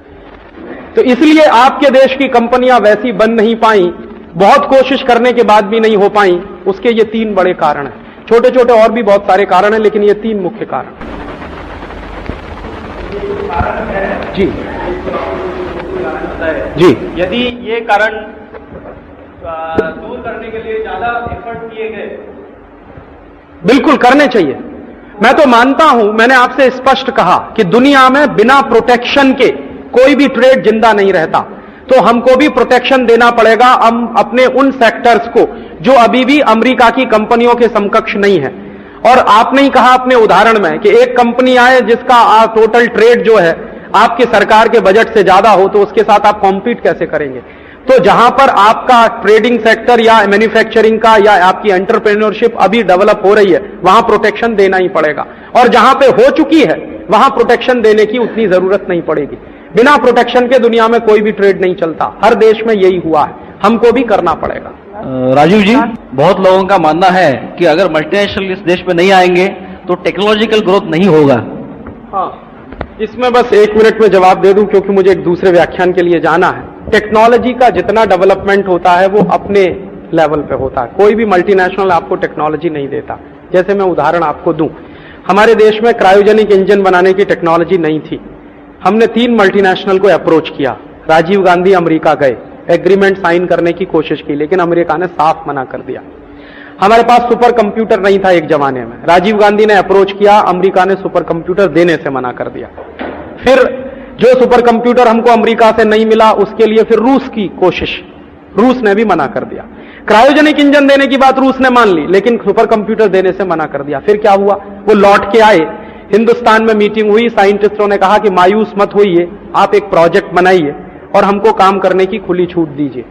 तो इसलिए आपके देश की कंपनियां वैसी बन नहीं पाई, बहुत कोशिश करने के बाद भी नहीं हो पाई। उसके ये 3 बड़े कारण हैं। छोटे छोटे और भी बहुत सारे कारण हैं, लेकिन ये 3 मुख्य कारण जी जी। यदि ये कारण दूर करने के लिए ज्यादा एफर्ट किए गए, बिल्कुल करने चाहिए। मैं तो मानता हूं, मैंने आपसे स्पष्ट कहा कि दुनिया में बिना प्रोटेक्शन के कोई भी ट्रेड जिंदा नहीं रहता। तो हमको भी प्रोटेक्शन देना पड़ेगा हम अपने उन सेक्टर्स को जो अभी भी अमेरिका की कंपनियों के समकक्ष नहीं है। और आपने ही कहा अपने उदाहरण में कि एक कंपनी आए जिसका टोटल ट्रेड जो है आपके सरकार के बजट से ज्यादा हो, तो उसके साथ आप कॉम्पीट कैसे करेंगे। तो जहां पर आपका ट्रेडिंग सेक्टर या मैन्युफैक्चरिंग का या आपकी एंटरप्रेन्योरशिप अभी डेवलप हो रही है, वहां प्रोटेक्शन देना ही पड़ेगा। और जहां पे हो चुकी है वहां प्रोटेक्शन देने की उतनी जरूरत नहीं पड़ेगी। बिना प्रोटेक्शन के दुनिया में कोई भी ट्रेड नहीं चलता, हर देश में यही हुआ है, हमको भी करना पड़ेगा। राजीव जी, बहुत लोगों का मानना है कि अगर मल्टीनेशनल इस देश में नहीं आएंगे तो टेक्नोलॉजिकल ग्रोथ नहीं होगा। हाँ, इसमें बस 1 मिनट में जवाब दे दूं क्योंकि मुझे एक दूसरे व्याख्यान के लिए जाना है। टेक्नोलॉजी का जितना डेवलपमेंट होता है वो अपने लेवल पे होता है, कोई भी मल्टीनेशनल आपको टेक्नोलॉजी नहीं देता। जैसे मैं उदाहरण आपको दूं, हमारे देश में क्रायोजेनिक इंजन बनाने की टेक्नोलॉजी नहीं थी। हमने 3 मल्टीनेशनल को अप्रोच किया। राजीव गांधी अमेरिका गए, एग्रीमेंट साइन करने की कोशिश की, लेकिन अमेरिका ने साफ मना कर दिया। हमारे पास सुपर कंप्यूटर नहीं था एक जमाने में, राजीव गांधी ने अप्रोच किया, अमेरिका ने सुपर कंप्यूटर देने से मना कर दिया। फिर जो सुपर कंप्यूटर हमको अमेरिका से नहीं मिला उसके लिए फिर रूस की कोशिश, रूस ने भी मना कर दिया। क्रायोजेनिक इंजन देने की बात रूस ने मान ली, लेकिन सुपर कंप्यूटर देने से मना कर दिया। फिर क्या हुआ, वो लौट के आए, हिंदुस्तान में मीटिंग हुई, साइंटिस्टों ने कहा कि मायूस मत होइए, आप एक प्रोजेक्ट बनाइए और हमको काम करने की खुली छूट दीजिए।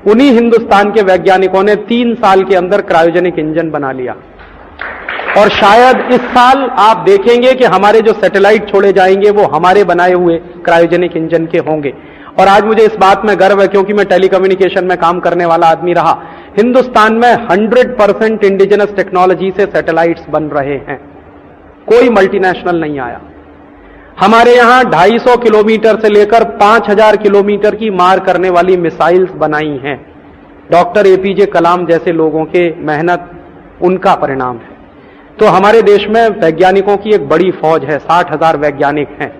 उन्हीं हिंदुस्तान के वैज्ञानिकों ने 3 साल के अंदर क्रायोजेनिक इंजन बना लिया। और शायद इस साल आप देखेंगे कि हमारे जो सैटेलाइट छोड़े जाएंगे वो हमारे बनाए हुए क्रायोजेनिक इंजन के होंगे। और आज मुझे इस बात में गर्व है क्योंकि मैं टेलीकम्युनिकेशन में काम करने वाला आदमी रहा। हिंदुस्तान में 100% इंडिजिनस टेक्नोलॉजी से सैटेलाइट्स बन रहे हैं, कोई मल्टीनेशनल नहीं आया। हमारे यहां 250 किलोमीटर से लेकर 5000 किलोमीटर की मार करने वाली मिसाइल्स बनाई हैं। डॉक्टर एपीजे कलाम जैसे लोगों के मेहनत, उनका परिणाम है। तो हमारे देश में वैज्ञानिकों की एक बड़ी फौज है, 60,000 वैज्ञानिक हैं।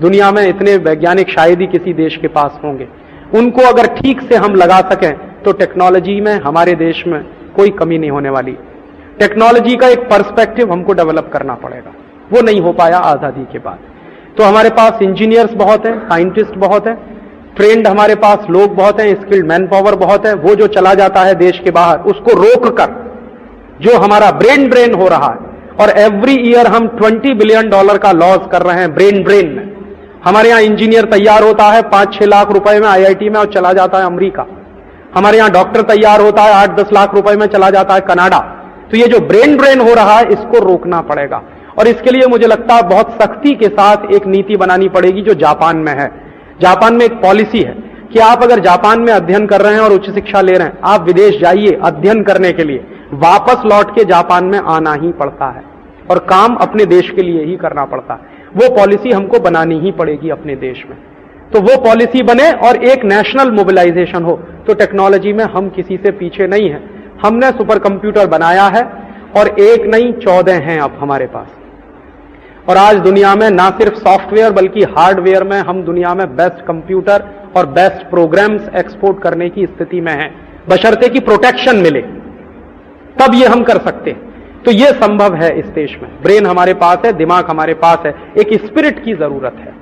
दुनिया में इतने वैज्ञानिक शायद ही किसी देश के पास होंगे। उनको अगर ठीक से हम लगा सकें तो टेक्नोलॉजी में हमारे देश में कोई कमी नहीं होने वाली। टेक्नोलॉजी का एक पर्सपेक्टिव हमको डेवलप करना पड़ेगा, वो नहीं हो पाया आजादी के बाद। तो हमारे पास इंजीनियर्स बहुत हैं, साइंटिस्ट बहुत हैं, ट्रेंड हमारे पास लोग बहुत हैं, स्किल्ड मैन पावर बहुत है। वो जो चला जाता है देश के बाहर, उसको रोक कर जो हमारा ब्रेन ड्रेन हो रहा है, और एवरी ईयर हम $20 बिलियन का लॉस कर रहे हैं ब्रेन ड्रेन में। हमारे यहां इंजीनियर तैयार होता है 5-6 लाख रुपए में IIT में और चला जाता है अमेरिका। हमारे यहां डॉक्टर तैयार होता है 8-10 लाख रुपए में, चला जाता है कनाडा। तो ये जो ब्रेन ड्रेन हो रहा है इसको रोकना पड़ेगा, और इसके लिए मुझे लगता है बहुत सख्ती के साथ एक नीति बनानी पड़ेगी जो जापान में है। जापान में एक पॉलिसी है कि आप अगर जापान में अध्ययन कर रहे हैं और उच्च शिक्षा ले रहे हैं, आप विदेश जाइए अध्ययन करने के लिए, वापस लौट के जापान में आना ही पड़ता है और काम अपने देश के लिए ही करना पड़ता है। वो पॉलिसी हमको बनानी ही पड़ेगी अपने देश में। तो वो पॉलिसी बने और एक नेशनल मोबिलाइजेशन हो, तो टेक्नोलॉजी में हम किसी से पीछे नहीं हैं। हमने सुपर कंप्यूटर बनाया है और एक नहीं 14 हैं अब हमारे पास। और आज दुनिया में ना सिर्फ सॉफ्टवेयर बल्कि हार्डवेयर में हम दुनिया में बेस्ट कंप्यूटर और बेस्ट प्रोग्राम्स एक्सपोर्ट करने की स्थिति में हैं, बशर्ते कि प्रोटेक्शन मिले, तब ये हम कर सकते हैं। तो ये संभव है इस देश में। ब्रेन हमारे पास है, दिमाग हमारे पास है, एक स्पिरिट की जरूरत है।